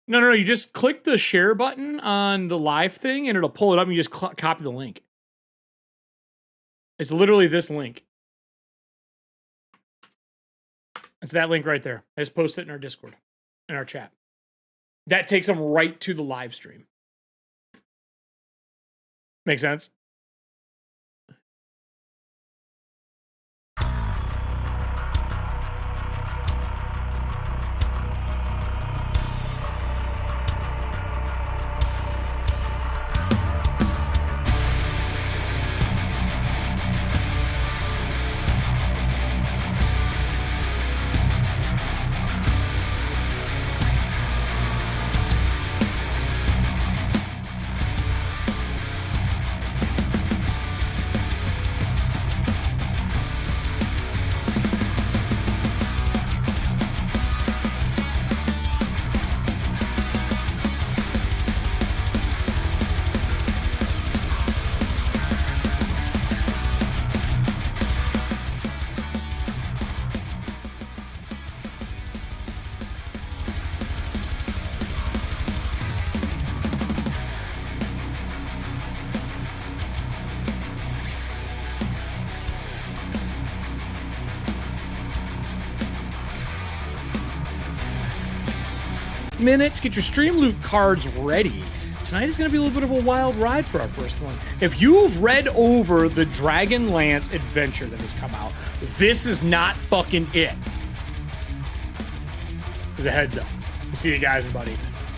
No. You just click the share button on the live thing and it'll pull it up and you just copy the link. It's literally this link. It's that link right there. I just posted it in our Discord, in our chat. That takes them right to the live stream. Make sense? Minutes, get your stream loot cards ready. Tonight is going to be a little bit of a wild ride for our first one. If you've read over the Dragonlance adventure that has come out, this is not fucking it. As a heads up. We'll see you guys in about 8 minutes.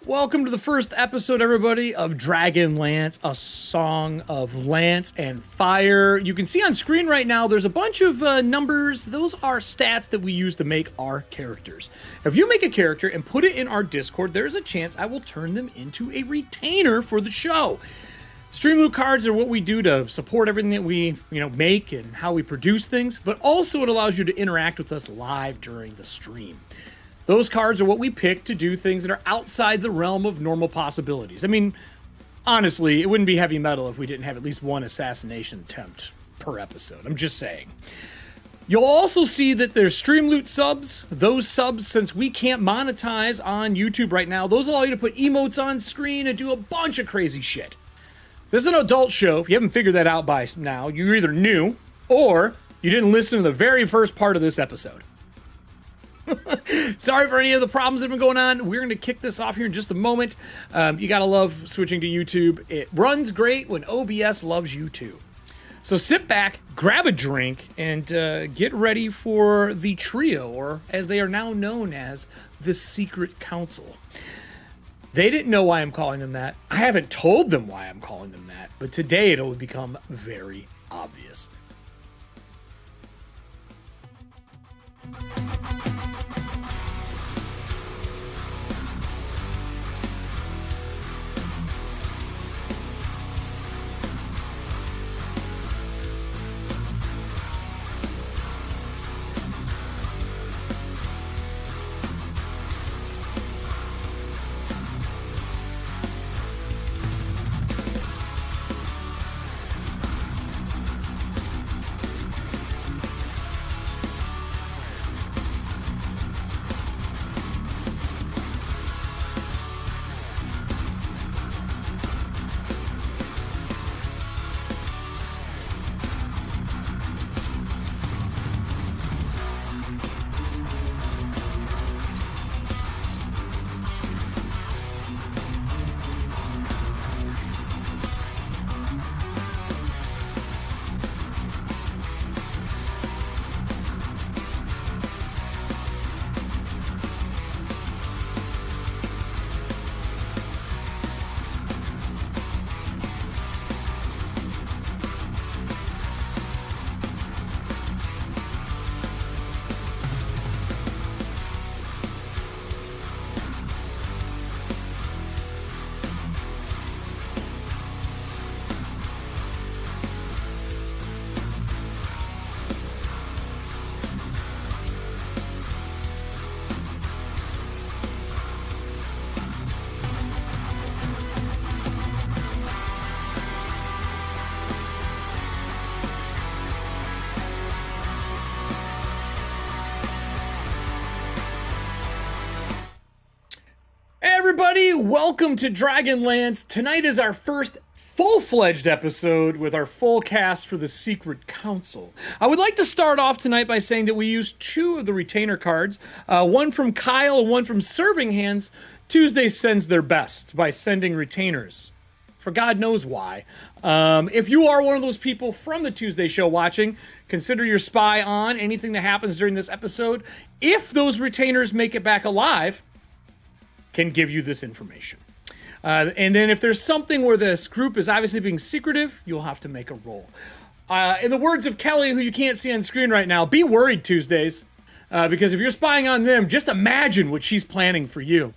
Welcome to the first episode, everybody, of Dragonlance, a song of lance and fire. You can see on screen right now, there's a bunch of numbers. Those are stats that we use to make our characters. If you make a character and put it in our Discord, there's a chance I will turn them into a retainer for the show. Stream loot cards are what we do to support everything that we, make and how we produce things, but also it allows you to interact with us live during the stream. Those cards are what we pick to do things that are outside the realm of normal possibilities. I mean, honestly, it wouldn't be heavy metal if we didn't have at least one assassination attempt per episode. I'm just saying. You'll also see that there's stream loot subs. Those subs, since we can't monetize on YouTube right now, those allow you to put emotes on screen and do a bunch of crazy shit. This is an adult show. If you haven't figured that out by now, you're either new or you didn't listen to the very first part of this episode. Sorry for any of the problems that have been going on. We're going to kick this off here in just a moment. You got to love switching to YouTube. It runs great when OBS loves you too. So sit back, grab a drink, and get ready for the trio, or as they are now known as, the Secret Council. They didn't know why I'm calling them that. I haven't told them why I'm calling them that, but today it'll become very obvious. Everybody, welcome to Dragonlance. Tonight is our first full-fledged episode with our full cast for the Secret Council. I would like to start off tonight by saying that we used two of the retainer cards, one from Kyle and one from Serving Hands. Tuesday sends their best by sending retainers, for God knows why. If you are one of those people from the Tuesday show watching, consider your spy on anything that happens during this episode. If those retainers make it back alive, can give you this information. And then if there's something where this group is obviously being secretive, you'll have to make a roll. In the words of Kelly, who you can't see on screen right now, be worried, Tuesdays. Because if you're spying on them, just imagine what she's planning for you.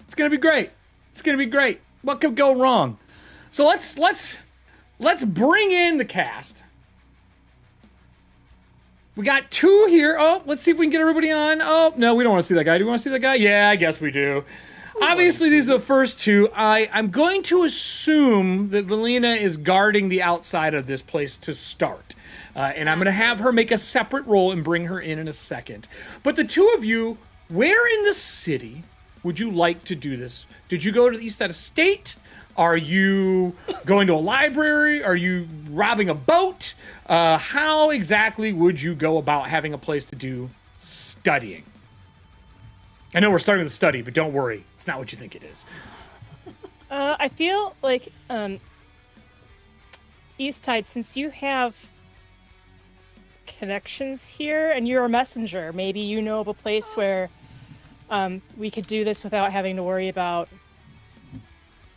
It's going to be great. It's going to be great. What could go wrong? So let's bring in the cast. We got two here. Oh, let's see if we can get everybody on. Oh, no, we don't want to see that guy. Do we want to see that guy? Yeah, I guess we do. Obviously, these are the first two. I'm going to assume that Valina is guarding the outside of this place to start. And I'm going to have her make a separate roll and bring her in a second. But the two of you, where in the city would you like to do this? Did you go to the east side of state? Are you going to a library? Are you robbing a boat? How exactly would you go about having a place to do studying? I know we're starting with the study, but don't worry. It's not what you think it is. I feel like Easttide, since you have connections here and you're a messenger, maybe you know of a place where we could do this without having to worry about.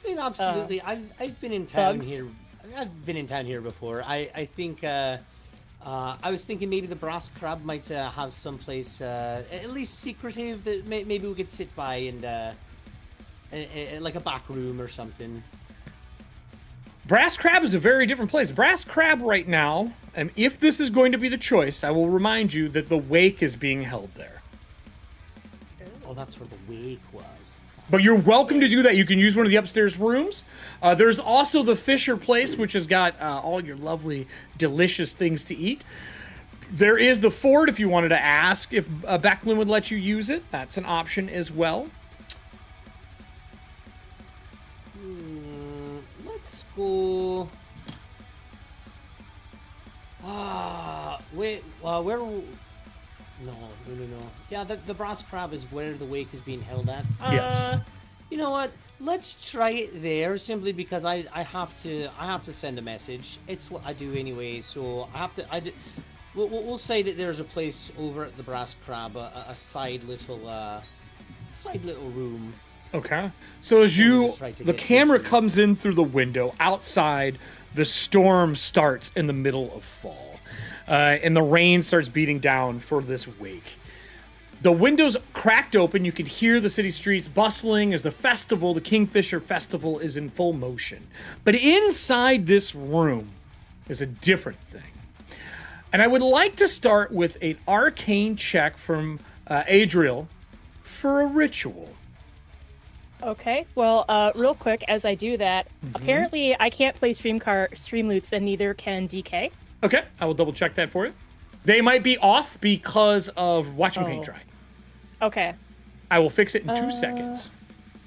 I mean, absolutely. I've been in town bugs. here. I've been in town here before. I think I was thinking maybe the brass crab might have some place at least secretive that maybe we could sit by and like a back room or something. Brass Crab is a very different place. Brass Crab right now, and if this is going to be the choice, I will remind you that the wake is being held there. Oh, that's where the wake was. But you're welcome to do that. You can use one of the upstairs rooms. There's also the Fisher Place, which has got all your lovely, delicious things to eat. There is the Fort if you wanted to ask if Becklin would let you use it. That's an option as well. Let's go. Wait. Where? No. Yeah, the brass crab is where the wake is being held at. Yes. You know what? Let's try it there simply because I have to send a message. It's what I do anyway, so I have to. We'll say that there's a place over at the brass crab, a side little room. Okay. So as the get camera into. comes in through the window, outside, the storm starts in the middle of fall. And the rain starts beating down for this wake. The windows cracked open. You could hear the city streets bustling as the festival, the Kingfisher Festival, is in full motion. But inside this room is a different thing. And I would like to start with an arcane check from Adriel for a ritual. Okay. Well, real quick, as I do that, apparently I can't play StreamLoots, and neither can DK. Okay, I will double check that for you. They might be off because of watching paint dry. Okay. I will fix it in 2 seconds.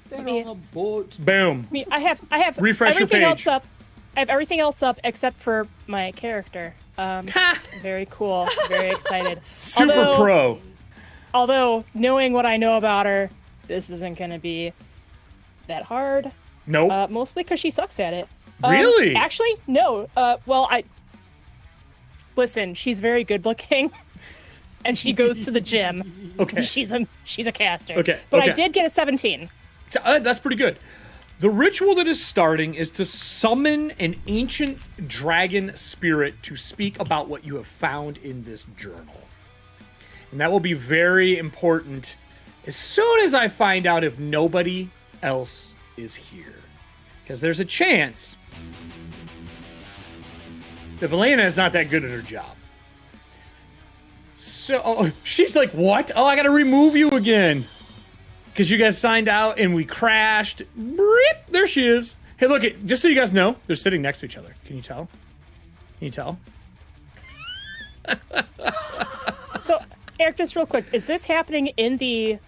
They're me- on a boat. Boom. I mean, I have Refresh your everything page. else up. I have everything else up except for my character. Very cool. Very excited. Super pro. Although, knowing what I know about her, this isn't going to be that hard. Nope. Mostly because she sucks at it. Really? Actually, no. Listen, she's very good looking, and she goes to the gym. Okay. She's a caster. Okay, But okay. I did get a 17. That's pretty good. The ritual that is starting is to summon an ancient dragon spirit to speak about what you have found in this journal. And that will be very important as soon as I find out if nobody else is here. Because there's a chance that Valena is not that good at her job. So, she's like, what? Oh, I gotta remove you again. Because you guys signed out and we crashed. Breep, there she is. Hey, look, just so you guys know, they're sitting next to each other. Can you tell? Can you tell? So, Eric, just real quick, is this happening in the...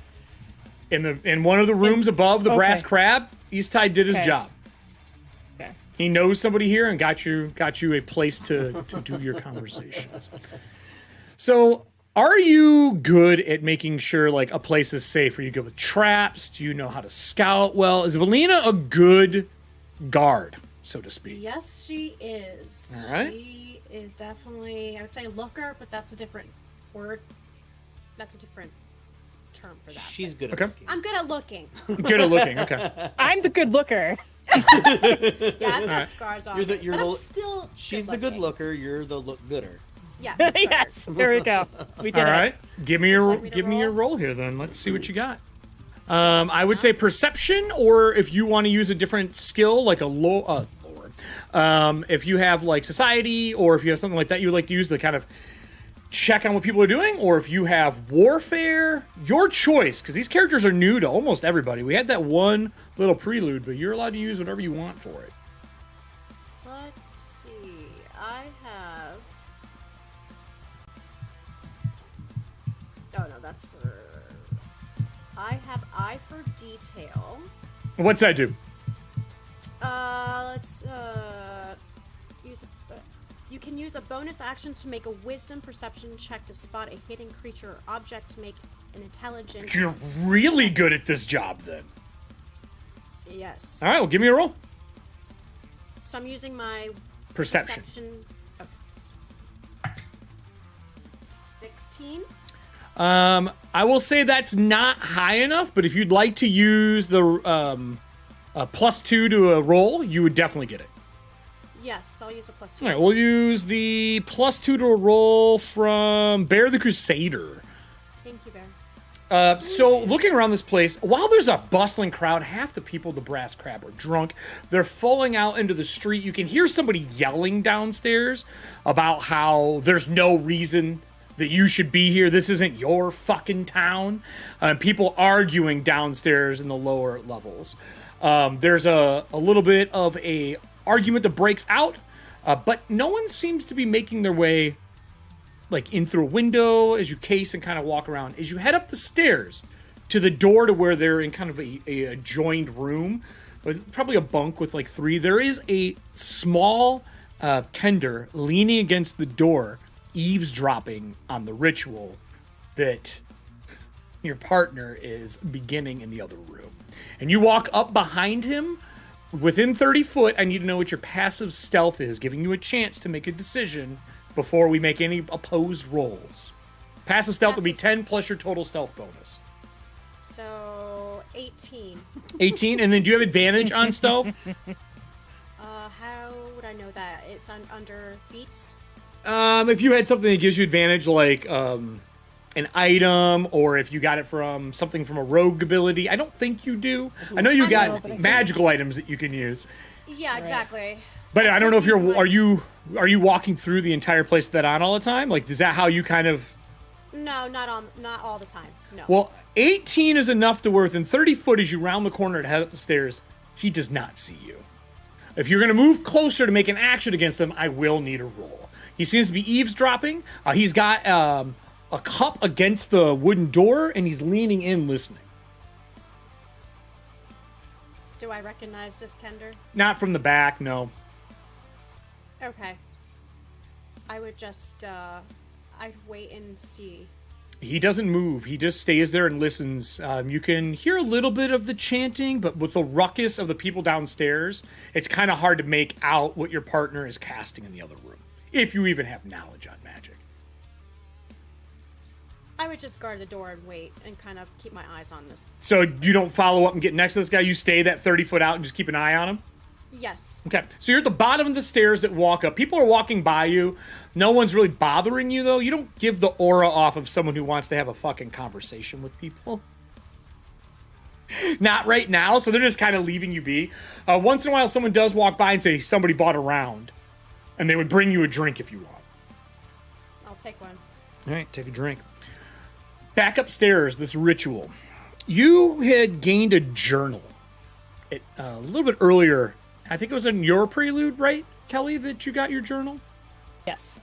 In one of the rooms above the brass okay. crab, Easttide did his Okay. job. Okay. He knows somebody here and got you a place to do your conversations. So, are you good at making sure like a place is safe? Are you good with traps? Do you know how to scout well? Is Valena a good guard, so to speak? Yes, she is. All right. She is definitely, I would say looker, but that's a different word. That's a different term for that. She's good at Okay. looking. I'm good at looking. Good at looking. Okay. I'm the good looker. Yeah, I've got right. scars on You're the- me, you're but I'm the- still She's the good looker. You're the look gooder. Yeah. that's right. Yes, there we go. We did All it. right. Give me your want me to give me your roll? roll here then. Let's see what you got. I would say perception, or if you want to use a different skill like a lore. If you have like society, or if you have something like that you would like to use to kind of check on what people are doing, or if you have warfare, your choice, because these characters are new to almost everybody. We had that one little prelude, but you're allowed to use whatever you want for it. Let's see. I have. Oh no, that's for. I have eye for detail. What's that do? Let's use a. You can use a bonus action to make a wisdom perception check to spot a hidden creature or object to make an intelligence. You're really good at this job then. Yes. All right, well, give me a roll. So I'm using my Perception. Okay. 16. I will say that's not high enough, but if you'd like to use the +2 to a roll, you would definitely get it. Yes, I'll use a +2. All right, we'll use the +2 to a roll from Bear the Crusader. Thank you, Bear. So looking around this place, while there's a bustling crowd, half the people at the Brass Crab are drunk. They're falling out into the street. You can hear somebody yelling downstairs about how there's no reason that you should be here. This isn't your fucking town. People arguing downstairs in the lower levels. There's a little bit of a argument that breaks out, but no one seems to be making their way like in through a window as you case and kind of walk around. As you head up the stairs to the door to where they're in kind of a adjoined room, with probably a bunk with like 3, there is a small Kender leaning against the door, eavesdropping on the ritual that your partner is beginning in the other room. And you walk up behind him within 30 foot. I need to know what your passive stealth is, giving you a chance to make a decision before we make any opposed rolls. Passive stealth will be 10 plus your total stealth bonus. So 18. 18, and then do you have advantage on stealth? How would I know that? It's under feats? If you had something that gives you advantage, like an item, or if you got it from something from a rogue ability. I don't think you do. I know you got magical items that you can use. Yeah, exactly. But I don't know if are you walking through the entire place that on all the time? Like, is that how you kind of? No, not all the time. No. Well, 18 is enough to where within 30 foot as you round the corner and head up the stairs, he does not see you. If you're going to move closer to make an action against him, I will need a roll. He seems to be eavesdropping. He's got a cup against the wooden door, and he's leaning in listening. Do I recognize this Kender? Not from the back, no. Okay. I would just, I'd wait and see. He doesn't move. He just stays there and listens. You can hear a little bit of the chanting, but with the ruckus of the people downstairs, it's kind of hard to make out what your partner is casting in the other room, if you even have knowledge on magic. I would just guard the door and wait and kind of keep my eyes on this. So you don't follow up and get next to this guy? You stay that 30 foot out and just keep an eye on him? Yes. Okay, so you're at the bottom of the stairs that walk up. People are walking by you. No one's really bothering you, though. You don't give the aura off of someone who wants to have a fucking conversation with people. Not right now, so they're just kind of leaving you be. Once in a while, someone does walk by and say, somebody bought a round. And they would bring you a drink if you want. I'll take one. All right, take a drink. Back upstairs, this ritual. You had gained a journal. A little bit earlier. I think it was in your prelude, right, Kelly, that you got your journal? Yes.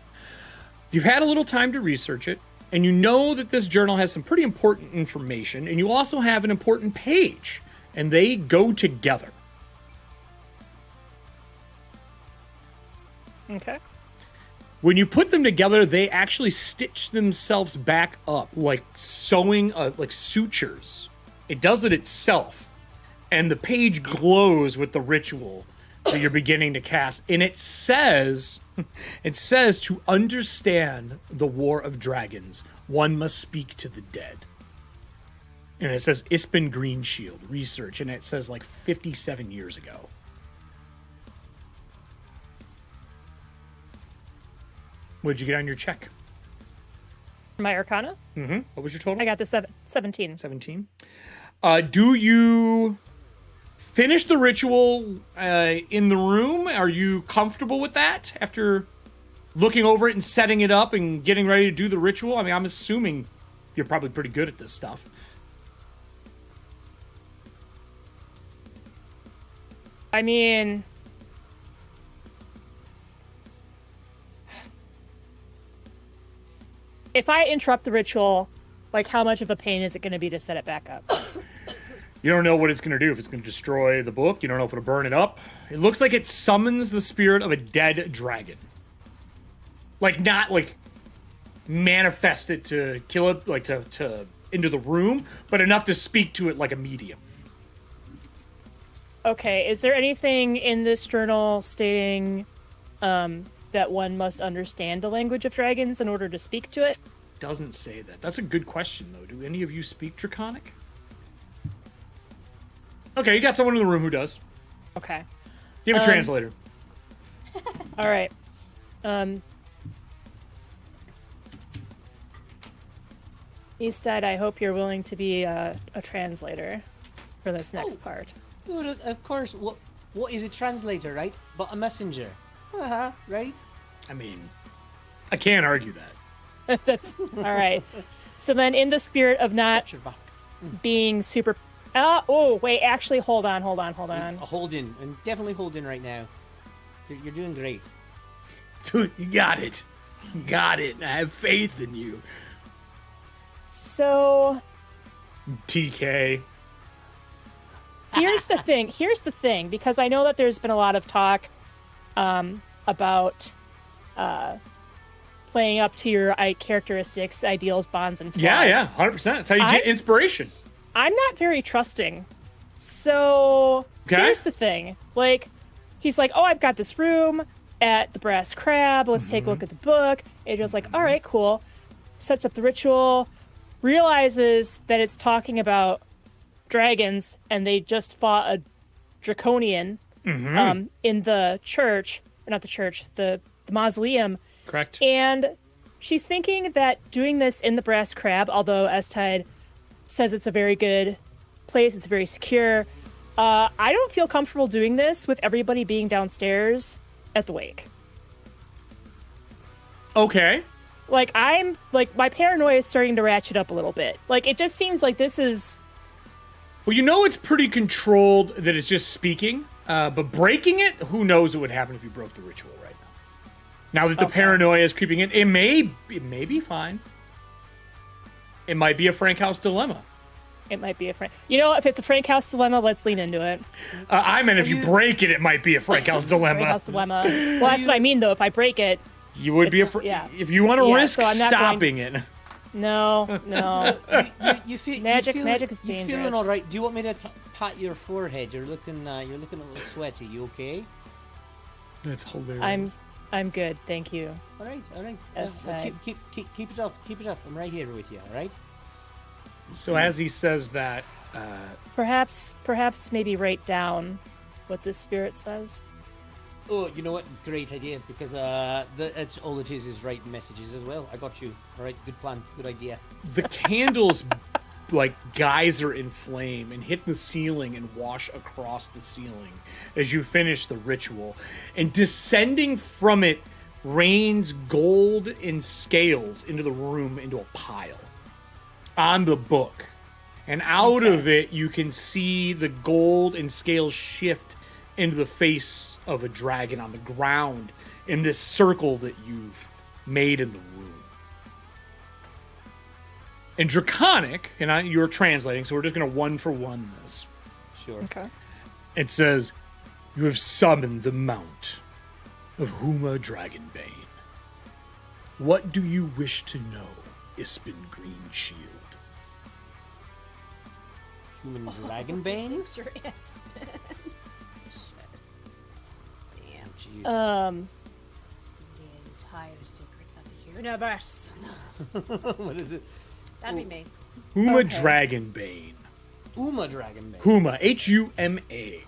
You've had a little time to research it, and you know that this journal has some pretty important information, and you also have an important page, and they go together. Okay. When you put them together, they actually stitch themselves back up, like sewing, like sutures. It does it itself. And the page glows with the ritual that you're beginning to cast. And it says to understand the War of Dragons, one must speak to the dead. And it says Ispin Greenshield research, and it says like 57 years ago. What did you get on your check? My Arcana? Mm-hmm. What was your total? I got the 17. 17. Do you finish the ritual in the room? Are you comfortable with that after looking over it and setting it up and getting ready to do the ritual? I mean, I'm assuming you're probably pretty good at this stuff. I mean, if I interrupt the ritual, like, how much of a pain is it going to be to set it back up? You don't know what it's going to do. If it's going to destroy the book, you don't know if it'll burn it up. It looks like it summons the spirit of a dead dragon. Like, not, like, manifest it to kill it, like, to into the room, but enough to speak to it like a medium. Okay, is there anything in this journal stating that one must understand the language of dragons in order to speak to it? doesn't say that. That's a good question, though. Do any of you speak Draconic? Okay, you got someone in the room who does. Okay. You have a translator. All right. Eastside, I hope you're willing to be a translator for this next part. Good, of course. What is a translator, right? But a messenger. Right? I mean, I can't argue that. That's all right. So then, in the spirit of not Got your back. being super. Oh, wait. Actually, hold on. Hold in, and definitely hold in right now. You're doing great. Dude, you got it. You got it. I have faith in you. So TK. here's the thing, because I know that there's been a lot of talk about playing up to your characteristics, ideals, bonds, and flaws. Yeah, 100%. That's how you get inspiration. I'm not very trusting. So here's the thing. Like, he's like, oh, I've got this room at the Brass Crab. Let's take a look at the book. Adriel's like, all right, cool. Sets up the ritual. Realizes that it's talking about dragons, and they just fought a draconian in the church, or not the church, the mausoleum. Correct. And she's thinking that doing this in the Brass Crab, although Estide says it's a very good place, it's very secure, I don't feel comfortable doing this with everybody being downstairs at the wake. Okay. Like, my paranoia is starting to ratchet up a little bit. Like, it just seems like this is... Well, you know it's pretty controlled that it's just speaking, but breaking it, who knows what would happen if you broke the ritual right now. Now that the paranoia is creeping in, it may be fine. It might be a Frankhouse dilemma. It might be a Frank... You know, if it's a Frankhouse dilemma, let's lean into it. I meant if you break it, it might be a Frankhouse dilemma. Frankhouse dilemma. Well, that's what I mean, though. If I break it... You would be if you want to risk so I'm not stopping it. No. You feel, Magic is dangerous. feeling all right. Do you want me to pat your forehead? You're looking a little sweaty. You okay? That's hilarious. I'm good, thank you. All right. Yes, Keep it up. Keep it up. I'm right here with you. All right. So as he says that, Perhaps maybe write down what this spirit says. Oh, you know what? Great idea, because that's all it is writing messages as well. I got you. All right, good plan, good idea. the candles like geyser in flame and hit the ceiling and wash across the ceiling as you finish the ritual. And descending from it rains gold and scales into the room into a pile on the book. And out of it, you can see the gold and scales shift into the face of a dragon on the ground in this circle that you've made in the room. In Draconic, and you're translating, so we're just going to one-for-one this. Sure. Okay. It says, you have summoned the Mount of Huma Dragonbane. What do you wish to know, Ispin Greenshield? Human Dragonbane? Loser is. Damn. Jeez. The entire secrets of the universe. What is it? That'd be me. Huma Okay. Dragonbane. Uma Dragonbane. Huma, H-U-M-A.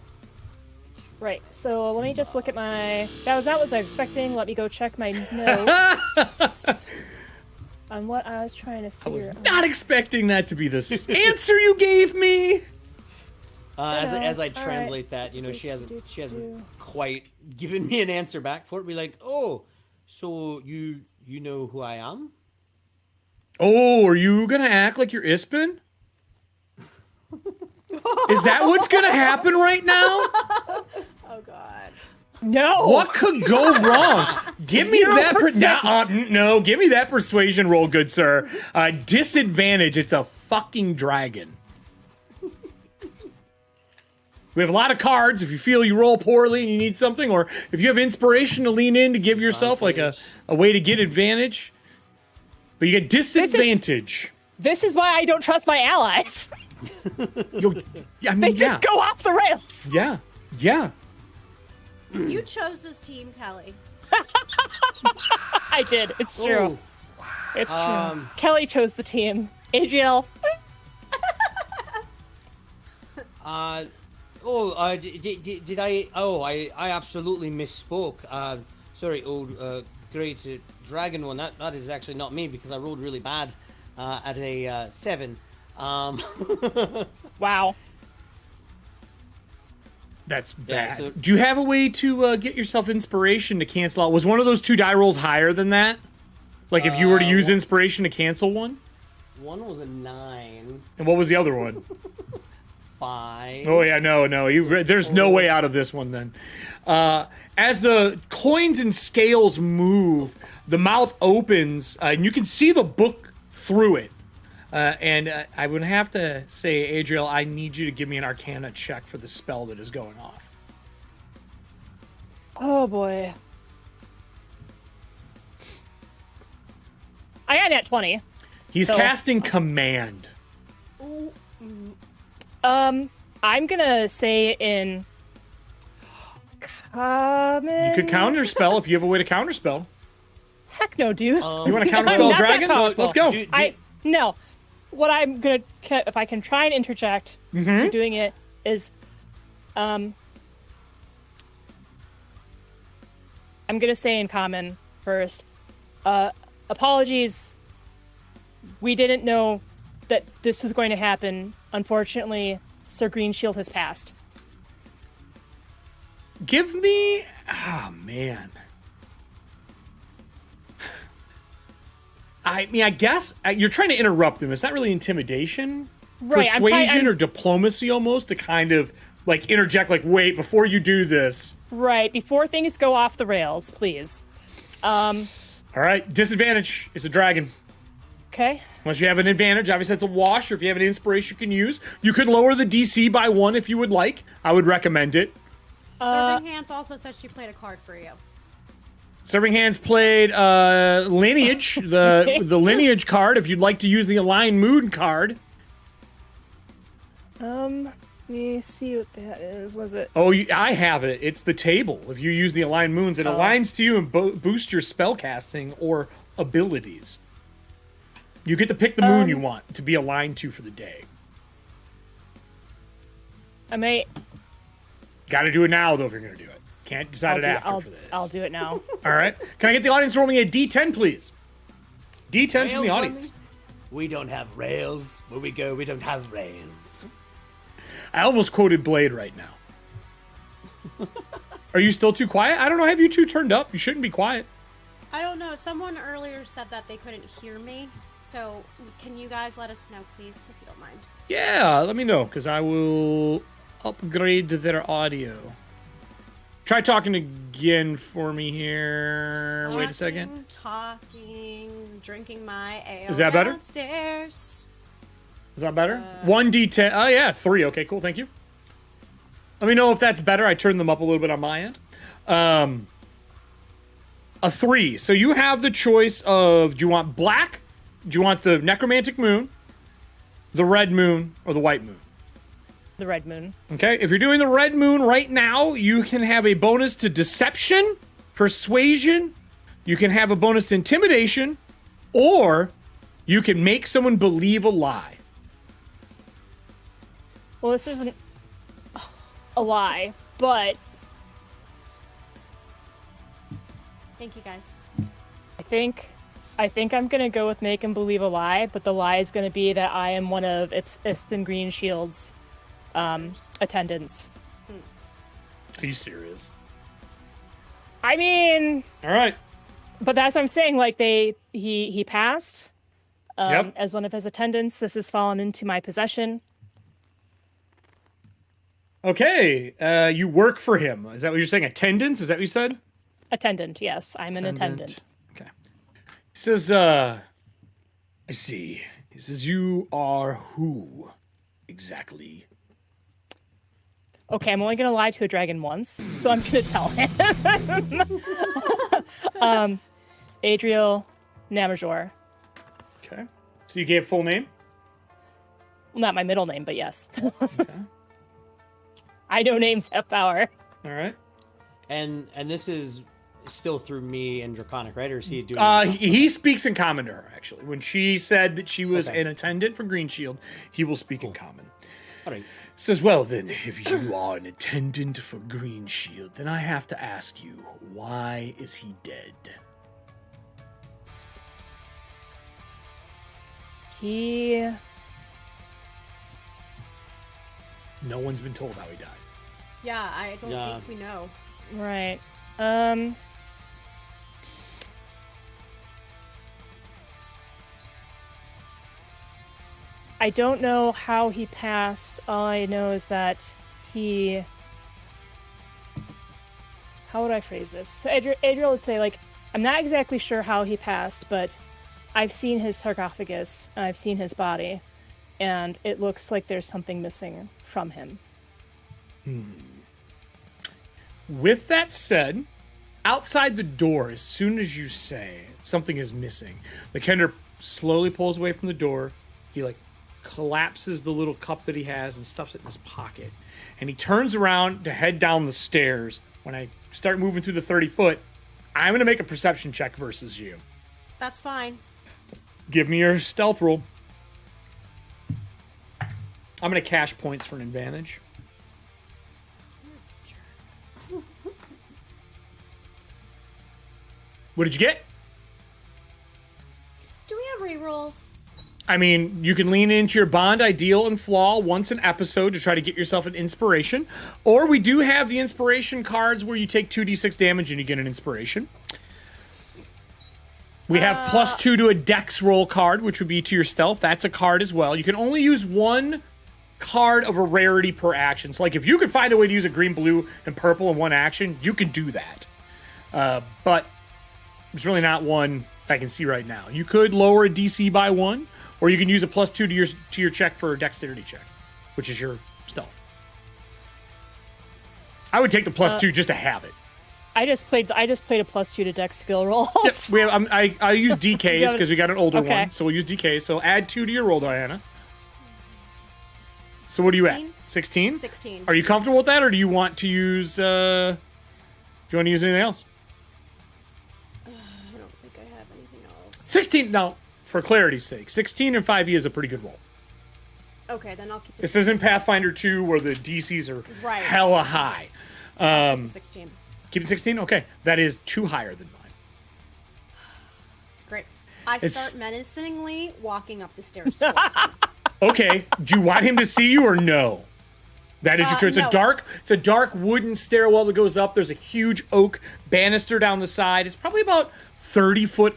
Right, so let me just look at my... That was not what I was expecting. Let me go check my notes on what I was trying to I figure was out. not expecting that to be the answer you gave me. As I All translate that, you know, she hasn't quite given me an answer back for it. Be like, oh, so you know who I am? Oh, are you gonna act like you're Ispin? Is that what's gonna happen right now? Oh God. No! What could go wrong? Give me that. 0%. No, give me that persuasion roll, good sir. Disadvantage. It's a fucking dragon. We have a lot of cards. If you feel you roll poorly and you need something, or if you have inspiration to lean in to give yourself like a way to get advantage, but you get disadvantage. This is why I don't trust my allies. I mean, They just go off the rails. Yeah. You chose this team, Kelly. I did. It's true. Oh, It's true. Kelly chose the team. Adriel. Did I? Oh, I absolutely misspoke. Sorry, old great dragon one. That is actually not me because I rolled really bad at a 7. Wow. That's Yeah, bad. so- Do you have a way to get yourself inspiration to cancel out? Was one of those 2 die rolls higher than that? Like if you were to use inspiration to cancel one? One was a 9. And what was the other one? 5. Oh yeah, no. There's no way out of this one then. As the coins and scales move, the mouth opens, and you can see the book through it. And I would have to say, Adriel, I need you to give me an Arcana check for the spell that is going off. Oh boy. I got nat 20. He's casting Command. I'm gonna say in common. You could counterspell if you have a way to counterspell. Heck no, dude. You want to I'm counterspell not dragon? that powerful. Let's go. No. What I'm gonna, if I can try and interject to doing it, is, I'm gonna say in common first. Apologies. We didn't know that this was going to happen. Unfortunately, Sir Greenshield has passed. Give me... Oh, man. I mean, I guess you're trying to interrupt him. It's not really intimidation. Right, Persuasion or diplomacy almost to kind of, like, interject, like, wait, before you do this. Right, before things go off the rails, please. All right, disadvantage. It's a dragon. Okay. Unless you have an advantage, obviously it's a wash, or if you have an inspiration you can use. You could lower the DC by 1 if you would like. I would recommend it. Serving Hands also said she played a card for you. Serving Hands played Lineage, the Lineage card, if you'd like to use the Align Mood card. Let me see what that is. Was it? Oh, I have it. It's the table. If you use the Align Moons, it aligns to you and boosts your spell casting or abilities. You get to pick the moon you want to be aligned to for the day. I may. Got to do it now, though, if you're going to do it. Can't decide it after for this. I'll do it now. All right. Can I get the audience to roll me a D10, please? D10 from the audience. We don't have rails. Where we go, we don't have rails. I almost quoted Blade right now. Are you still too quiet? I don't know. Have you two turned up? You shouldn't be quiet. I don't know. Someone earlier said that they couldn't hear me. So can you guys let us know, please, if you don't mind? Yeah, let me know, because I will upgrade their audio. Try talking again for me here. Wait a second. Talking, drinking my ale. Is that better? Downstairs. Is that better? 1d10. Oh, yeah, 3. Okay, cool. Thank you. Let me know if that's better. I turned them up a little bit on my end. A 3. So you have the choice of, do you want black? Do you want the necromantic moon, the red moon, or the white moon? The red moon. Okay, if you're doing the red moon right now, you can have a bonus to deception, persuasion, you can have a bonus to intimidation, or you can make someone believe a lie. Well, this isn't a lie, but Thank you, guys. I think I'm gonna go with make him believe a lie, but the lie is gonna be that I am one of Ispen Greenshield's attendants. Are you serious? I mean, All right. but that's what I'm saying. Like he passed Yep. as one of his attendants. This has fallen into my possession. Okay, you work for him. Is that what you're saying? Attendance? Is that what you said? Attendant, yes, I'm an attendant. Okay. He says, I see. He says, you are who exactly? Okay, I'm only gonna lie to a dragon once, so I'm gonna tell him. Adriel Namajor. Okay. So you gave full name? Well, not my middle name, but yes. I know names have power. All right. And this is still through me and Draconic, right? Or is he doing? He speaks in common to her, actually. When she said that she was Okay. an attendant for Green Shield, he will speak in common. All right. Says, well, then, if you are an attendant for Green Shield, then I have to ask you, why is he dead? No one's been told how he died. Yeah, I don't think we know. Right. I don't know how he passed. All I know is that he... How would I phrase this? Adriel would say, like, I'm not exactly sure how he passed, but I've seen his sarcophagus, and I've seen his body, and it looks like there's something missing from him. With that said, outside the door, as soon as you say something is missing, the Kender slowly pulls away from the door. He, like, collapses the little cup that he has and stuffs it in his pocket. And he turns around to head down the stairs. When I start moving through the 30-foot, I'm going to make a perception check versus you. That's fine. Give me your stealth roll. I'm going to cash points for an advantage. What did you get? Do we have rerolls? I mean, you can lean into your Bond Ideal and Flaw once an episode to try to get yourself an inspiration. Or we do have the inspiration cards where you take 2d6 damage and you get an inspiration. We have +2 to a dex roll card, which would be to your stealth. That's a card as well. You can only use one card of a rarity per action. So, like, if you could find a way to use a green, blue, and purple in one action, you can do that. But there's really not one I can see right now. You could lower a DC by 1, or you can use a +2 to your check for a dexterity check, which is your stealth. I would take the +2 just to have it. I just played a +2 to dex skill rolls. Yep, we have. I use DKs because we got an older Okay. one, so we'll use DKs. So add 2 to your roll, Diana. So what are you at? 16? 16. Are you comfortable with that, or do you want to use? Do you want to use anything else? I don't think I have anything else. 16. No, for clarity's sake, 16 and 5e is a pretty good roll. Okay, then I'll keep This isn't Pathfinder 2 where the DCs are Right. hella high. 16. Keep it 16? Okay. That is 2 higher than mine. Great. I It's- start menacingly walking up the stairs towards him. Okay. Do you want him to see you or no? That is your turn. It's no. a dark wooden stairwell that goes up. There's a huge oak banister down the side. It's probably about 30-foot,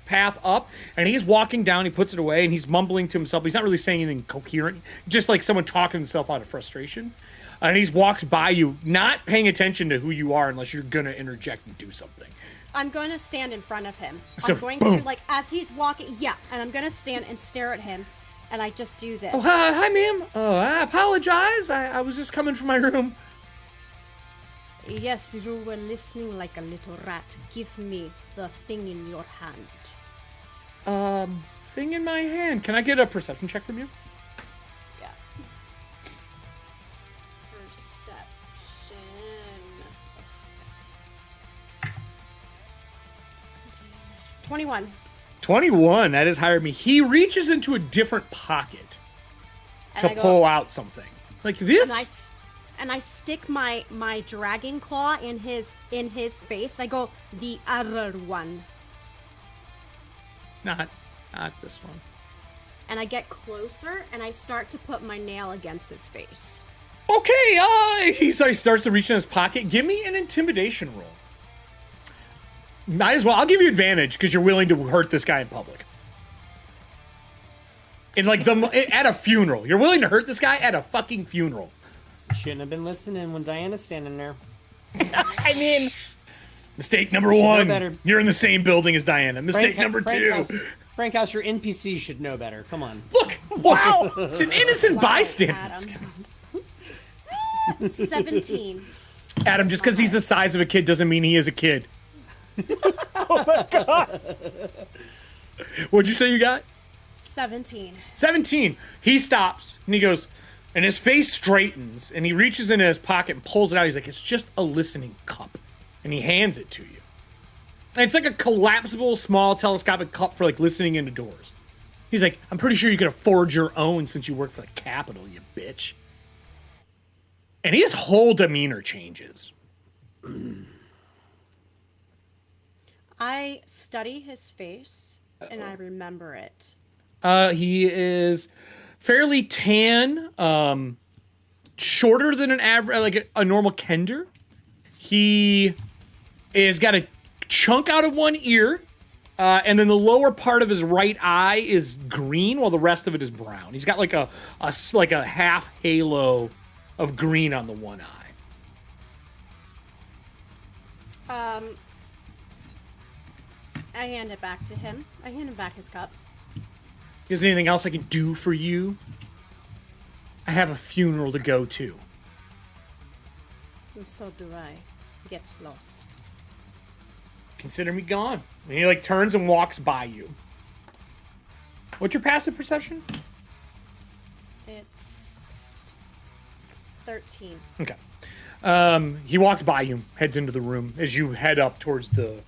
path up. And he's walking down. He puts it away and he's mumbling to himself. He's not really saying anything coherent. Just like someone talking himself out of frustration. And he walks by you, not paying attention to who you are unless you're going to interject and do something. I'm going to stand in front of him. So, I'm going boom. to, like, as he's walking, and I'm going to stand and stare at him. And I just do this. Oh, hi, ma'am. Oh, I apologize. I was just coming from my room. Yes, you were listening like a little rat. Give me the thing in your hand. Thing in my hand. Can I get a perception check from you? Yeah. Perception. 21. 21. That is higher than me. He reaches into a different pocket to I go- pull out something. Like this? And I stick my dragon claw in his face. I go, the other one. Not this one. And I get closer and I start to put my nail against his face. Okay, he starts to reach in his pocket. Give me an intimidation roll. Might as well. I'll give you advantage because you're willing to hurt this guy in public. In like at a funeral. You're willing to hurt this guy at a fucking funeral. Shouldn't have been listening when Diana's standing there. I mean, Mistake number 1. better. You're in the same building as Diana. Mistake number 2. Frankhouse, your NPC should know better. Come on. Look! Wow! It's an innocent bystander. Adam. 17. Adam, just because he's the size of a kid doesn't mean he is a kid. oh my god. What'd you say you got? 17. 17. He stops and he goes, and his face straightens and he reaches into his pocket and pulls it out. He's like, it's just a listening cup. And he hands it to you. And it's like a collapsible, small, telescopic cup for like listening into doors. He's like, I'm pretty sure you could afford your own since you work for the Capitol, you bitch. And his whole demeanor changes. I study his face, and I remember it. He is fairly tan, shorter than an average, like a normal Kender. He is got a chunk out of one ear, and then the lower part of his right eye is green, while the rest of it is brown. He's got like a half halo of green on the one eye. I hand it back to him. I hand him back his cup. Is there anything else I can do for you? I have a funeral to go to. And so do I. Gets lost. Consider me gone. And he like turns and walks by you. What's your passive perception? It's 13. Okay. He walks by you, heads into the room as you head up towards the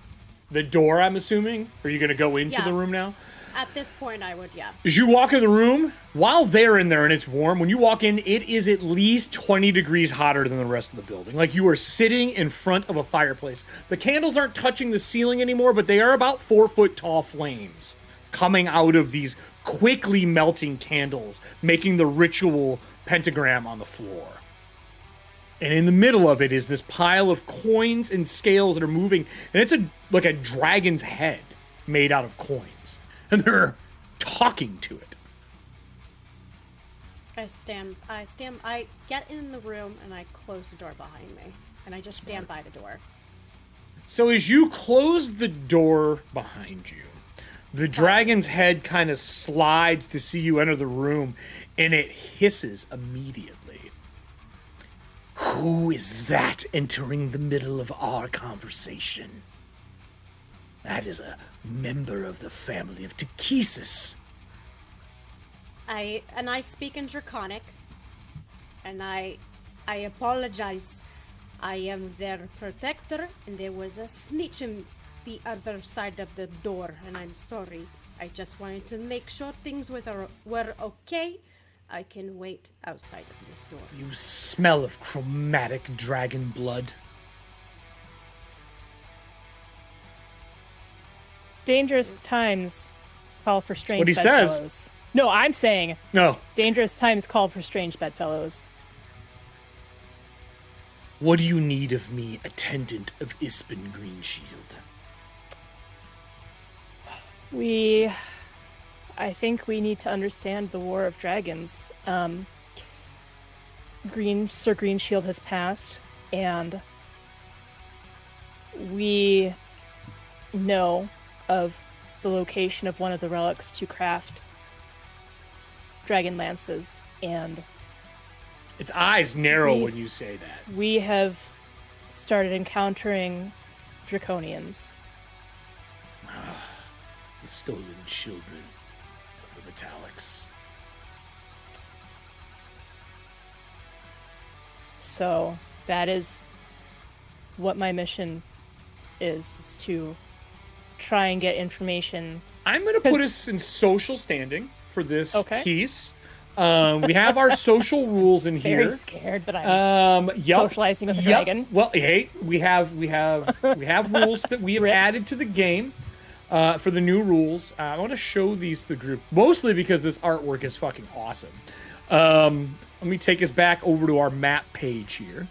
door, I'm assuming. Are you going to go into the room now? At this point, I would, yeah. As you walk in the room, while they're in there and it's warm, when you walk in, it is at least 20 degrees hotter than the rest of the building. Like you are sitting in front of a fireplace. The candles aren't touching the ceiling anymore, but they are about 4-foot tall flames coming out of these quickly melting candles, making the ritual pentagram on the floor. And in the middle of it is this pile of coins and scales that are moving, and it's like a dragon's head made out of coins. And they're talking to it. I get in the room and I close the door behind me. And I just stand by the door. So as you close the door behind you, the dragon's head kind of slides to see you enter the room, and it hisses immediately. Who is that entering the middle of our conversation? That is a member of the family of Ttrpgfamily. I speak in Draconic, and I apologize. I am their protector, and there was a snitch in the other side of the door, and I'm sorry. I just wanted to make sure things were okay. I can wait outside of this door. You smell of chromatic dragon blood. Dangerous times call for strange What he bedfellows. says. No, I'm saying No. dangerous times call for strange bedfellows. What do you need of me, attendant of Ispen Greenshield? I think we need to understand the War of Dragons. Sir Greenshield has passed, and we know of the location of one of the relics to craft Dragonlances, and Its eyes narrow when you say that. we have started encountering Draconians. The stolen children of the Metallics. So that is what my mission is to try and get information. I'm going to put us in social standing for this Okay. piece. We have our social rules in here. Very scared, but I'm socializing with a dragon. Well, hey, we have rules that we have added to the game for the new rules. I want to show these to the group, mostly because this artwork is fucking awesome. Let me take us back over to our map page here.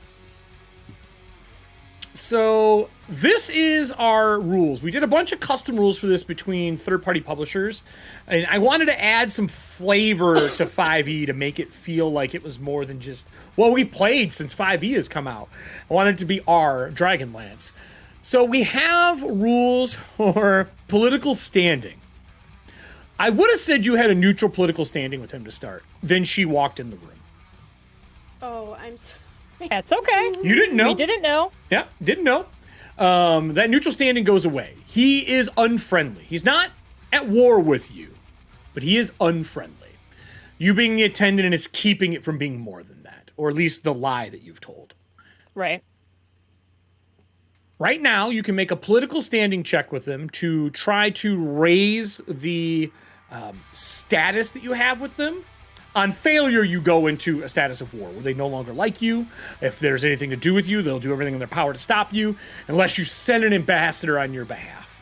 So this is our rules. We did a bunch of custom rules for this between third-party publishers, and I wanted to add some flavor to 5e to make it feel like it was more than just what we've played since 5e has come out. I wanted it to be our Dragonlance. So we have rules for political standing. I would have said you had a neutral political standing with him to start. Then she walked in the room. Oh, I'm sorry. That's okay. You didn't know. We didn't know. Yeah, didn't know. That neutral standing goes away. He is unfriendly. He's not at war with you, but he is unfriendly. You being the attendant is keeping it from being more than that, or at least the lie that you've told. Right. Right now, you can make a political standing check with them to try to raise the status that you have with them. On failure, you go into a status of war where they no longer like you. If there's anything to do with you, they'll do everything in their power to stop you, unless you send an ambassador on your behalf.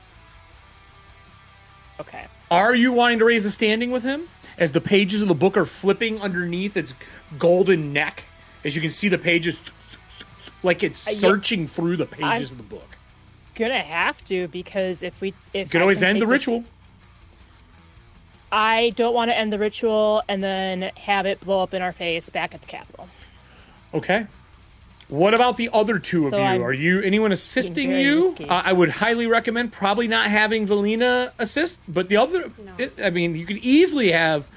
Okay. Are you wanting to raise the standing with him? As the pages of the book are flipping underneath its golden neck, as you can see the pages, like it's searching through the pages of the book. Gonna have to, because if you can always end the ritual. I don't want to end the ritual and then have it blow up in our face back at the Capitol. Okay. What about the other two of you? Are you anyone assisting you? I would highly recommend probably not having Valina assist, but the other, I mean, you could easily have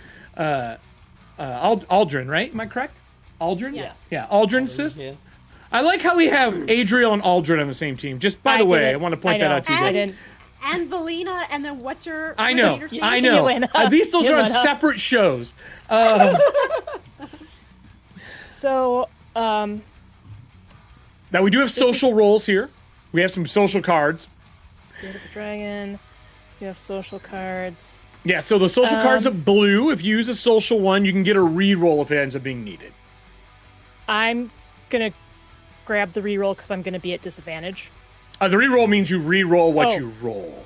Aldrin, right? Am I correct? Aldrin? Yes. Yeah, Aldrin assist. Yeah. I like how we have Adriel and Aldrin on the same team. Just by the way, I want to point that out to you guys. And Valina, and then what's your I know. At least those are on separate shows. So, now we do have social roles here. We have some social cards. Spirit of the Dragon. You have social cards. Yeah, so the social cards are blue. If you use a social one, you can get a re-roll if it ends up being needed. I'm going to grab the re-roll because I'm going to be at disadvantage. The re-roll means you re-roll what you roll.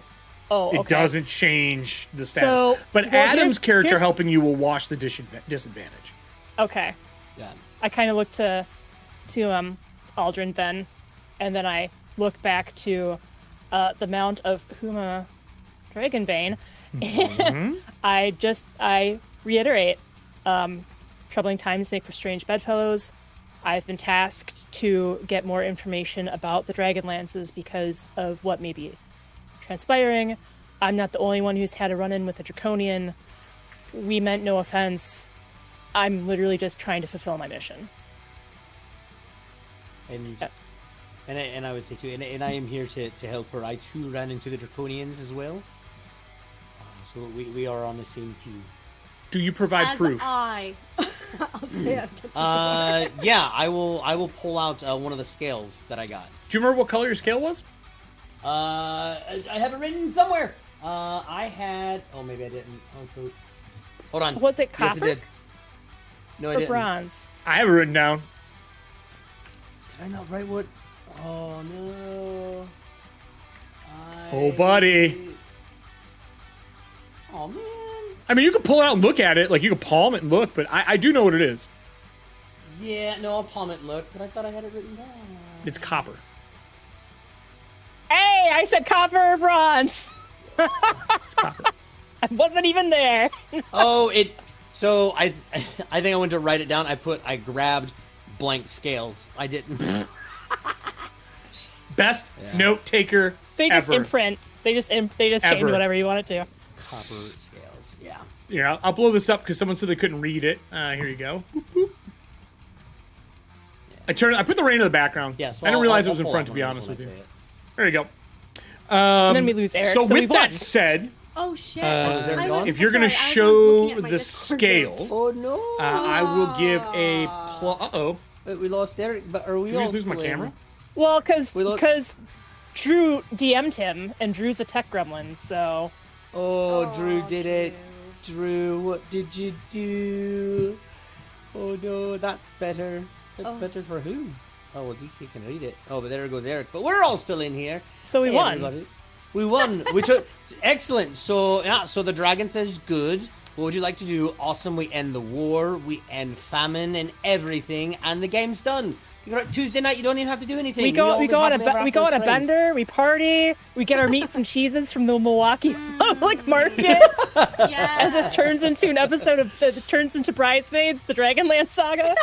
Oh, okay. It doesn't change the status. But Adam's character helping you will wash the disadvantage. Okay. Yeah. I kind of look to Aldrin then, and then I look back to the Mount of Huma Dragonbane. Mm-hmm. I reiterate, troubling times make for strange bedfellows. I've been tasked to get more information about the Dragonlances because of what may be transpiring. I'm not the only one who's had a run-in with a Draconian. We meant no offense. I'm literally just trying to fulfill my mission. And I would say too, and I am here to help her. I too ran into the Draconians as well. So we are on the same team. Do you provide proof? I'll say it. Yeah, I will pull out one of the scales that I got. Do you remember what color your scale was? I have it written somewhere. I had. Oh, maybe I didn't. Oh, hold on. Was it copper? Yes, I did. No, I didn't. Bronze? I have it written down. Did I not write what? Oh no. Oh, buddy. Oh man. I mean, you can pull it out and look at it, like you can palm it and look, but I do know what it is. Yeah, no, I'll palm it and look, but I thought I had it written down. It's copper. Hey, I said copper or bronze. It's copper. I wasn't even there. So I think I went to write it down. I grabbed blank scales. I didn't. Best note taker. They just ever. imprint. They just change whatever you want it to. Copper scales. Yeah. Yeah, I'll blow this up because someone said they couldn't read it. Here you go. Boop, boop. Yeah. I put the rain in the background. Yeah, so I didn't realize it was in front, to be honest with you. There you go. And then we lose Eric. So with that said, oh shit! if you're gonna show the scale, oh no! I will give a. Wait, we lost Eric, but are we? Did we just lose my camera? Well, because Drew DM'd him, and Drew's a tech gremlin, so. Oh, Drew did it. Drew, what did you do? Oh no, that's better. That's better for who? Oh, well, DK can read it. Oh, but there goes Eric. But we're all still in here. So we won. Everybody. We won. We took excellent. So yeah. So the dragon says good. What would you like to do? Awesome. We end the war. We end famine and everything, and the game's done. Tuesday night, you don't even have to do anything. We go on a bender. We party. We get our meats and cheeses from the Milwaukee Public Market. As this turns into an episode of turns into Bridesmaids, the Dragonlance saga.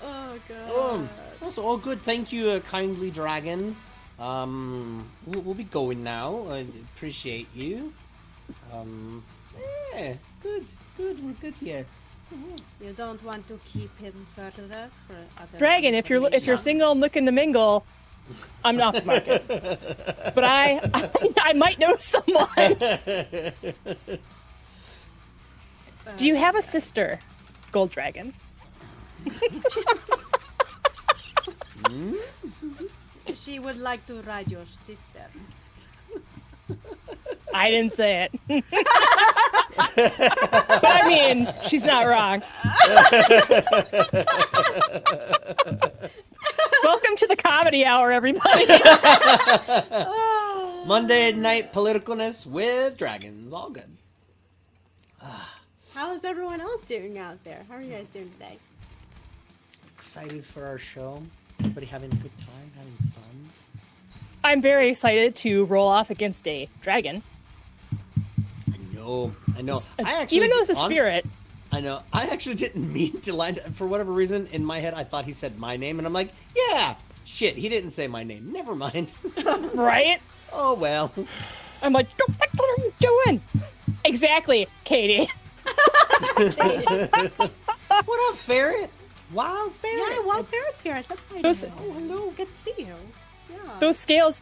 Oh god. Also, all good. Thank you, kindly dragon. We'll be going now. I appreciate you. Yeah, good. We're good here. You don't want to keep him further for other Dragon, if you're single and looking to mingle, I'm not the market. But I might know someone. Do you have a sister, Gold Dragon? She would like to ride your sister. I didn't say it. But I mean, she's not wrong. Welcome to the comedy hour, everybody. Monday night politicalness with dragons. All good. How is everyone else doing out there? How are you guys doing today? Excited for our show. Everybody having a good time, having fun. I'm very excited to roll off against a dragon. I know. I actually, Even though it's a spirit. I know. I actually didn't mean to lie. For whatever reason, in my head, I thought he said my name, and I'm like, yeah, shit, he didn't say my name. Never mind. Right? Oh, well. I'm like, what are you doing? Exactly, Katie. What up, Ferret? Wild Ferret. Yeah, Wild Ferret's here. I said hi. Those- Oh, hello. It's good to see you. Yeah. Those scales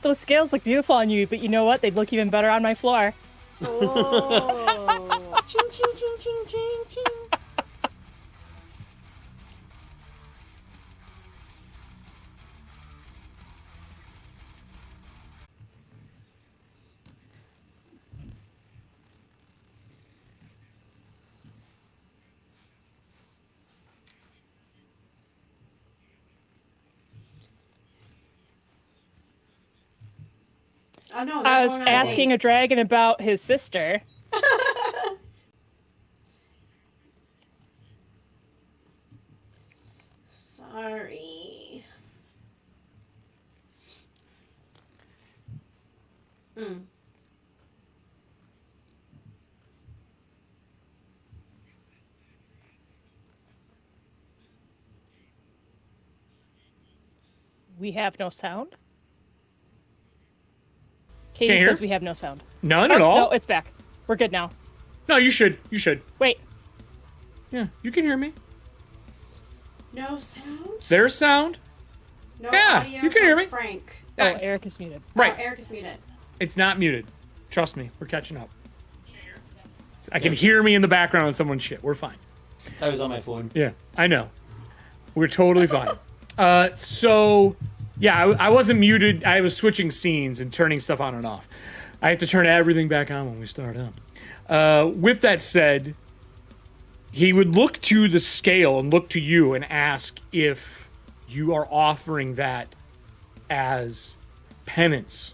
look beautiful on you, but you know what? They'd look even better on my floor. Oh. Ching, ching, ching, ching, ching, ching. Oh, no, I was asking a dragon about his sister. Sorry. We have no sound. Katie Can't hear? says we have no sound. None at all. No, it's back. We're good now. No, you should. You should. Wait. Yeah, you can hear me. No sound? There's sound. No Yeah, audio you can hear from me. Frank. Oh, Eric is muted. Right. Oh, Eric is muted. It's not muted. Trust me, we're catching up. I can hear me in the background on someone's shit. We're fine. I was on my phone. Yeah, I know. We're totally fine. So, yeah, I wasn't muted. I was switching scenes and turning stuff on and off. I have to turn everything back on when we start up. With that said, he would look to the scale and look to you and ask if you are offering that as penance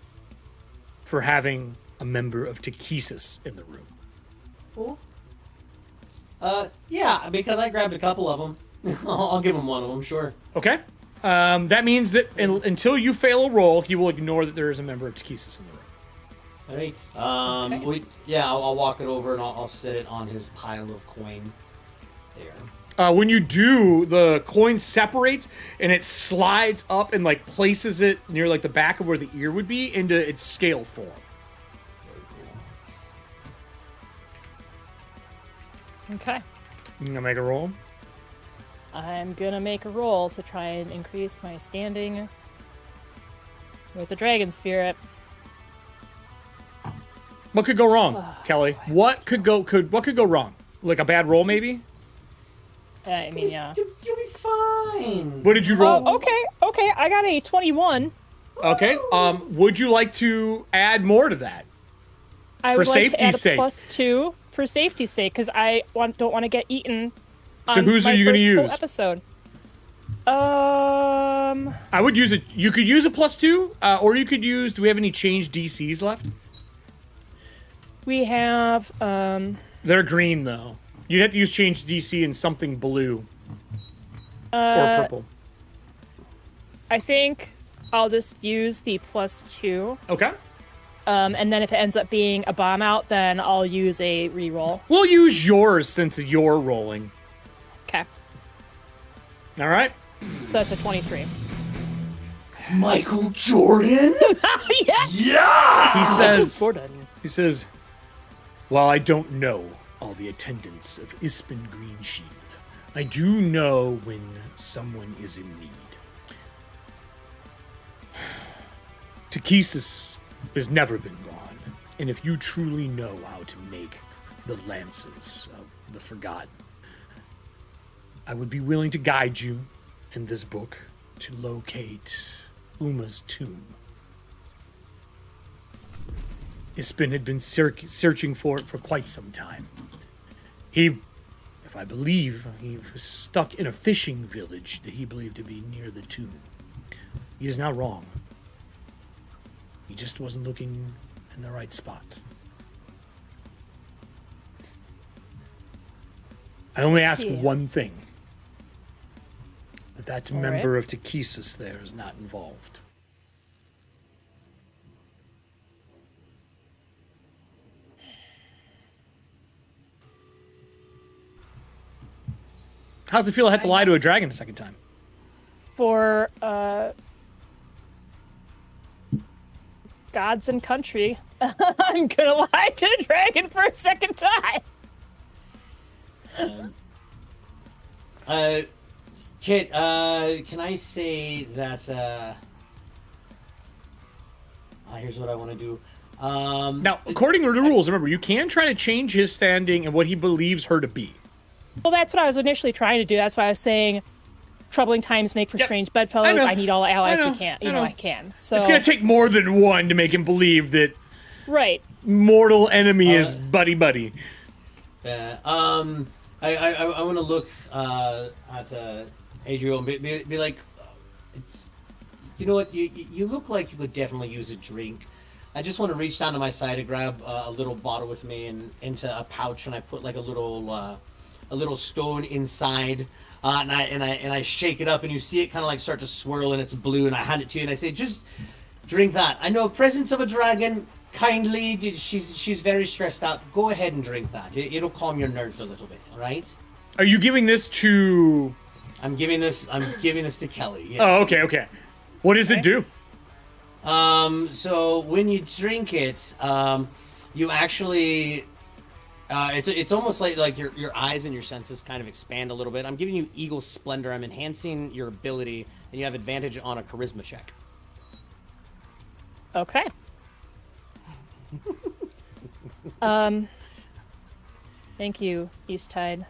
for having a member of Ttrpgfamily in the room. Who? Yeah, because I grabbed a couple of them. I'll give him one of them, sure. Okay? That means that until you fail a roll, he will ignore that there is a member of Ttrpgfamily in the room. All right. I'll walk it over and I'll set it on his pile of coin there. When you do, the coin separates and it slides up and like places it near like the back of where the ear would be into its scale form. Okay. You gonna make a roll? I'm gonna make a roll to try and increase my standing with the dragon spirit. What could go wrong, Kelly? What could go wrong? Like a bad roll, maybe? I mean, yeah. You'll be fine. What did you roll? Oh, okay. I got a 21. Okay. Would you like to add more to that? I For would like to add a safety's sake. +2 for safety's sake, because I don't want to get eaten. So on whose my are you gonna first full use? Episode. I would use it. You could use a +2, or you could use. Do we have any changed DCs left? We have They're green though. You'd have to use change DC in something blue or purple. I think I'll just use the +2. Okay. And then if it ends up being a bomb out, then I'll use a reroll. We'll use yours since you're rolling. Okay. All right. So that's a 23. Michael Jordan? Yes! He says, while I don't know all the attendants of Ispin Green Shield, I do know when someone is in need. Ttrpgfamily has never been gone, and if you truly know how to make the lances of the forgotten, I would be willing to guide you in this book to locate Uma's tomb. Ispin had been searching for it for quite some time. He, if I believe, he was stuck in a fishing village that he believed to be near the tomb. He is not wrong. He just wasn't looking in the right spot. I only ask one thing. That member of Ttrpgfamily there is not involved. How's it feel to have to lie to a dragon a second time? For gods and country, I'm gonna lie to a dragon for a second time. Kit, can I say that, here's what I want to do. Now, according to the rules, remember, you can try to change his standing and what he believes her to be. Well, that's what I was initially trying to do. That's why I was saying troubling times make for strange bedfellows. I need all the allies we can. I can. So it's going to take more than one to make him believe that mortal enemy is buddy-buddy. Yeah. I want to look at Adriel and be like, it's, you know what, you look like you could definitely use a drink. I just want to reach down to my side and grab a little bottle with me and into a pouch, and I put like a little stone inside, and I shake it up, and you see it kind of like start to swirl, and it's blue, and I hand it to you, and I say, just drink that. I know, presence of a dragon. Kindly, she's very stressed out. Go ahead and drink that. It'll calm your nerves a little bit. All right. Are you giving this to? I'm giving this to Kelly. Yes. Oh, okay. What does it do? So when you drink it, you actually, it's almost like your eyes and your senses kind of expand a little bit. I'm giving you Eagle Splendor. I'm enhancing your ability, and you have advantage on a charisma check. Okay. Thank you, Easttide.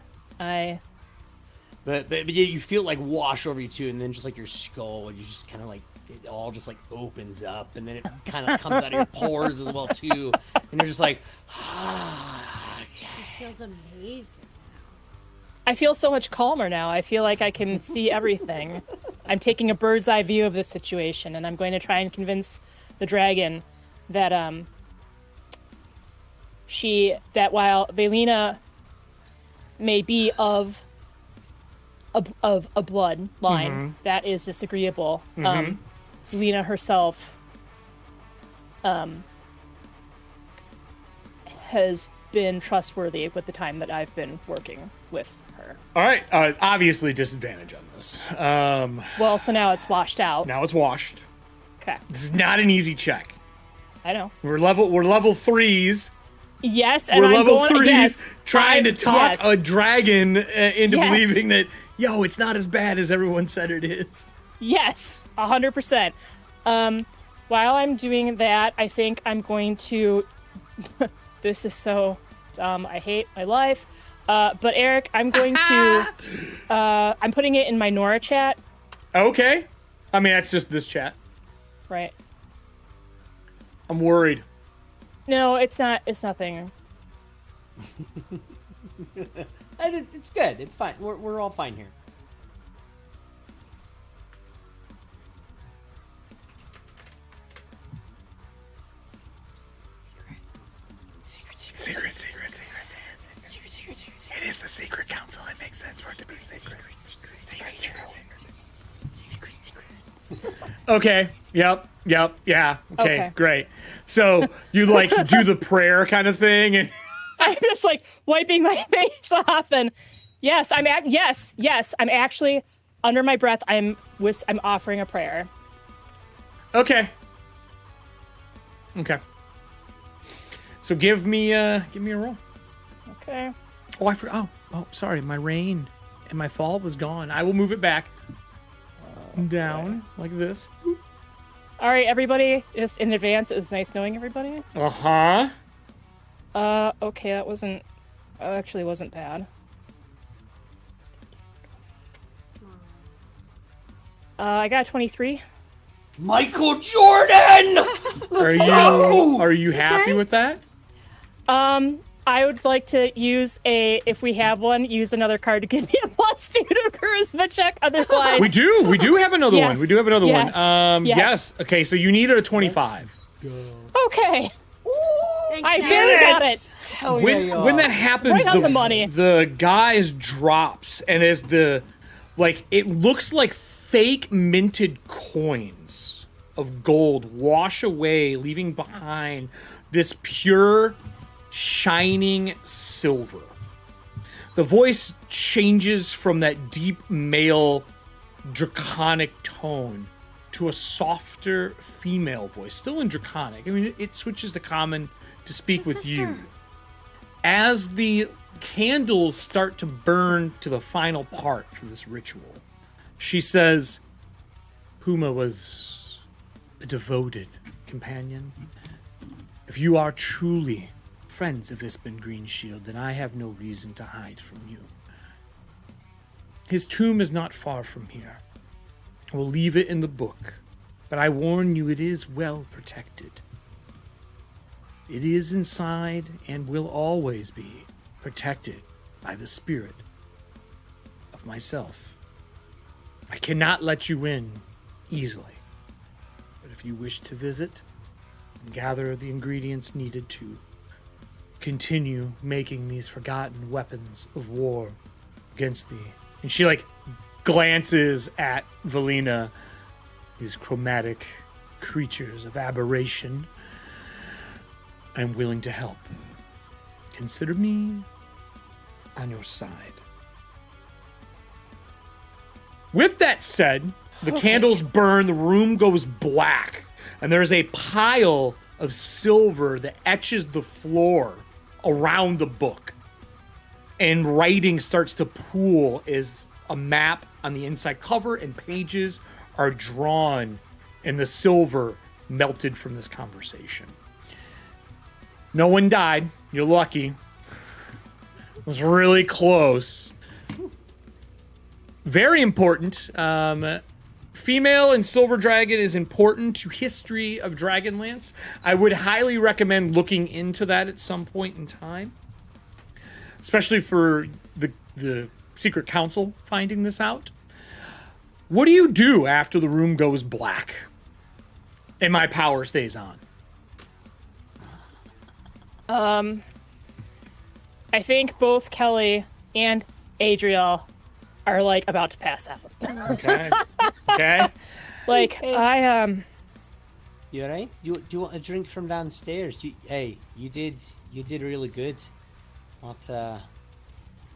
But you feel like wash over you too, and then just like your skull, and you just kind of like it all just like opens up, and then it kind of comes out of your pores as well too, and you're just like, It just feels amazing. I feel so much calmer now. I feel like I can see everything. I'm taking a bird's eye view of the situation, and I'm going to try and convince the dragon that while Velina may be of a bloodline that is disagreeable, Velina herself has been trustworthy with the time that I've been working with her. All right. Obviously, disadvantage on this. Well, so now it's washed out. Now it's washed. Okay. This is not an easy check. I know. We're level 3s. Yes, and we're I'm level going, 3s yes, trying to talk a dragon into Yes. believing that, yo, it's not as bad as everyone said it is. Yes, 100%. While I'm doing that, I think I'm going to... This is so dumb. I hate my life. But Eric, I'm going to... I'm putting it in my Nora chat. Okay. I mean, that's just this chat. Right. I'm worried. No, it's not. It's nothing. It's good. It's fine. We're all fine here. Secret. It is the secret council. It makes sense for it to be secret. Okay. Yep. Yeah. Okay. Great. So you like do the prayer kind of thing, and I'm just like wiping my face off, and yes, I'm actually under my breath. I'm offering a prayer. Okay. So give me a roll. Okay. Oh, I forgot. Oh, sorry. My rain and my fall was gone. I will move it back down like this. All right, everybody. Just in advance, it was nice knowing everybody. Uh-huh. Okay, that actually wasn't bad. I got a 23. Michael Jordan! Are you happy with that? I would like to use if we have one, use another card to give me a +2 to charisma check. Otherwise, We do have another one. Yes. We do have another Yes. one. Yes. Yes. Okay, so you need a 25. Okay, Thanks, I guys. barely got it. Hell yeah, When you are. when that happens, Right on the money. the guise drops, and as it looks like fake minted coins of gold wash away, leaving behind this pure, shining silver. The voice changes from that deep male, draconic tone to a softer female voice, still in draconic. I mean, it switches to common to speak with you. sister. As the candles start to burn to the final part for this ritual, she says, Puma was a devoted companion. If you are truly friends of Ispen Greenshield, then I have no reason to hide from you. His tomb is not far from here. I will leave it in the book, but I warn you, it is well protected. It is inside and will always be protected by the spirit of myself. I cannot let you in easily, but if you wish to visit and gather the ingredients needed to continue making these forgotten weapons of war against thee. And she glances at Valina, these chromatic creatures of aberration. I'm willing to help. Consider me on your side. With that said, the candles burn, the room goes black, and there's a pile of silver that etches the floor around the book. And writing starts to pool as a map on the inside cover and pages are drawn, and the silver melted from this conversation. No one died. You're lucky. It was really close. Very important. Female and Silver Dragon is important to history of Dragonlance. I would highly recommend looking into that at some point in time. Especially for the Secret Council finding this out. What do you do after the room goes black and my power stays on? I think both Kelly and Adriel are about to pass out. Okay. Okay. You alright? Do you want a drink from downstairs? You did really good. Not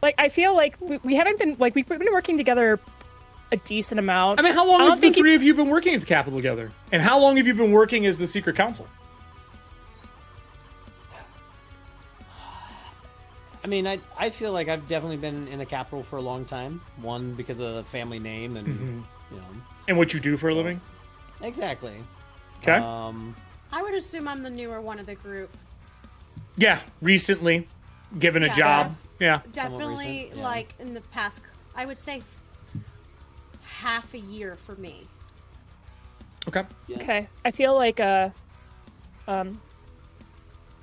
I feel like we haven't been we've been working together a decent amount. I mean, how long have the three of you been working at the Capitol together? And how long have you been working as the Secret Council? I mean, I feel like I've definitely been in the Capitol for a long time. One, because of the family name and, you know. And what you do for a living? Exactly. Okay. I would assume I'm the newer one of the group. Yeah, recently given a Yeah. job. Yeah. Definitely, recent, yeah. in the past, I would say half a year for me. Okay. Yeah. Okay, I feel like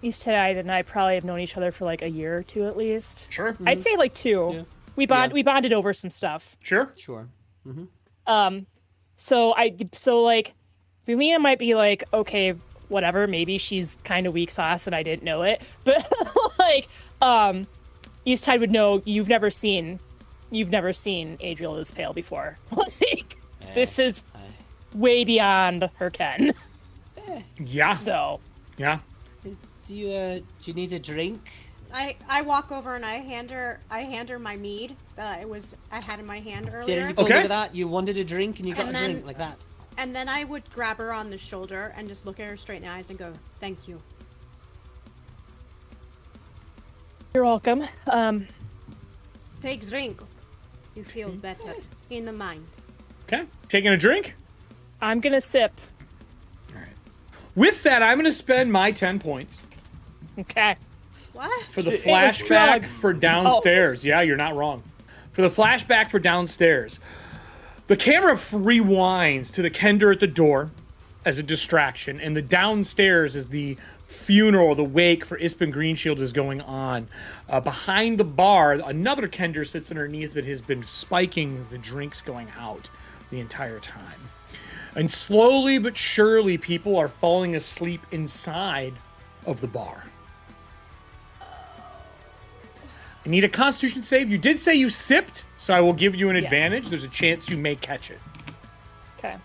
Easttide and I probably have known each other for a year or two at least. Sure. I'd say 2. Yeah. We bonded over some stuff. Sure. Sure. So Velina might be okay, whatever, maybe she's kind of weak sauce and I didn't know it. But Easttide would know you've never seen Adriel this pale before. This is way beyond her ken. Yeah. So Yeah. Do you need a drink? I walk over and I hand her my mead that I had in my hand There earlier. you go. Okay. Look at that. You wanted a drink and you got And a then- drink like that. And then I would grab her on the shoulder and just look at her straight in the eyes and go, "Thank you." you're welcome. Take drink. You feel better in the mind. Okay. Taking a drink? I'm gonna sip. All right. With that, I'm going to spend my 10 points Okay. What? for the It's a flashback drug. for downstairs. Yeah, you're not wrong. For the flashback for downstairs. The camera rewinds to the Kender at the door as a distraction, and the downstairs as the funeral, the wake for Ispen Greenshield is going on. Behind the bar, another Kender sits underneath that has been spiking the drinks going out the entire time. And slowly but surely, people are falling asleep inside of the bar. I need a Constitution save. You did say you sipped, so I will give you an advantage. There's a chance you may catch it. Okay.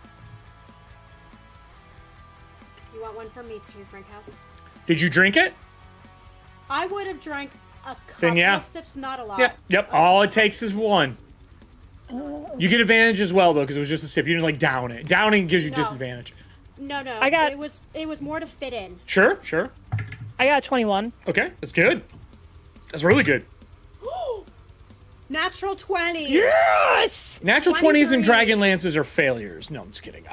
You want one from me too, Frankhouse? Did you drink it? I would have drank a couple Then yeah. of sips, not a lot. Yep. All it takes is one. You get advantage as well, though, because it was just a sip. You didn't, like, down it. Downing gives you disadvantage. No. I It was more to fit in. Sure. I got a 21. Okay, that's good. That's really good. Natural 20. Yes! Natural 20s and 23. Dragonlances are failures. No, I'm just kidding.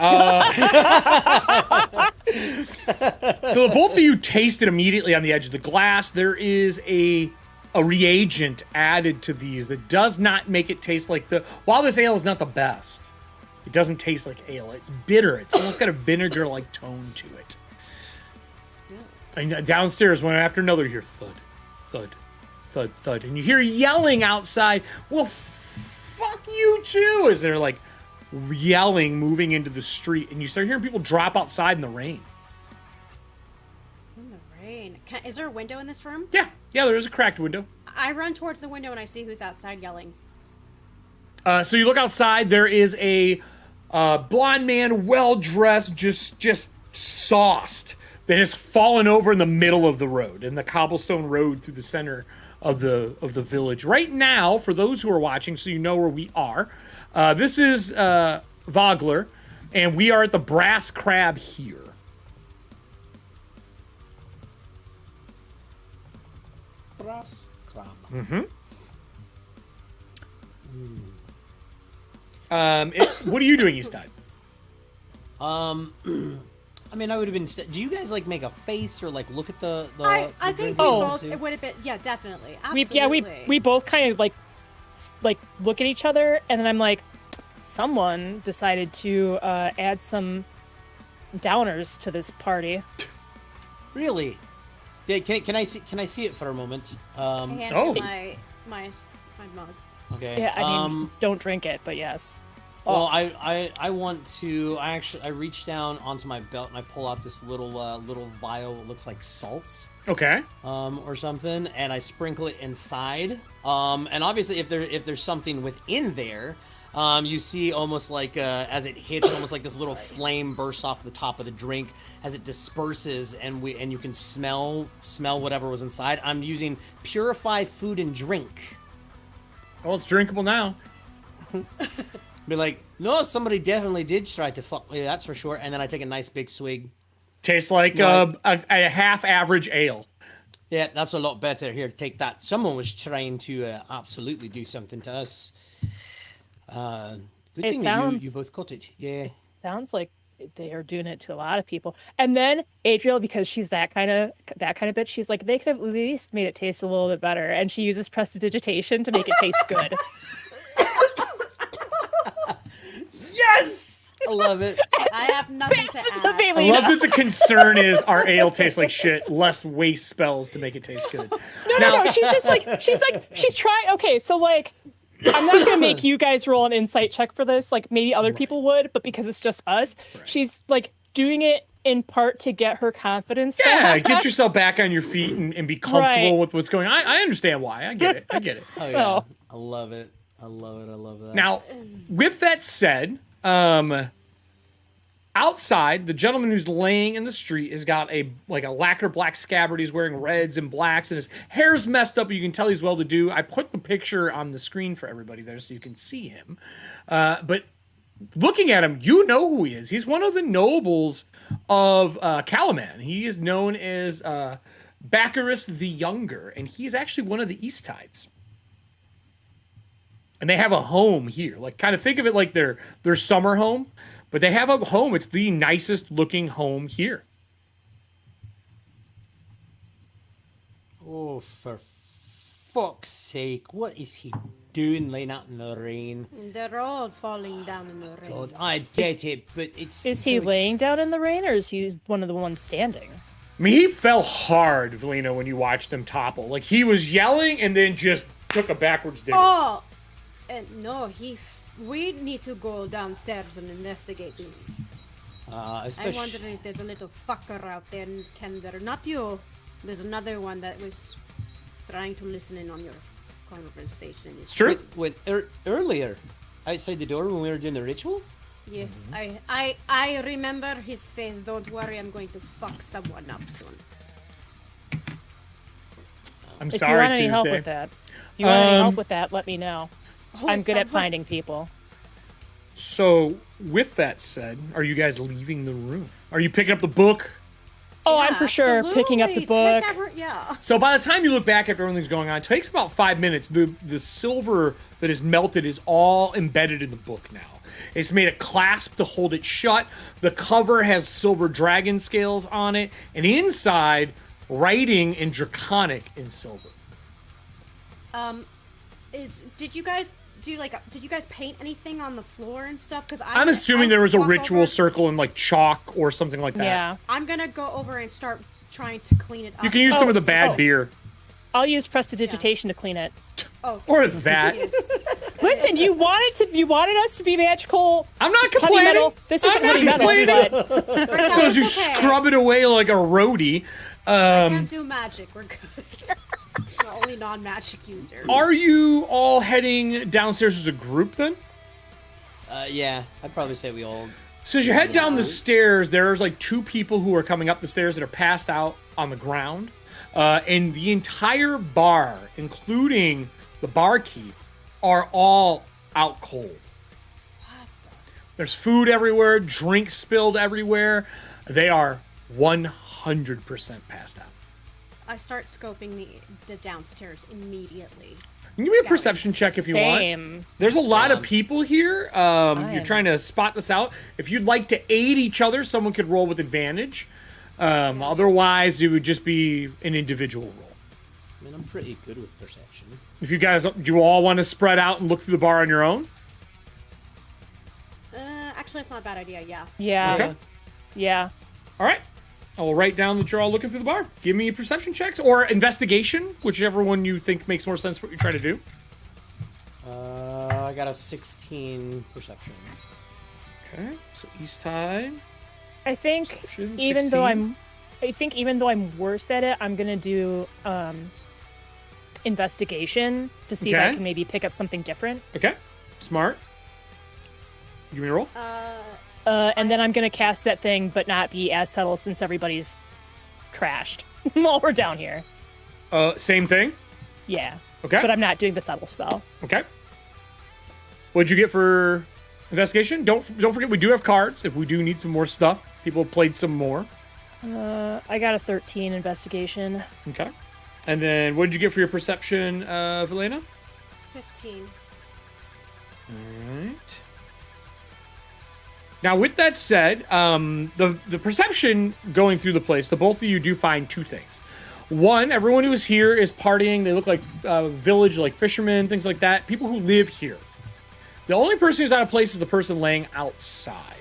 So both of you taste it immediately on the edge of the glass. There is a reagent added to these that does not make it taste like while this ale is not the best, it doesn't taste like ale. It's bitter. It's almost got a vinegar-like tone to it. And downstairs, one after another, you hear thud, thud, thud, thud. And you hear yelling outside, well, fuck you too, as they're like yelling, moving into the street. And you start hearing people drop outside in the rain. In the rain. Is there a window in this room? Yeah, there is a cracked window. I run towards the window and I see who's outside yelling. So you look outside, there is a blonde man, well-dressed, just sauced, that has fallen over in the middle of the road, in the cobblestone road through the center of the village. Right now, for those who are watching, so you know where we are, this is Vogler, and we are at the Brass Crab here. Brass crab. What are you doing, Eastside? I mean, I would have been. Do you guys like make a face or like look at the? I the think drink we or both. two? It would have been. Yeah, definitely. We Absolutely. we both kind of like look at each other, and then I'm like, someone decided to add some downers to this party. Really? Yeah, can I see it for a moment? I hand Oh. him my mug. Okay. Yeah, I mean, don't drink it, but yes. Well, I want to. I reach down onto my belt and I pull out this little vial that looks like salts. Okay. Or something, and I sprinkle it inside. And obviously, if there's something within there, you see almost like as it hits, almost like this little flame bursts off the top of the drink as it disperses, and you can smell whatever was inside. I'm using Purify Food and Drink. Well, it's drinkable now. Be like, no, somebody definitely did try to fuck me, that's for sure. And then I take a nice big swig. Tastes like a half-average ale. Yeah, that's a lot better. Here, take that. Someone was trying to absolutely do something to us. Good thing that you both caught it. Yeah. Sounds like they are doing it to a lot of people. And then Adriel, because she's that kind of bitch, she's like, they could have at least made it taste a little bit better. And she uses prestidigitation to make it taste good. Yes! I love it. I have nothing to add. I love that the concern is our ale tastes like shit, less waste spells to make it taste good. No. She's just like, she's trying. Okay, so like, I'm not gonna make you guys roll an insight check for this. Like maybe other people would, but because it's just us, she's like doing it in part to get her confidence back. Get yourself back on your feet and be comfortable with what's going on. I understand why. I get it. Oh, So- yeah. I love it. I love that. Now, with that said, outside, the gentleman who's laying in the street has got a lacquer black scabbard. He's wearing reds and blacks, and his hair's messed up. But you can tell he's well-to-do. I put the picture on the screen for everybody there so you can see him. But looking at him, you know who he is. He's one of the nobles of Calaman. He is known as Baccarus the Younger, and he's actually one of the East Tides. And they have a home here. Like, kind of think of it like their summer home, but they have a home. It's the nicest looking home here. Oh, for fuck's sake, what is he doing laying out in the rain? They're all falling down in the rain. God, I get it, but it's... Is he it's- laying down in the rain, or is he one of the ones standing? I mean, he fell hard, Velina, when you watched him topple. Like, he was yelling and then just took a backwards dig. Oh! No, we need to go downstairs and investigate this. I'm especially... wondering if there's a little fucker out there in Kender. Not you. There's another one that was trying to listen in on your conversation. It's true. Earlier, outside the door when we were doing the ritual? Yes, I remember his face. Don't worry, I'm going to fuck someone up soon. I'm If sorry, you want any Tuesday. help with that, let me know. I'm good at someone- finding people. So, with that said, are you guys leaving the room? Are you picking up the book? Oh, I'm for sure picking up the book. Yeah. So by the time you look back after everything's going on, it takes about 5 minutes. The silver that is melted is all embedded in the book now. It's made a clasp to hold it shut. The cover has silver dragon scales on it, and inside, writing in Draconic in silver. Did you guys paint anything on the floor and stuff? Because I'm assuming there was a ritual circle in like chalk or something like that. Yeah. I'm gonna go over and start trying to clean it up. You can use some of the bad oh. beer. I'll use prestidigitation to clean it. Oh, Or that. yes. Listen, you wanted us to be magical. I'm not Honey complaining. metal. This isn't I'm not honey metal, complaining. but So as you It's okay. scrub it away like a roadie, I can't do magic. We're good. We're only non-magic users. are you all heading downstairs as a group then? Yeah, I'd probably say we all... So as you head down the stairs, there's like 2 people who are coming up the stairs that are passed out on the ground. And the entire bar, including the barkeep, are all out cold. There's food everywhere, drinks spilled everywhere. They are 100% passed out. I start scoping the downstairs immediately. You can give me a perception check if you want. same. There's a lot of people here. You're am. trying to spot this out. If you'd like to aid each other, someone could roll with advantage. Otherwise, it would just be an individual roll. I mean, I'm pretty good with perception. If you guys, do you all want to spread out and look through the bar on your own? Actually, it's not a bad idea. Yeah. Yeah. Okay. Yeah. All right. I will write down that you're all looking through the bar. Give me perception checks or investigation, whichever one you think makes more sense for what you're trying to do. I got a 16 perception. Okay. So East Tide. I think Perception, even though 16. even though I'm worse at it, I'm gonna do investigation to see if I Okay. can maybe pick up something different. Okay. Smart. Give me a roll. And then I'm gonna cast that thing, but not be as subtle since everybody's trashed while we're down here. Same thing. Yeah. Okay. But I'm not doing the subtle spell. Okay. What'd you get for investigation? Don't forget we do have cards if we do need some more stuff. People have played some more. I got a 13 investigation. Okay. And then what did you get for your perception, Velena? 15. Alright. Now, with that said, the perception going through the place, the both of you do find 2 things. One, everyone who is here is partying. They look like village, like fishermen, things like that. People who live here. The only person who's out of place is the person laying outside.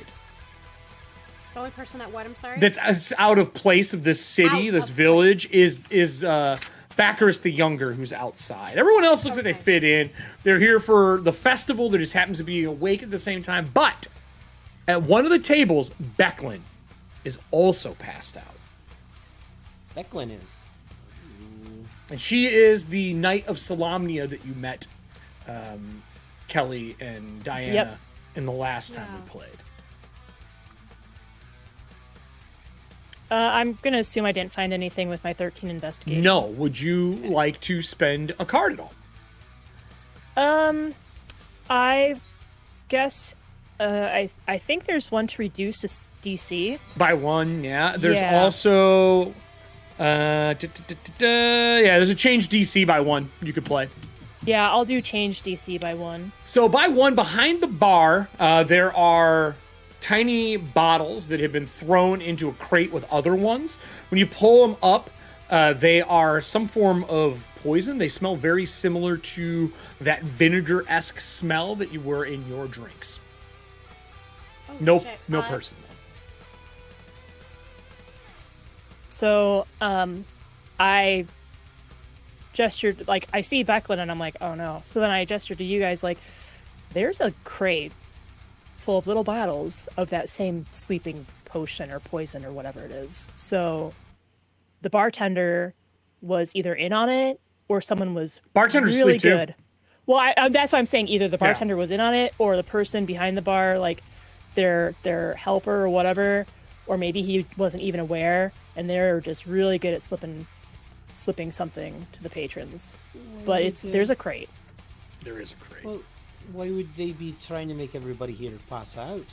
The only person that what? I'm sorry. That's out of place of this city, Out this of village, place. is Bacchus the Younger, who's outside. Everyone else looks like they Okay. fit in. They're here for the festival. There just happens to be awake at the same time. But at one of the tables, Becklin is also passed out. Becklin is. And she is the Knight of Solamnia that you met, Kelly and Diana, Yep. in the last time Yeah. we played. I'm gonna assume I didn't find anything with my 13 investigation. No. Would you like to spend a card at all? I guess I think there's one to reduce this DC. By 1, yeah. There's Yeah. also... yeah, there's a change DC by 1 you could play. Yeah, I'll do change DC by 1. So by 1, behind the bar, there are tiny bottles that have been thrown into a crate with other ones. When you pull them up, They are some form of poison. They smell very similar to that vinegar-esque smell that you were in your drinks. Oh, No shit. person. So, I gestured, like, I see Becklin and I'm like, oh no. So then I gestured to you guys, like, there's a crate full of little bottles of that same sleeping potion or poison or whatever it is. So the bartender was either in on it or someone was Bartenders really sleep too. good. Well, that's why I'm saying either the bartender was in on it or the person behind the bar, like their helper or whatever, or maybe he wasn't even aware and they're just really good at slipping something to the patrons. But there's a crate. There is a crate. Well, why would they be trying to make everybody here pass out?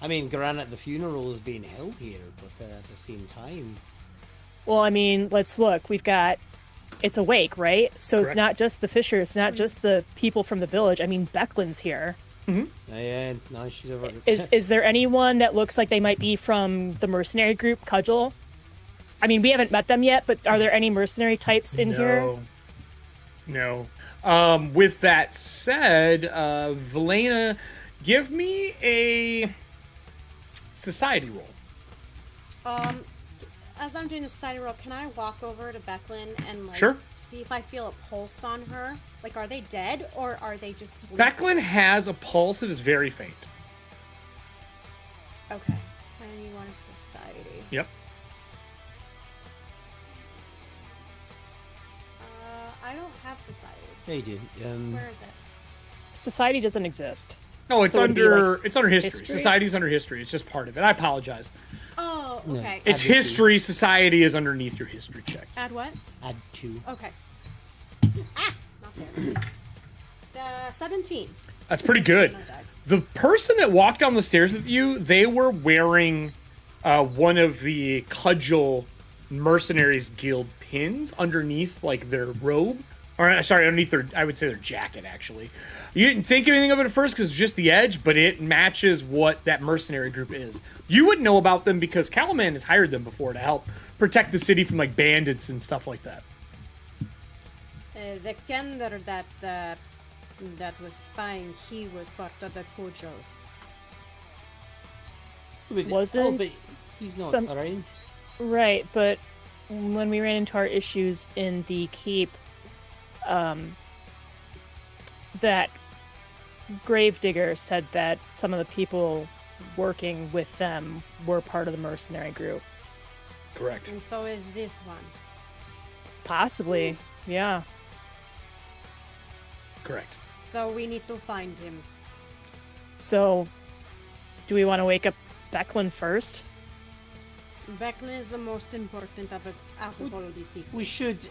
I mean, granted, the funeral is being held here, but at the same time... Well, I mean, let's look. It's a wake, right? So Correct. It's not just the Fisher. It's not just the people from the village. I mean, Becklin's here. Yeah, no, she's over... Is there anyone that looks like they might be from the mercenary group, Cudgel? I mean, we haven't met them yet, but are there any mercenary types in here? No. With that said, Velena, give me a society roll. As I'm doing the society roll, can I walk over to Becklin and like Sure. see if I feel a pulse on her? Like, are they dead or are they just sleeping? Becklin has a pulse that is very faint. Okay. Anyone in society? Yep. I don't have society. Yeah, you do. Where is it? Society doesn't exist. No, it's So it'd be under like it's under history. history? Society's under history. It's just part of it. I apologize. Oh, okay. It's Add the history. Society is underneath your history checks. Add what? Add 2. Okay. Not there. The 17. That's pretty good. No die. The person that walked down the stairs with you, they were wearing one of the Cudgel Mercenaries Guild pins underneath, like, their robe. Or, sorry, underneath their, I would say their jacket, actually. You didn't think anything of it at first because it's just the edge, but it matches what that mercenary group is. You would know about them because Calaman has hired them before to help protect the city from, like, bandits and stuff like that. The Kender that was spying, he was part of the Kojo. Wasn't Oh, but he's not, some- alright? Right, but when we ran into our issues in the keep, that Gravedigger said that some of the people working with them were part of the mercenary group. Correct. And so is this one. Possibly, yeah. Correct. So we need to find him. So, do we want to wake up Becklin first? Becklin is the most important out of all of these people. We should,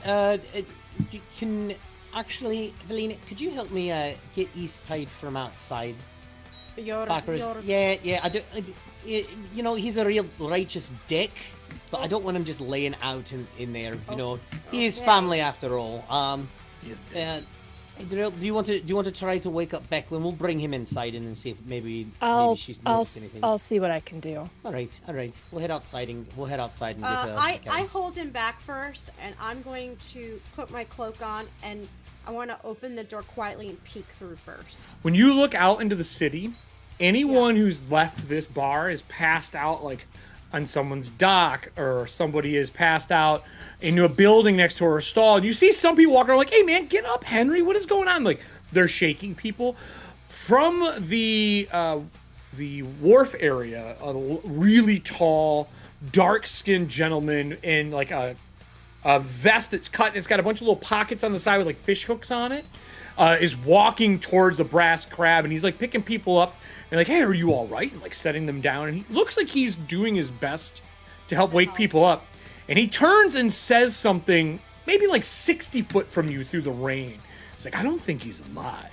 you can... Actually, Velena, could you help me get Easttide from outside? Backwards. Yeah, you know, he's a real righteous dick, but I don't want him just laying out in there, you know. He is family after all. He is dead. Do you want to try to wake up Becklin? We'll bring him inside and then see if maybe she's I'll noticed anything. I'll see what I can do. All right. We'll head outside and get I guys. hold him back first, and I'm going to put my cloak on, and I want to open the door quietly and peek through first. When you look out into the city, anyone who's left this bar is passed out, like, on someone's dock, or somebody is passed out into a building next to her stall. And you see some people walking around like, hey, man, get up, Henry. What is going on? Like, they're shaking people. From the wharf area, a really tall, dark-skinned gentleman in, like, a vest that's cut and it's got a bunch of little pockets on the side with, like, fish hooks on it, is walking towards a brass crab, and he's, like, picking people up and, like, hey, are you all right? And, like, setting them down. And he looks like he's doing his best to help wake people up. And he turns and says something maybe, like, 60 foot from you through the rain. He's like, I don't think he's alive.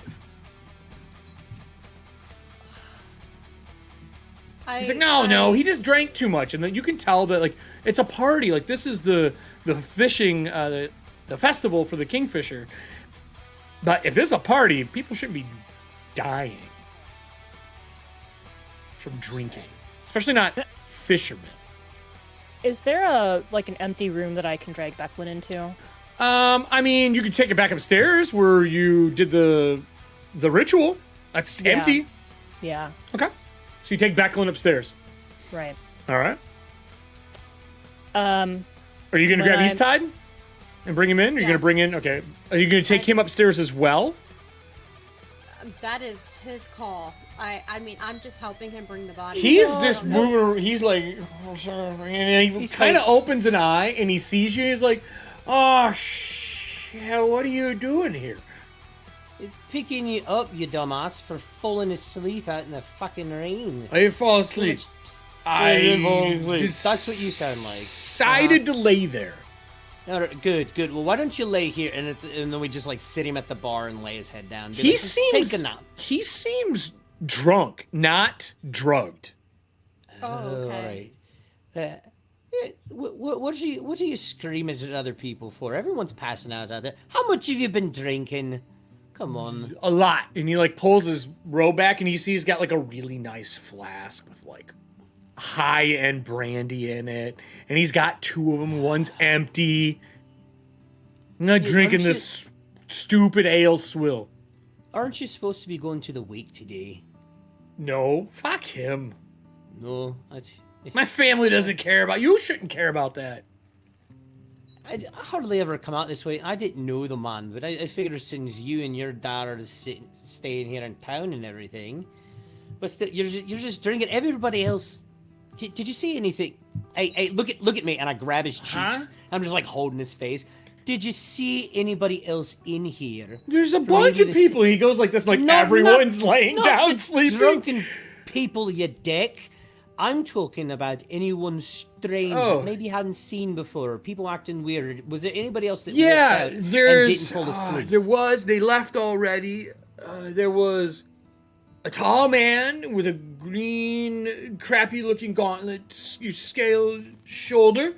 He's like, no, he just drank too much. And then you can tell that, like, it's a party. Like, this is the fishing, the festival for the Kingfisher. But if this is a party, people shouldn't be dying from drinking. Especially not fishermen. Is there an empty room that I can drag Becklin into? I mean, you could take it back upstairs where you did the ritual. That's empty. Yeah. Okay. So you take Becklin upstairs. Right. All right. Are you going to grab Easttide and bring him in? Are you going to bring in? Okay. Are you going to take him upstairs as well? That is his call. I mean, I'm just helping him bring the body. He's just moving. He's like, oh, sorry. And he kind of opens an eye and he sees you. He's like, oh, what are you doing here? Picking you up, you dumbass, for falling asleep out in the fucking rain. I fall asleep. That's what you sound like. Decided to lay there. All right, good. Well, why don't you lay here and then we just like sit him at the bar and lay his head down. Take a nap. He seems drunk, not drugged. Oh, okay. All right. What are you screaming at other people for? Everyone's passing out there. How much have you been drinking? Come on. A lot. And he like pulls his robe back and you see he's got like a really nice flask with like high-end brandy in it. And he's got two of them. One's empty. I'm not drinking this stupid ale swill. Aren't you supposed to be going to the wake today? No. Fuck him. No. My family doesn't care about you. Shouldn't care about that. I hardly ever come out this way. I didn't know the man, but I figured since you and your dad are staying here in town and everything, but still, you're just drinking. Everybody else, did you see anything? Hey, look at me, and I grab his cheeks. I'm just like holding his face. Did you see anybody else in here? There's a bunch of people. He goes like this, like everyone's laying down sleeping. Drunken people, you dick. I'm talking about anyone strange that maybe you hadn't seen before. People acting weird. Was there anybody else that walked out and didn't fall asleep? There was. They left already. There was a tall man with a green, crappy-looking gauntlet, scaled shoulder.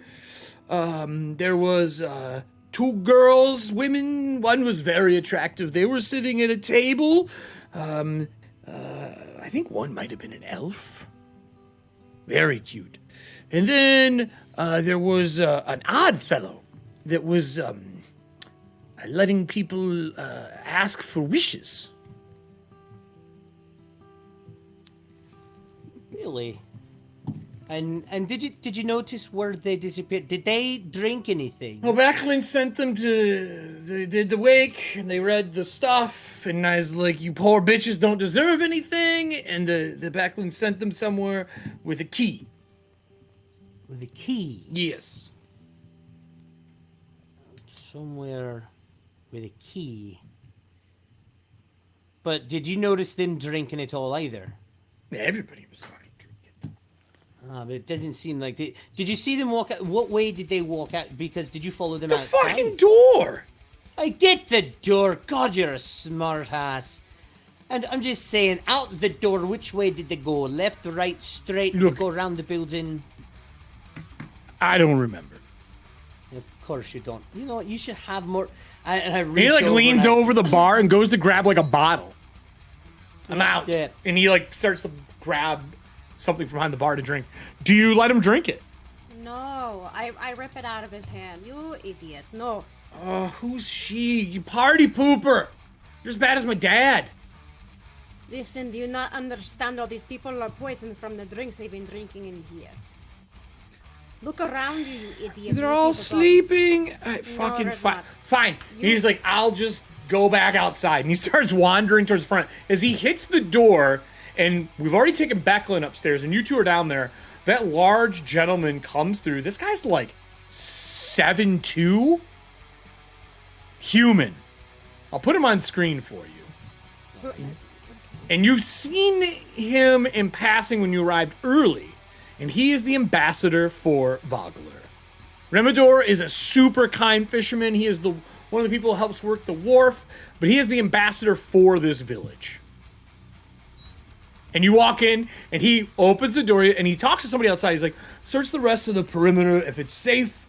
There was 2 girls, women. One was very attractive. They were sitting at a table. I think one might have been an elf. Very cute. And then there was an odd fellow that was letting people ask for wishes. Really? And did you notice where they disappeared? Did they drink anything? Well, Becklin sent them to they did the wake and they read the stuff and I was like, you poor bitches don't deserve anything, and the Becklin sent them somewhere with a key. With a key? Yes. Somewhere with a key. But did you notice them drinking it all either? Yeah, everybody was fucking drinking. But it doesn't seem like they... Did you see them walk out? What way did they walk out? Because did you follow them outside? The fucking door! I get the door. God, you're a smart ass. And I'm just saying, out the door, which way did they go? Left, right, straight? Did they go around the building? I don't remember. Of course you don't. You know what? You should have more... He like leans over the bar and goes to grab like a bottle. I'm out. Yeah. And he like starts to grab something from behind the bar to drink. Do you let him drink it? No, I rip it out of his hand. You idiot. No. Who's she? You party pooper. You're as bad as my dad. Listen, do you not understand? All these people are poisoned from the drinks they've been drinking in here. Look around you idiot. They're all sleeping. Fine. He's like, I'll just go back outside. And he starts wandering towards the front. As he hits the door, and we've already taken Becklin upstairs, and you two are down there, that large gentleman comes through. This guy's like 7'2". Human. I'll put him on screen for you. And you've seen him in passing when you arrived early. And he is the ambassador for Vogler. Remedor is a super kind fisherman. He is one of the people who helps work the wharf, but he is the ambassador for this village. And you walk in, and he opens the door, and he talks to somebody outside. He's like, search the rest of the perimeter. If it's safe,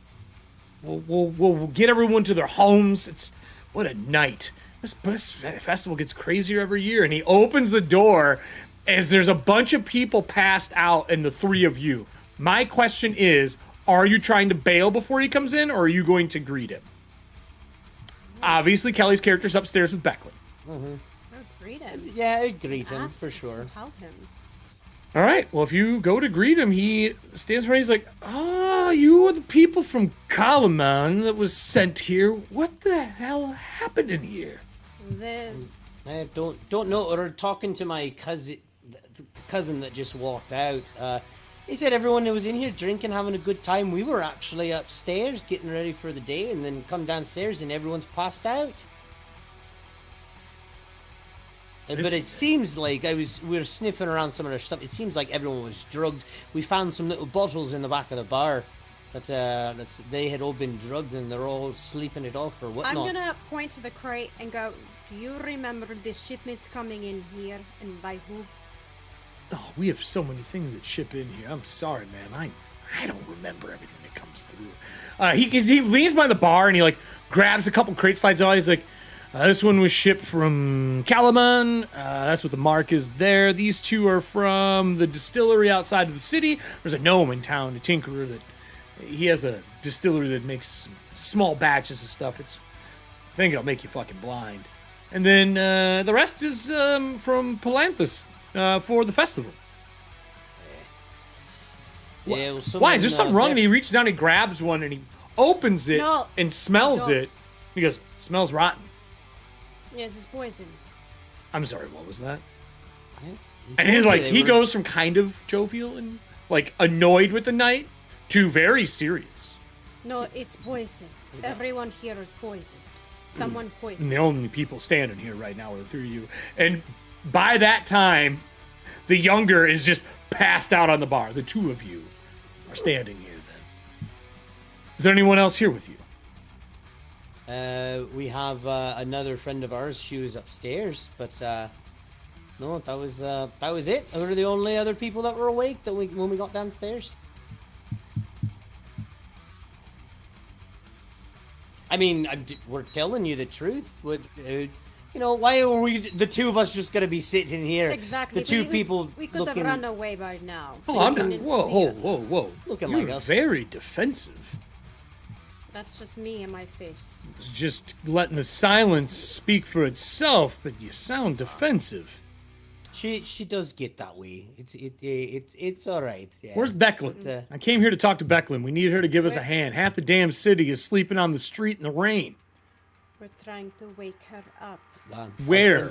we'll get everyone to their homes. What a night. This festival gets crazier every year. And he opens the door as there's a bunch of people passed out and the 3 of you. My question is, Are you trying to bail before he comes in, or are you going to greet him? Obviously, Kelly's character's upstairs with Becklin. Mm-hmm. I'll greet him. Yeah, I'd greet him for sure. Tell him. All right. Well, if you go to greet him, he stands there and he's like, "Oh, you are the people from Capwn that was sent here. What the hell happened in here?" I don't know. Or talking to my cousin that just walked out. He said everyone that was in here drinking, having a good time. We were actually upstairs getting ready for the day, and then come downstairs and everyone's passed out. But it seems like we were sniffing around some of their stuff. It seems like everyone was drugged. We found some little bottles in the back of the bar that they had all been drugged and they're all sleeping it off or whatnot. I'm gonna point to the crate and go, "Do you remember this shipment coming in here, and by who?" Oh, we have so many things that ship in here. I'm sorry, man. I don't remember everything that comes through. He leans by the bar and he like grabs a couple crate slides out. He's like, this one was shipped from Capwn. That's what the mark is there. These two are from the distillery outside of the city. There's a gnome in town, a tinkerer, that he has a distillery that makes small batches of stuff. I think it'll make you fucking blind. And then the rest is from Palanthus for the festival. Yeah, well, Why? Is there something wrong? And he reaches down, he grabs one, and he opens it and smells it. He goes, "Smells rotten." Yes, it's poison. I'm sorry, what was that? And he's like, he goes from kind of jovial and like annoyed with the night to very serious. No, it's poison. Everyone here is poisoned. Someone poisoned. And the only people standing here right now are the three of you. And by that time, the younger is just passed out on the bar. The two of you are standing here then. Is there anyone else here with you? We have another friend of ours. She was upstairs, but no, that was it. We were the only other people that were awake when we got downstairs. I mean, we're telling you the truth. Why are we, the two of us, just gonna be sitting here? Exactly. The two people we could have run away by now. So I'm not. Whoa! Looking You're like us. very defensive. That's just me and my face. It's just letting the silence speak for itself, but you sound defensive. She does get that way. It's all right. Yeah. Where's Becklin? I came here to talk to Becklin. We need her to give us a hand. Half the damn city is sleeping on the street in the rain. We're trying to wake her up. Where?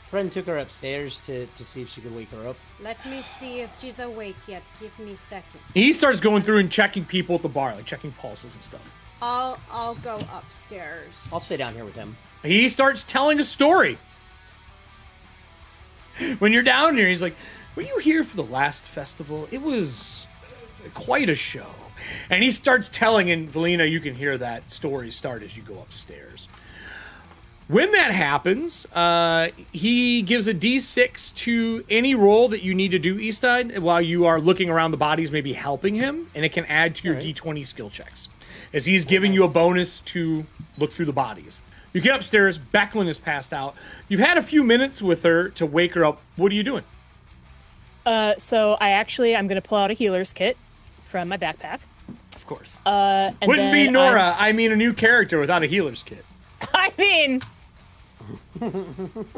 Friend took her upstairs to see if she could wake her up. Let me see if she's awake yet. Give me a second. He starts going through and checking people at the bar, like checking pulses and stuff. I'll go upstairs. I'll stay down here with him. He starts telling a story. When you're down here, he's like, "Were you here for the last festival? It was quite a show." And he starts telling, and Valina, you can hear that story start as you go upstairs. When that happens, he gives a D6 to any roll that you need to do, Eastside, while you are looking around the bodies, maybe helping him, and it can add to your D20 skill checks, as he's giving you a bonus to look through the bodies. You get upstairs, Becklin is passed out. You've had a few minutes with her to wake her up. What are you doing? So I'm going to pull out a healer's kit from my backpack. Of course. Wouldn't be Nora. I mean, a new character without a healer's kit. I mean,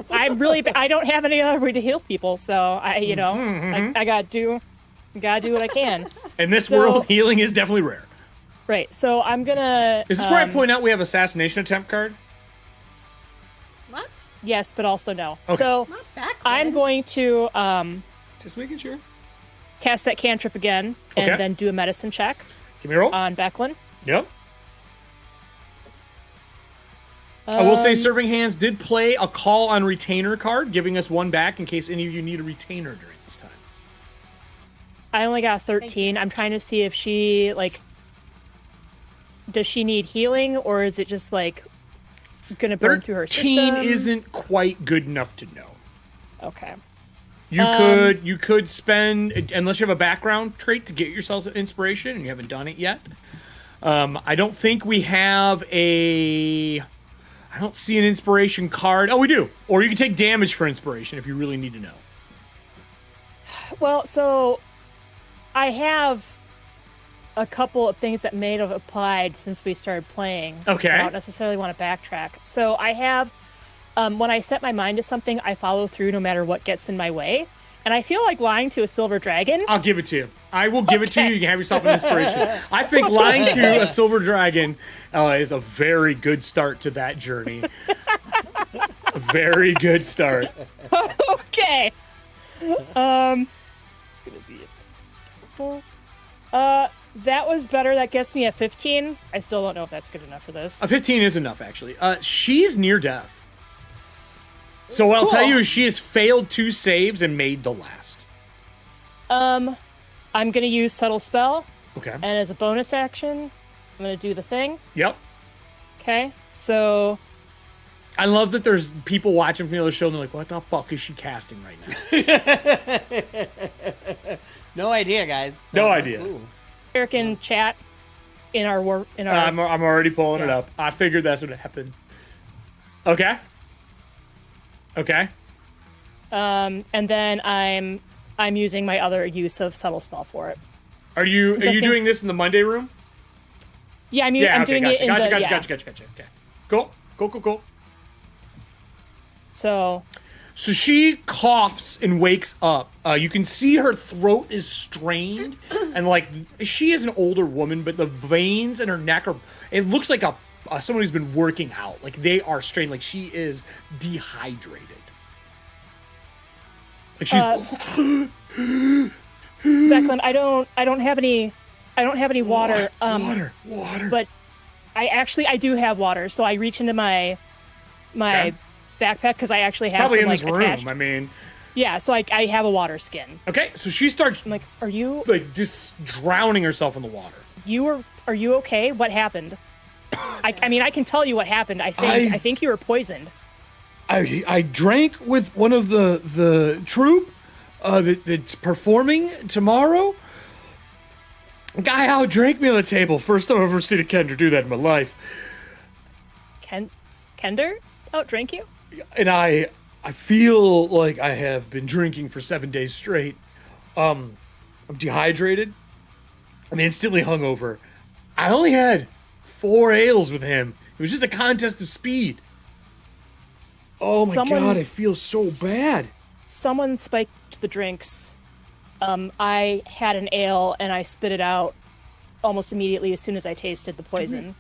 I don't have any other way to heal people, so I gotta do what I can. In this world, healing is definitely rare. Right. So I'm gonna. Is this where I point out we have assassination attempt card? What? Yes, but also no. Okay. So Not back I'm then. going to Just making sure. cast that cantrip again, and then do a medicine check Give me a roll. on Becklin. Yep. I will say Serving Hands did play a call on retainer card, giving us one back in case any of you need a retainer during this time. I only got 13. I'm trying to see if she, does she need healing, or is it just, going to burn through her system? 13 isn't quite good enough to know. Okay. You could spend, unless you have a background trait, to get yourselves an inspiration, and you haven't done it yet. I don't think we have I don't see an inspiration card. Oh, we do. Or you can take damage for inspiration if you really need to know. Well, so I have a couple of things that may have applied since we started playing. Okay. I don't necessarily want to backtrack. So I have, when I set my mind to something, I follow through no matter what gets in my way. And I feel like lying to a silver dragon. I'll give it to you. I will give it to you. You can have yourself an inspiration. I think lying to a silver dragon is a very good start to that journey. A very good start. Okay. It's gonna be that was better. That gets me a 15. I still don't know if that's good enough for this. A 15 is enough, actually. She's near death. So what I'll tell you is she has failed 2 saves and made the last. I'm gonna use subtle spell. Okay. And as a bonus action, I'm gonna do the thing. Yep. Okay. So I love that there's people watching from the other show and they're like, what the fuck is she casting right now? No idea, guys. No idea. Ooh. Eric in chat in our I'm already pulling it up. I figured that's what happened. Okay. Okay. And then I'm using my other use of subtle spell for it. Are you doing this in the Monday room? Yeah, I'm Yeah, doing gotcha, it in gotcha. Okay. Cool. So she coughs and wakes up. You can see her throat is strained, and like she is an older woman, but the veins in her neck are. It looks like someone who's been working out. Like they are strained. Like she is dehydrated. Like she's. Declan, I don't have any water. Water. But I do have water, so I reach into my Okay. backpack because I actually have Probably some in like this room. attached. I mean. Yeah, so I have a water skin. Okay, so she starts I'm like, are you just drowning herself in the water. are you okay? What happened? I mean, I can tell you what happened. I think you were poisoned. I drank with one of the troupe that's performing tomorrow. A guy outdrank me on the table. First time I've ever seen a Kendra do that in my life. Kender outdrank you? And I feel like I have been drinking for 7 days straight. I'm dehydrated. I'm instantly hungover. I only had 4 ales with him. It was just a contest of speed. Oh my god, I feel so bad. Someone spiked the drinks. I had an ale and I spit it out almost immediately as soon as I tasted the poison.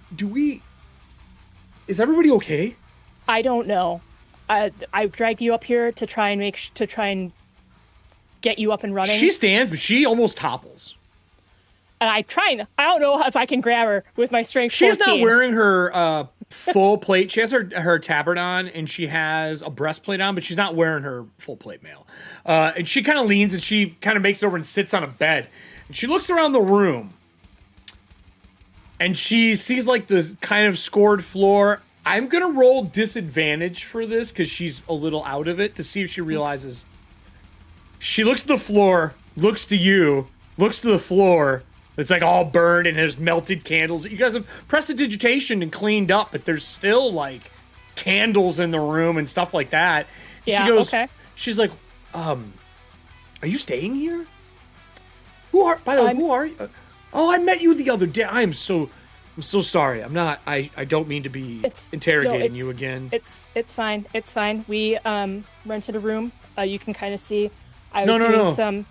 Is everybody okay? I don't know. I dragged you up here to try and get you up and running. She stands, but she almost topples. And I don't know if I can grab her with my strength. She's 14. not wearing her full plate. She has her tabard on, and she has a breastplate on, but she's not wearing her full plate mail. And she kind of leans, and she kind of makes it over and sits on a bed. And she looks around the room, and she sees like the kind of scored floor. I'm going to roll disadvantage for this because she's a little out of it to see if she realizes. She looks at the floor, looks to you, looks to the floor. It's like all burned and there's melted candles. You guys have prestidigitation and cleaned up, but there's still like candles in the room and stuff like that. And Yeah, she goes, okay. She's like, are you staying here? By the way, who are you? Oh, I met you the other day. I'm so sorry. I don't mean to be interrogating you again. It's fine. It's fine. We rented a room. You can kind of see. I was doing some.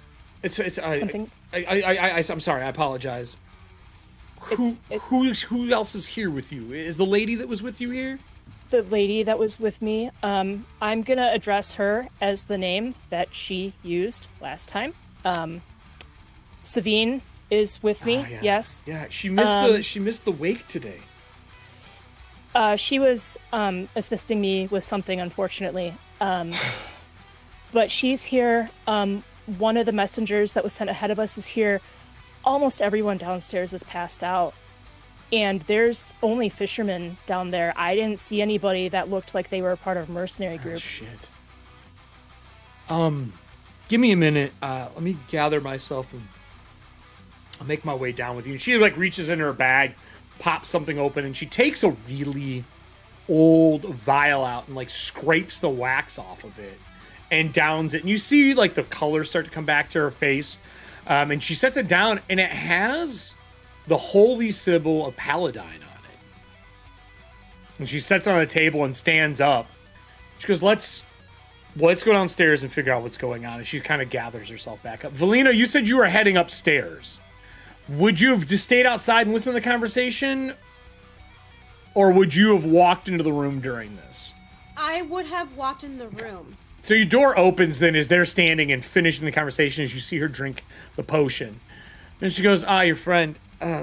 Something. I'm sorry. I apologize. Who else is here with you? Is the lady that was with you here? The lady that was with me. I'm gonna address her as the name that she used last time. Savine is with me. Yeah. Yes. Yeah. She missed the wake today. She was assisting me with something, unfortunately. But she's here. One of the messengers that was sent ahead of us is here. Almost everyone downstairs is passed out. And there's only fishermen down there. I didn't see anybody that looked like they were a part of a mercenary group. Oh, shit. Give me a minute. Let me gather myself and I'll make my way down with you. And she like reaches in her bag, pops something open, and she takes a really old vial out and like scrapes the wax off of it and downs it. And you see like the colors start to come back to her face. And she sets it down, and it has the Holy Sybil of Paladine on it. And she sets it on a table and stands up. She goes, let's go downstairs and figure out what's going on. And she kind of gathers herself back up. Valina, you said you were heading upstairs. Would you have just stayed outside and listened to the conversation? Or would you have walked into the room during this? I would have walked in the room. So your door opens then as they're standing and finishing the conversation as you see her drink the potion. And she goes, your friend.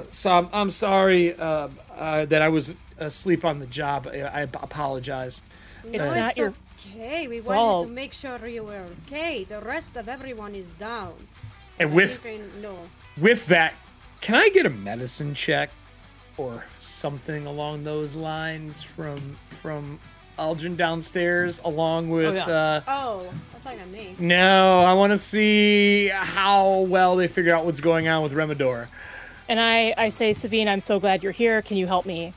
So I'm sorry that I was asleep on the job. I apologize. It's not your okay. We fault. wanted to make sure you were okay. The rest of everyone is down. And with that, can I get a medicine check or something along those lines from Aldrin downstairs, along with I thought you me. No, I want to see how well they figure out what's going on with Remador. And I say, Savine, I'm so glad you're here. Can you help me?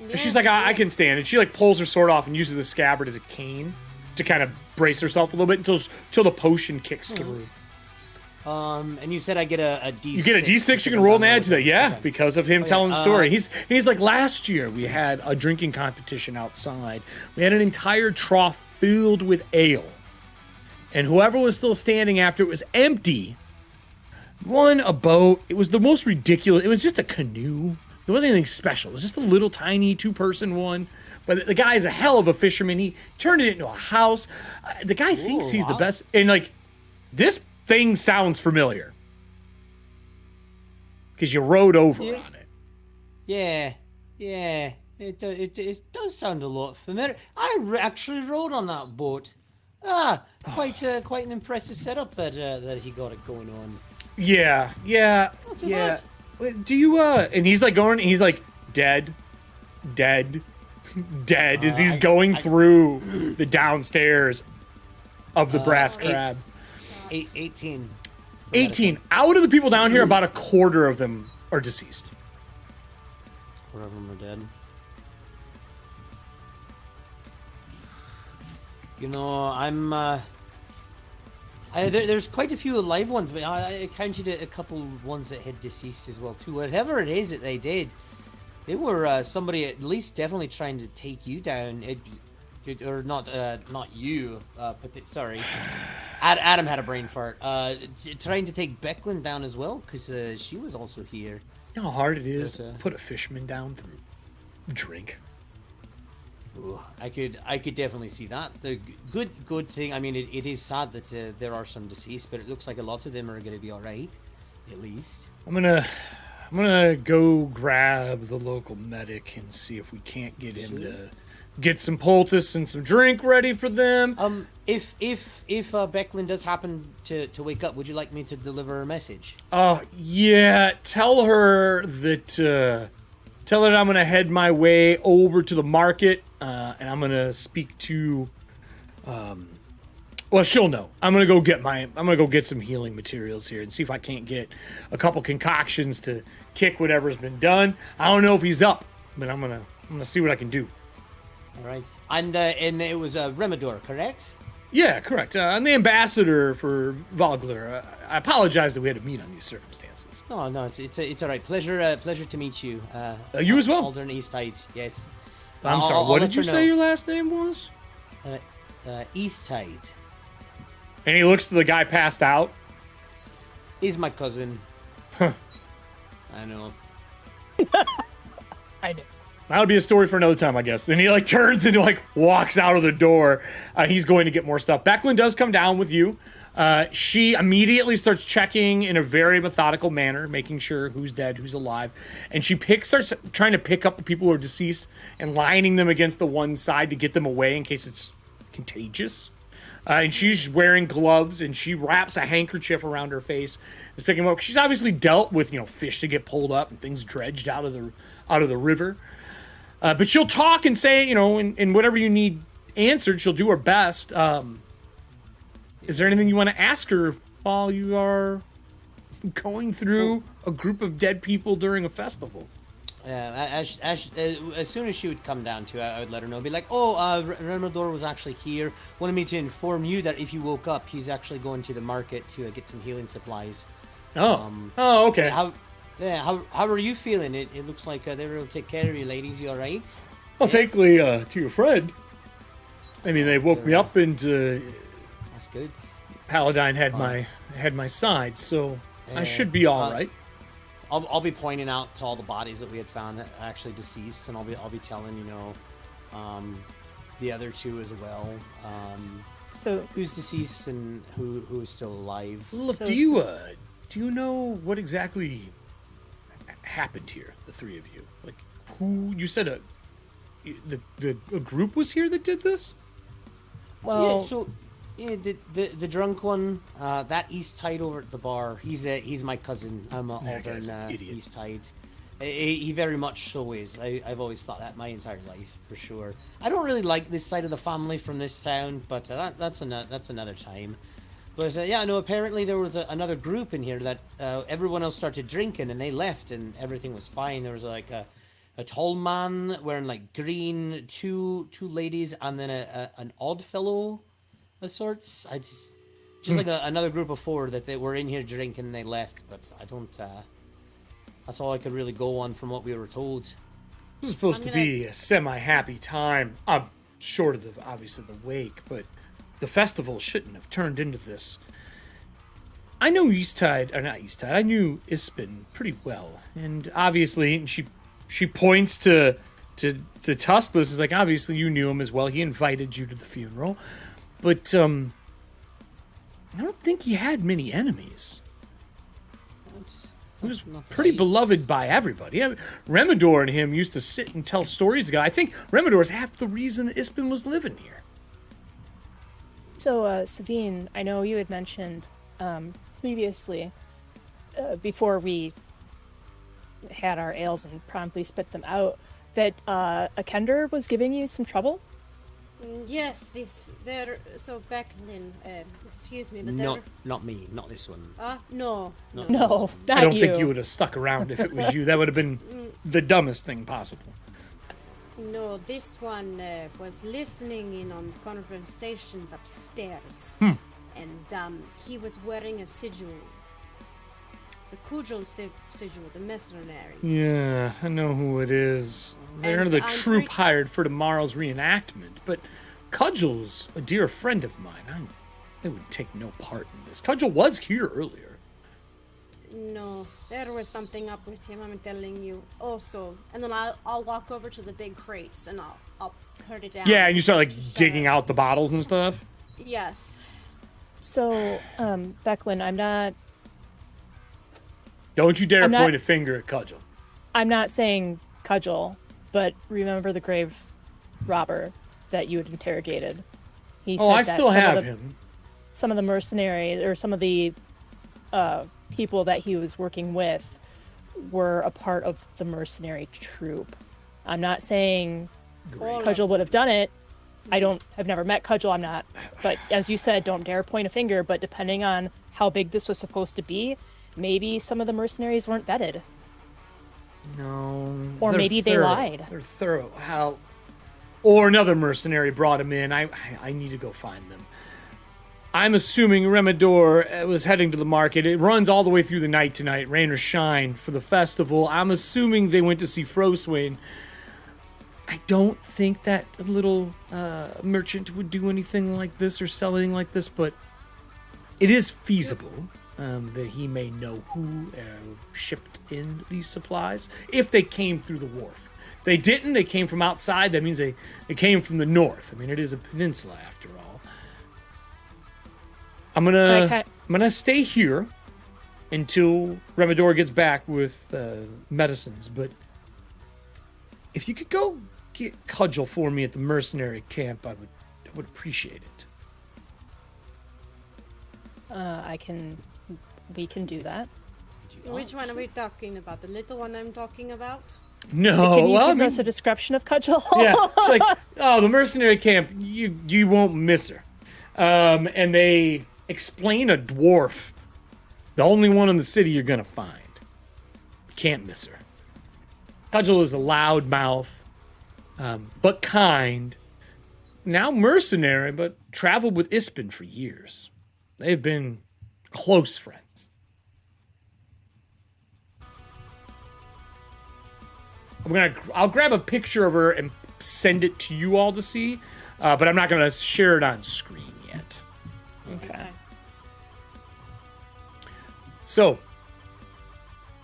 Yes, she's like, I can stand. And she like pulls her sword off and uses the scabbard as a cane to kind of brace herself a little bit until the potion kicks through. And you said I get a D6. You get a D6, you can roll and add to that. Yeah, okay. because of him telling the story. He's like, last year we had a drinking competition outside. We had an entire trough filled with ale. And whoever was still standing after it was empty won a boat. It was the most ridiculous. It was just a canoe. There wasn't anything special. It was just a little tiny 2-person one. But the guy's a hell of a fisherman. He turned it into a house. The guy thinks he's the best. And like, this thing sounds familiar. Because you rode over on it. Yeah. It does sound a lot familiar. I actually rode on that boat. Quite an impressive setup that he got it going on. Yeah. Do you and he's like going, he's like dead as he's going through the downstairs of the brass crab. 18. 18. Out of the people down here, about a quarter of them are deceased. Quarter of them are dead. You know, I'm there's quite a few alive ones, but I counted a couple ones that had deceased as well too. Whatever it is that they did, they were somebody at least definitely trying to take you down. Or not you, but sorry. Adam had a brain fart. Trying to take Becklin down as well, because she was also here. You know how hard it is to put a fisherman down through drink. Ooh, I could definitely see that. The good thing. I mean, it is sad that there are some deceased, but it looks like a lot of them are going to be all right, at least. I'm gonna go grab the local medic and see if we can't get him to get some poultice and some drink ready for them. If Becklin does happen to wake up, would you like me to deliver a message? Yeah. Tell her that I'm gonna head my way over to the market, and I'm gonna speak to. Well, she'll know. I'm gonna go get some healing materials here and see if I can't get a couple concoctions to kick whatever's been done. I don't know if he's up, but I'm gonna see what I can do. All right. And it was Remador, correct? Yeah, correct. I'm the ambassador for Valgler. I apologize that we had to meet on these circumstances. No, it's all right. Pleasure to meet you. You as well. Aldern Easttide, yes. I'm sorry. What did you say your last name was? Easttide. And he looks to the guy passed out. He's my cousin. Huh. I know. I know. That'll be a story for another time, I guess. And he like turns and like walks out of the door. He's going to get more stuff. Becklin does come down with you. She immediately starts checking in a very methodical manner, making sure who's dead, who's alive. And she starts trying to pick up the people who are deceased and lining them against the one side to get them away in case it's contagious. And she's wearing gloves, and she wraps a handkerchief around her face. Is picking them up. She's obviously dealt with, fish to get pulled up and things dredged out of the river. But she'll talk and say, and whatever you need answered, she'll do her best. Is there anything you want to ask her while you are going through a group of dead people during a festival? As soon as she would come down to, I would let her know. Be like, Remador was actually here. Wanted me to inform you that if you woke up, he's actually going to the market to get some healing supplies. Okay. Yeah, how are you feeling? It looks like they were able to take care of you, ladies. You all right? Well, thankfully to your friend. I mean, they woke me up and That's good. Paladine had my side, so I should be all right. I'll be pointing out to all the bodies that we had found actually deceased, and I'll be telling the other two as well. So who's deceased and who is still alive? Look, So- do you know what exactly happened here? The three of you, like, who you said a group was here that did this? well, Yeah, so the drunk one, that East Tide over at the bar, he's my cousin. I'm a That guy's Aldern an idiot. East Tide. He very much so is. I've always thought that my entire life, for sure. I don't really like this side of the family from this town, but that's another time. But yeah, no, apparently there was another group in here that everyone else started drinking and they left and everything was fine. There was like a tall man wearing like green, two ladies, and then an odd fellow of sorts. Just like another group of four that they were in here drinking and they left. But I don't. That's all I could really go on from what we were told. This is supposed to be a semi-happy time. Short of obviously the wake, but the festival shouldn't have turned into this. I know I knew Ispin pretty well, and obviously, and she points to Tuskless. Is like, obviously you knew him as well. He invited you to the funeral, but I don't think he had many enemies. He was pretty beloved by everybody. Remedor and him used to sit and tell stories together. I think Remedor is half the reason that Ispin was living here. So, Savine, I know you had mentioned previously, before we had our ales and promptly spit them out, that Akender was giving you some trouble? Yes, so back then, excuse me, but Not me, not this one. no. No, not I don't you. think you would have stuck around if it was you. That would have been the dumbest thing possible. No, this one was listening in on conversations upstairs. And he was wearing a sigil. The Kujal sigil, the mercenaries. Yeah, I know who it is. They're And the I'm troop pretty- hired for tomorrow's reenactment, but Cudgel's a dear friend of mine. They would take no part in this. Cudgel was here earlier. No, there was something up with him, I'm telling you. Also, and then I'll walk over to the big crates and I'll put it down. Yeah, and you start like Shut digging up. out the bottles and stuff. Yes. So, Becklin, Don't you dare I'm not- point a finger at Cudgel. I'm not saying Cudgel, but remember the grave robber that you had interrogated. He Oh, said I that still some have of the, him. Some of the mercenaries or some of the people that he was working with were a part of the mercenary troop. I'm not saying Great. Cudgel would have done it. I've never met Cudgel, but as you said, don't dare point a finger, but depending on how big this was supposed to be, maybe some of the mercenaries weren't vetted. No. Or they're maybe they thorough. lied. They're thorough. How? Or another mercenary brought him in. I need to go find them. I'm assuming Remedor was heading to the market. It runs all the way through the night tonight, rain or shine, for the festival. I'm assuming they went to see Froswain. I don't think that little merchant would do anything like this or sell anything like this, but it is feasible that he may know who shipped in these supplies if they came through the wharf. If they didn't, they came from outside. That means they came from the north. I mean, it is a peninsula after all. I'm gonna stay here until Remedor gets back with medicines, but if you could go get Cudgel for me at the mercenary camp, I would appreciate it. We can do that. Which one are we talking about? The little one I'm talking about? No, Can you well, I give mean, us a description of Cudgel? yeah, it's like, oh, the mercenary camp, you won't miss her. And they explain a dwarf, the only one in the city you're gonna find. Can't miss her. Cudgel is a loud mouth, but kind. Now mercenary, but traveled with Ispin for years. They've been close friends. I'll grab a picture of her and send it to you all to see, but I'm not gonna share it on screen yet. Okay. So,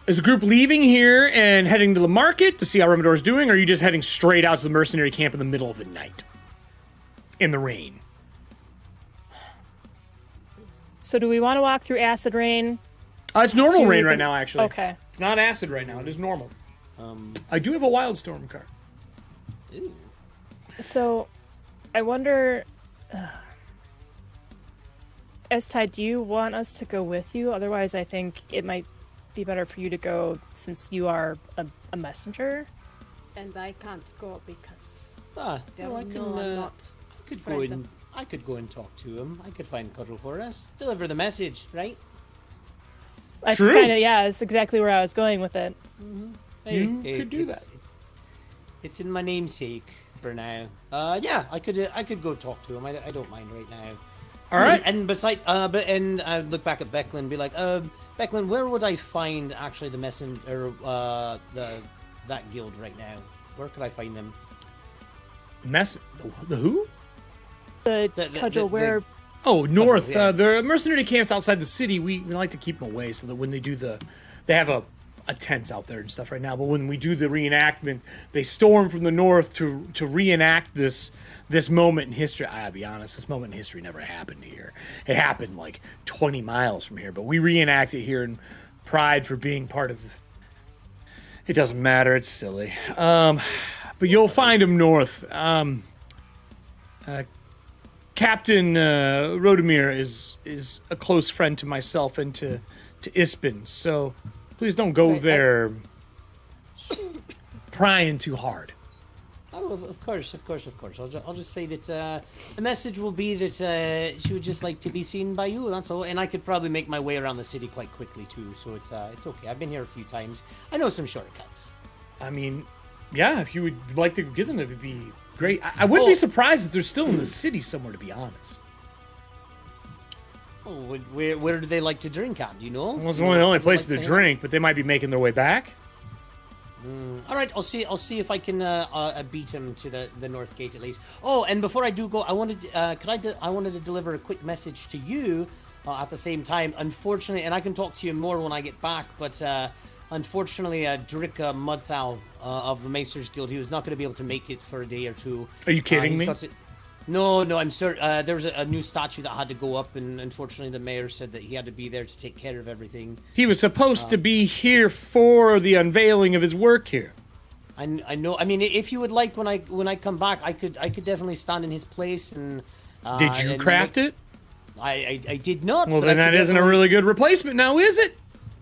is the group leaving here and heading to the market to see how Remador's doing, or are you just heading straight out to the mercenary camp in the middle of the night? In the rain? So do we want to walk through acid rain? It's normal rain right now, actually. Okay. It's not acid right now. It is normal. I do have a Wildstorm card. Ooh. So, I wonder... S-Ty, do you want us to go with you? Otherwise, I think it might be better for you to go since you are a messenger. And I can't go because Ah, they'll no, know I'm not. I could go and talk to him. I could find Cuddle for us. Deliver the message, right? That's True. kind of, yeah, that's exactly where I was going with it. You could do that. It's in my namesake for now. Yeah, I could go talk to him. I don't mind right now. All right. And beside, I look back at Becklin and be like, Becklin, where would I find actually the messenger, that guild right now? Where could I find them? The who? The cudgel, where... Oh, north. yeah. The mercenary camps outside the city, we like to keep them away so that when they do they have a tents out there and stuff right now, but when we do the reenactment, they storm from the north to reenact this moment in history. I'll be honest, this moment in history never happened here. It happened like 20 miles from here, but we reenact it here in pride for being part of it. Doesn't matter, it's silly. But you'll find them north. Captain Rodemir is a close friend to myself and to Ispin, so please don't go there prying too hard. Oh, of course. I'll just say that the message will be that she would just like to be seen by you. That's all. And I could probably make my way around the city quite quickly too. So it's okay. I've been here a few times. I know some shortcuts. I mean, yeah, if you would like to give them, that would be great. I wouldn't be surprised if they're still in the city somewhere, to be honest. Oh, where do they like to drink at? Do you know? Well, it's one of the only places to drink, but they might be making their way back. All right, I'll see if I can beat him to the north gate at least. Oh, and before I do go, I wanted I wanted to deliver a quick message to you at the same time. Unfortunately, and I can talk to you more when I get back, but unfortunately, Drika Mudthal of the Macers Guild, he was not going to be able to make it for a day or two. Are you kidding me? No, I'm sorry. There was a new statue that had to go up, and unfortunately, the mayor said that he had to be there to take care of everything. He was supposed to be here for the unveiling of his work here. I know. I mean, if you would like, when I come back, I could definitely stand in his place and. Did you craft it? I did not. Well, then that isn't a really good replacement, now is it?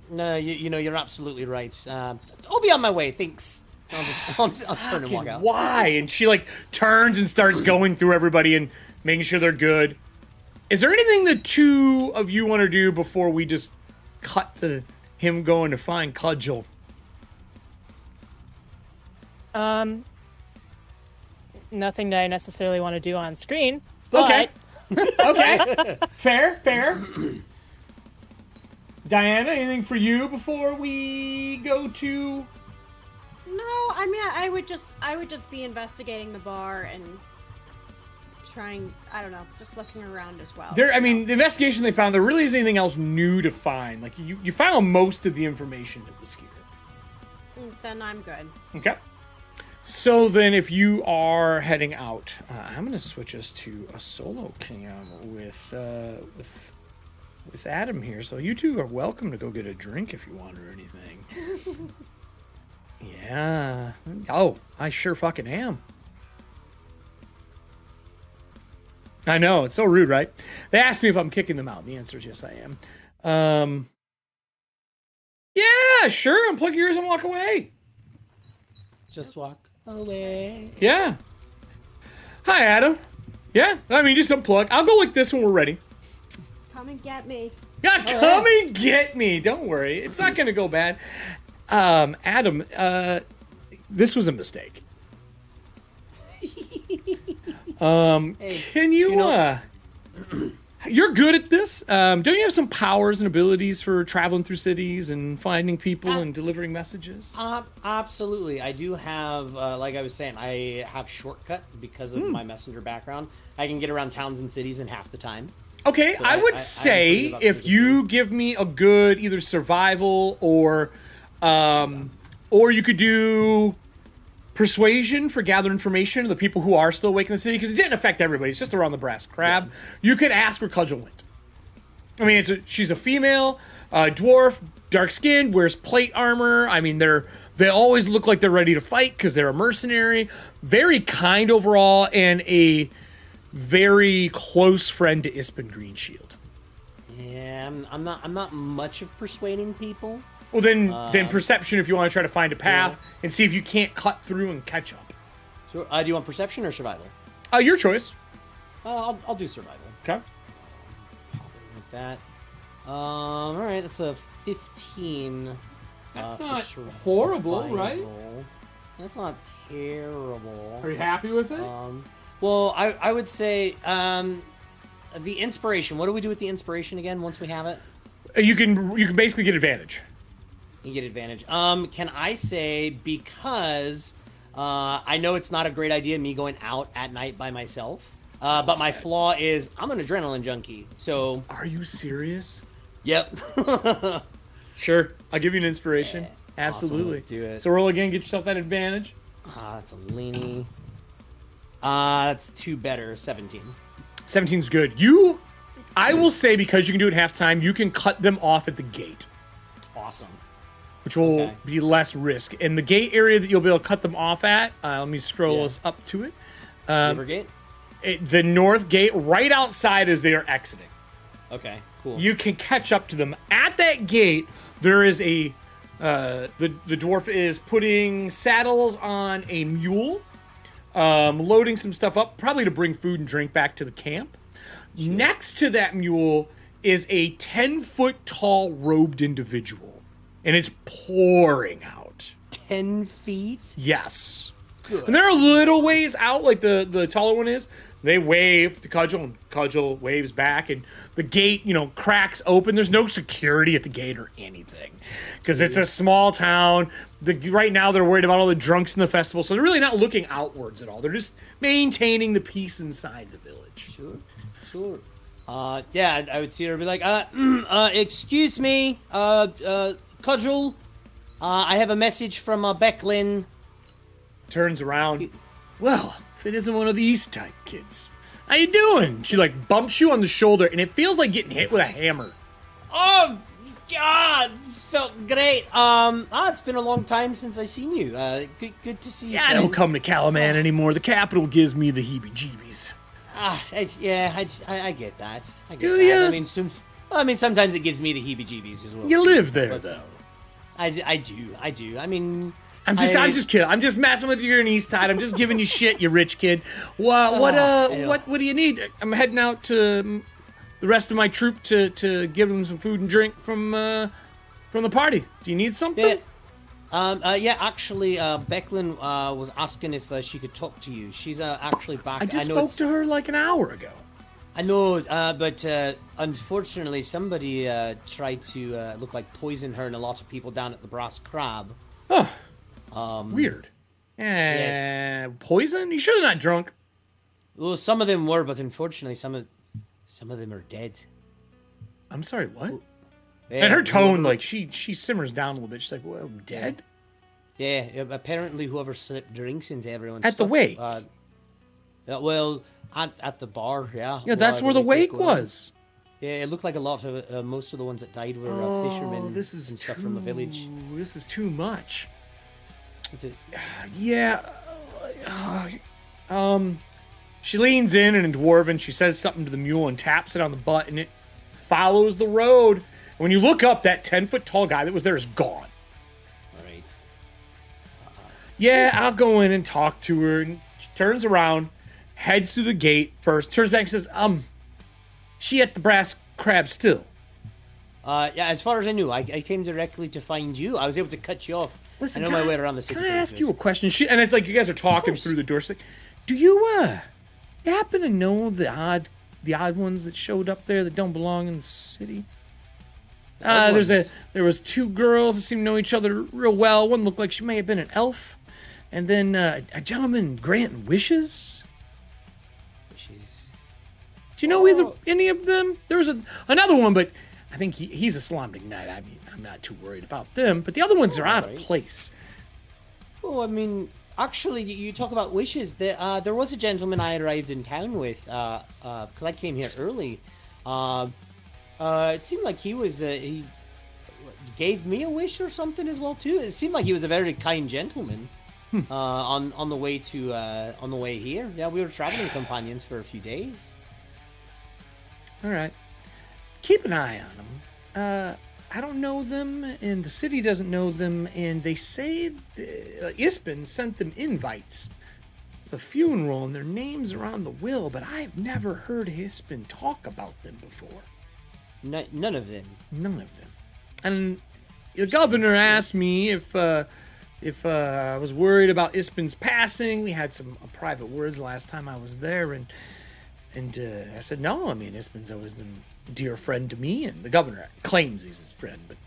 No, you're absolutely right. I'll be on my way. Thanks. I'll turn and walk out. Why? And she like turns and starts going through everybody and making sure they're good. Is there anything the two of you want to do before we just cut to him going to find Cudgel? Nothing that I necessarily want to do on screen. But... Okay. Okay. Fair. Diana, anything for you before we go to? No, I mean I would just be investigating the bar and trying, I don't know, just looking around as well. The investigation they found, there really isn't anything else new to find. Like you found most of the information that was here. Then I'm good. Okay. So then if you are heading out, I'm going to switch us to a solo cam with Adam here. So you two are welcome to go get a drink if you want or anything. Yeah. Oh, I sure fucking am. I know, it's so rude, right? They asked me if I'm kicking them out, and the answer is yes, I am. Yeah, sure, unplug yours and walk away. Just walk away. Yeah. Hi, Adam. Yeah, I mean, just unplug. I'll go like this when we're ready. Come and get me. Yeah, come and get me. Don't worry. It's not going to go bad. Adam, this was a mistake. Hey, Can you, You're good at this. Don't you have some powers and abilities for traveling through cities and finding people and delivering messages? Absolutely. I do have, like I was saying, I have shortcut because of my messenger background. I can get around towns and cities in half the time. Okay, so I would say if you give me a good either survival or you could do persuasion for gather information of the people who are still awake in the city, because it didn't affect everybody. It's just around the brass crab. Yeah. You could ask where Cudgel went. I mean, she's a female, dwarf, dark skinned, wears plate armor. I mean, they always look like they're ready to fight because they're a mercenary. Very kind overall, and a very close friend to Ispen Greenshield. Yeah, I'm not much of persuading people. Well, then perception if you want to try to find a path and see if you can't cut through and catch up. Sure. Do you want perception or survival? Your choice. I'll do survival. Okay. Like that. All right, that's a 15. That's not horrible, right? That's not terrible. Are you happy with it? Well, I would say the inspiration. What do we do with the inspiration again once we have it? You can basically get advantage. You get advantage. Can I say, because I know it's not a great idea me going out at night by myself, but my flaw is I'm an adrenaline junkie. So are you serious? Yep. Sure. I'll give you an inspiration. Yeah. Absolutely. Awesome. Let's do it. So roll again, get yourself that advantage. That's a leanie. That's 2 better. 17. 17's good. I will say, because you can do it halftime, you can cut them off at the gate. Awesome. Which will be less risk. And the gate area that you'll be able to cut them off at, let me scroll us up to it. River gate? The north gate, right outside as they are exiting. Okay, cool. You can catch up to them. At that gate, there is the dwarf is putting saddles on a mule, loading some stuff up, probably to bring food and drink back to the camp. Sure. Next to that mule is a 10-foot tall robed individual. And it's pouring out. 10 feet? Yes. Good. And they're a little ways out, like the taller one is. They wave to Cudgel, and Cudgel waves back, and the gate, cracks open. There's no security at the gate or anything, because it's a small town. Right now, they're worried about all the drunks in the festival, so they're really not looking outwards at all. They're just maintaining the peace inside the village. Sure. Yeah, I would see her and be like, excuse me, Cudgel, I have a message from Becklin. Turns around. Well, if it isn't one of the East type kids. How you doing? She bumps you on the shoulder, and it feels like getting hit with a hammer. Oh, God, felt great. It's been a long time since I seen you. Good to see you. Yeah, I don't come to Calaman anymore. The capital gives me the heebie-jeebies. I get that. Do you? I mean, sometimes it gives me the heebie-jeebies as well. You live there, though. I do. I mean, I'm just kidding. I'm just messing with you. You're an East Tide. I'm just giving you shit, you rich kid. What do you need? I'm heading out to the rest of my troop to give them some food and drink from the party. Do you need something? Actually, Becklin was asking if she could talk to you. She's actually back. I just spoke to her like an hour ago. I know, but unfortunately, somebody tried to look like poison her and a lot of people down at the Brass Crab. Huh. Weird. Yes. Poison? You sure they're not drunk? Well, some of them were, but unfortunately, some of them are dead. I'm sorry, what? Yeah, and her tone, she simmers down a little bit. She's like, "Whoa, dead?" Yeah. Apparently, whoever slipped drinks into everyone's at stuff, the wake. At the bar, yeah. Yeah, that's where the wake was. Yeah, it looked like a lot of most of the ones that died were fishermen and stuff from the village. This is too much. She leans in and in Dwarven, she says something to the mule and taps it on the butt, and it follows the road. And when you look up, that 10-foot tall guy that was there is gone. All right. Yeah, I'll go in and talk to her. And she turns around, heads through the gate first, turns back and says, she at the Brass Crab still? Yeah, as far as I knew, I came directly to find you. I was able to cut you off. Listen, I know my way around the city. Can I ask you a question? And it's like you guys are talking through the door. She's like, do you happen to know the odd the odd ones that showed up there that don't belong in the city. Odd ones. There was 2 girls that seemed to know each other real well. One looked like she may have been an elf, and then a gentleman granting wishes. Do you know any of them? There was another one, but I think he's a Slamding Knight. I mean, I'm not too worried about them, but the other ones are out of place. Oh, I mean, actually, you talk about wishes. There was a gentleman I arrived in town with, because I came here early. It seemed like he gave me a wish or something as well too. It seemed like he was a very kind gentleman. On the way here. Yeah, we were traveling companions for a few days. All right. Keep an eye on them. I don't know them, and the city doesn't know them, and they say Ispin sent them invites. The funeral, and their names are on the will, but I've never heard Ispin talk about them before. None of them. None of them. And the governor asked me if I was worried about Ispin's passing. We had some private words last time I was there, and I said, no, I mean, Ispin's always been a dear friend to me, and the governor claims he's his friend, but,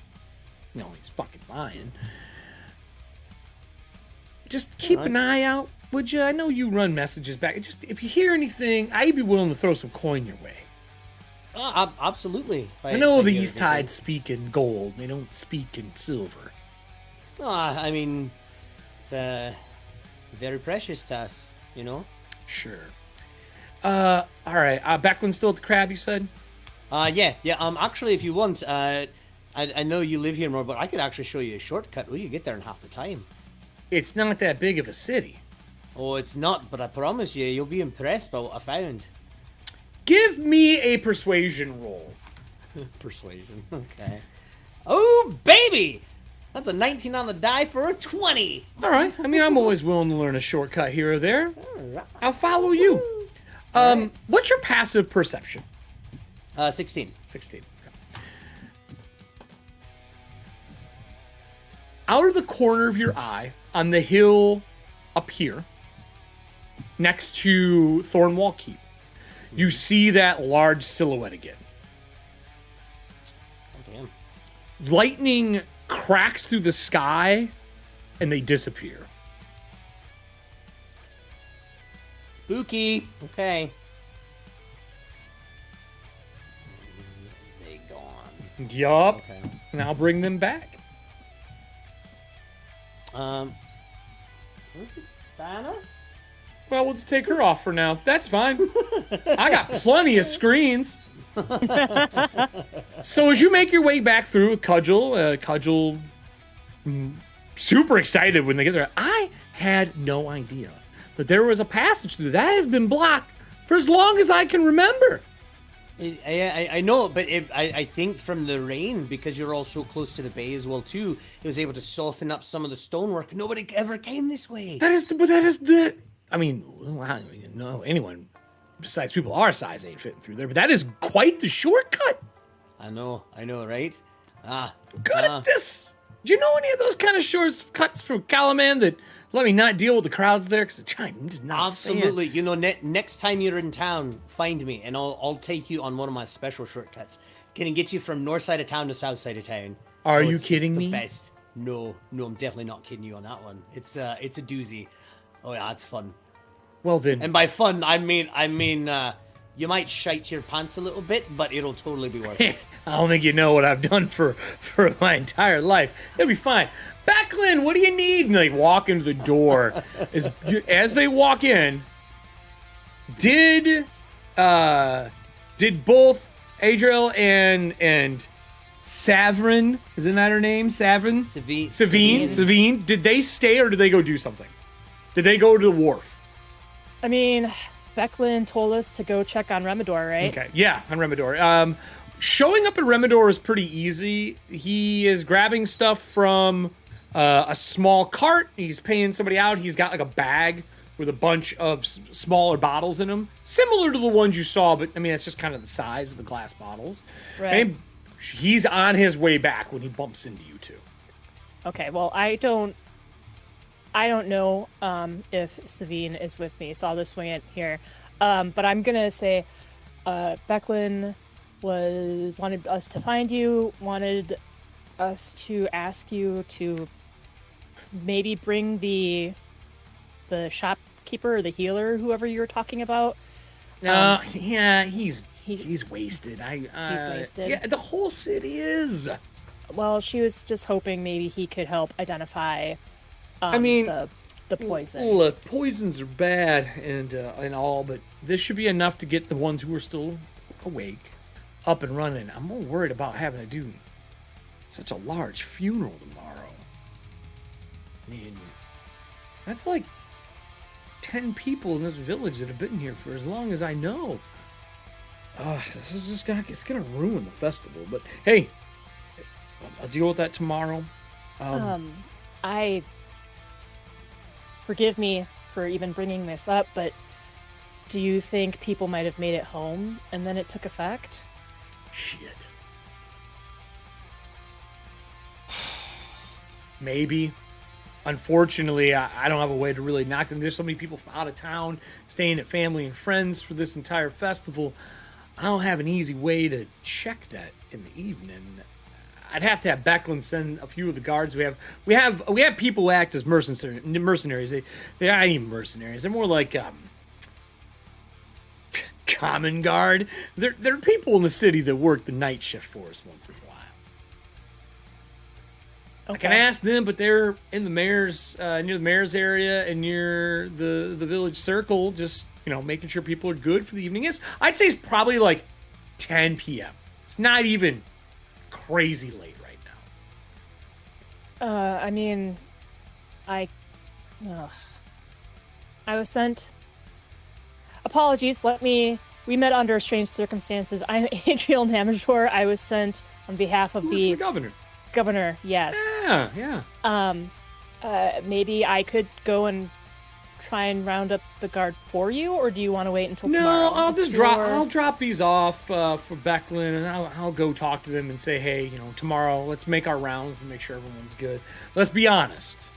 he's fucking lying. Just keep an eye out, would you? I know you run messages back. Just, if you hear anything, I'd be willing to throw some coin your way. Absolutely. I know these tides speak in gold. They don't speak in silver. I mean, it's very precious to us, Sure. All right. Becklin's still at the crab, you said? Yeah. Actually, if you want, I know you live here more, but I could actually show you a shortcut. We could get there in half the time. It's not that big of a city. Oh, it's not, but I promise you'll be impressed by what I found. Give me a persuasion roll. Persuasion, okay. Oh, baby! That's a 19 on the die for a 20. All right. I mean, I'm always willing to learn a shortcut here or there. I'll follow you. What's your passive perception? 16. 16. Okay. Out of the corner of your eye, on the hill up here, next to Thornwall Keep, you see that large silhouette again. Oh, damn. Lightning cracks through the sky, and they disappear. Spooky. Okay. They gone. Yup. Okay. And I'll bring them back. Diana? Well, we'll just take her off for now. That's fine. I got plenty of screens. So as you make your way back through Cudgel, super excited when they get there. I had no idea that there was a passage through that has been blocked for as long as I can remember. I know, but I think from the rain, because you're all so close to the bay as well too, it was able to soften up some of the stonework. Nobody ever came this way. I mean, no, anyone besides people our size ain't fitting through there, but that is quite the shortcut. I know, right? Good at this. Do you know any of those kind of shortcuts from Calaman that let me not deal with the crowds there? Because I'm just not absolutely. Next time you're in town, find me, and I'll take you on one of my special shortcuts. Can get you from north side of town to south side of town. Are you kidding me? It's the best. No, I'm definitely not kidding you on that one. It's a doozy. Oh yeah, it's fun. Well then, and by fun, I mean, you might shite your pants a little bit, but it'll totally be worth it. I don't think you know what I've done for my entire life. It'll be fine. Becklin, what do you need? And they walk into the door. As they walk in, did both Adriel and Savrin, isn't that her name? Savine. Did they stay or did they go do something? Did they go to the wharf? I mean, Becklin told us to go check on Remedor, right? Okay, yeah, on Remedor. Showing up at Remedor is pretty easy. He is grabbing stuff from a small cart. He's paying somebody out. He's got like a bag with a bunch of smaller bottles in them, similar to the ones you saw, but I mean, that's just kind of the size of the glass bottles. Right. And he's on his way back when he bumps into you two. Okay, well, I don't know if Savine is with me, so I'll just swing it here. But I'm gonna say, Becklin wanted us to find you, wanted us to ask you to maybe bring the shopkeeper or the healer, whoever you were talking about. Yeah, he's wasted. He's wasted. Yeah, the whole city is. Well, she was just hoping maybe he could help identify. The poison. Look, poisons are bad and all, but this should be enough to get the ones who are still awake up and running. I'm more worried about having to do such a large funeral tomorrow. I mean, that's like 10 people in this village that have been here for as long as I know. This is just it's gonna ruin the festival. But hey, I'll deal with that tomorrow. Forgive me for even bringing this up, but do you think people might have made it home and then it took effect? Shit. Maybe. Unfortunately, I don't have a way to really knock them. There's so many people from out of town staying at family and friends for this entire festival. I don't have an easy way to check that in the evening. I'd have to have Becklin send a few of the guards we have people who act as mercenaries. They aren't even mercenaries. They're more like common guard. They're people in the city that work the night shift for us once in a while. Okay. I can ask them, but they're in the mayor's near the mayor's area and near the village circle, just making sure people are good for the evening. I'd say it's probably like 10 p.m. It's not even crazy late right now. I was sent. Apologies. We met under strange circumstances. I'm Adriel Namador. I was sent on behalf of the governor. Governor, yes. Yeah. Maybe I could go and try and round up the guard for you, or do you want to wait until tomorrow? No, I'll drop these off for Becklin, and I'll go talk to them and say, hey, tomorrow let's make our rounds and make sure everyone's good. Let's be honest.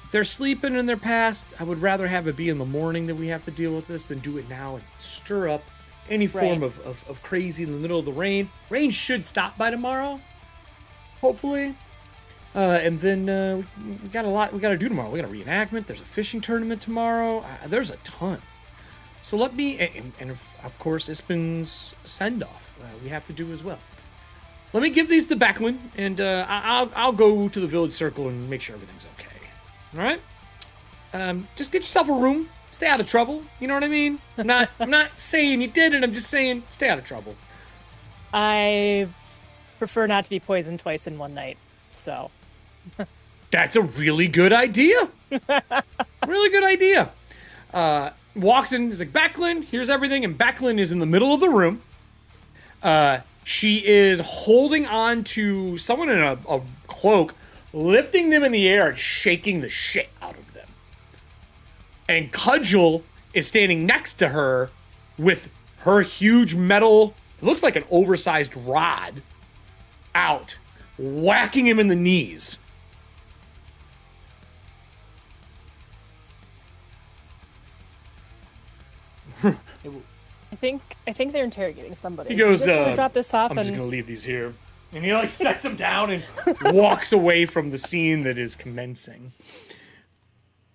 If they're sleeping in their past, I would rather have it be in the morning that we have to deal with this than do it now and stir up any form of crazy in the middle of the rain. Rain should stop by tomorrow, hopefully. And then we got a lot we got to do tomorrow. We got a reenactment. There's a fishing tournament tomorrow. There's a ton. So let me, and of course, Ispin's send-off we have to do as well. Let me give these to Becklin, and I'll go to the village circle and make sure everything's okay. All right? Just get yourself a room. Stay out of trouble. You know what I mean? I'm not saying you did it. I'm just saying stay out of trouble. I prefer not to be poisoned twice in one night, so... That's a really good idea. Really good idea. Walks in, he's like, Becklin, here's everything. And Becklin is in the middle of the room. She is holding on to someone in a cloak, lifting them in the air and shaking the shit out of them. And Cudgel is standing next to her with her huge metal, it looks like an oversized rod, out, whacking him in the knees. I think they're interrogating somebody. He goes, drop this off. I'm just gonna leave these here. And he sets them down and walks away from the scene that is commencing.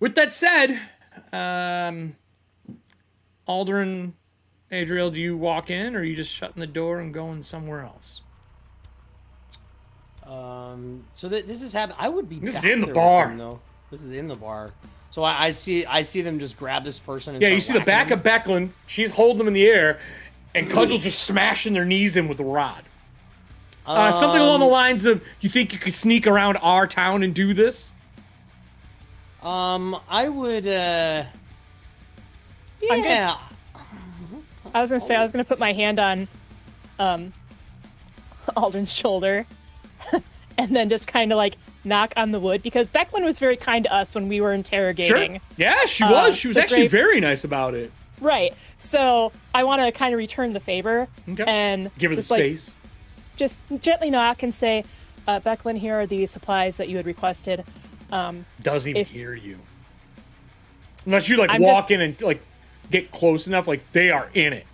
With that said, Aldrin, Adriel, do you walk in, or are you just shutting the door and going somewhere else? So this is happening. I would be. This is in the bar. Though. This is in the bar. So I see them just grab this person. And you see the back of Becklin. She's holding them in the air, and Cudgel's just smashing their knees in with the rod. Something along the lines of, you think you could sneak around our town and do this? I would. Yeah. I was gonna put my hand on, Aldrin's shoulder, and then just kind of knock on the wood, because Becklin was very kind to us when we were interrogating. Sure. Yeah, she was. She was actually very nice about it. Right. So I want to kind of return the favor and give her the space. Just gently knock and say, Becklin, here are the supplies that you had requested. Doesn't even hear you. Unless you walk in and get close enough, they are in it.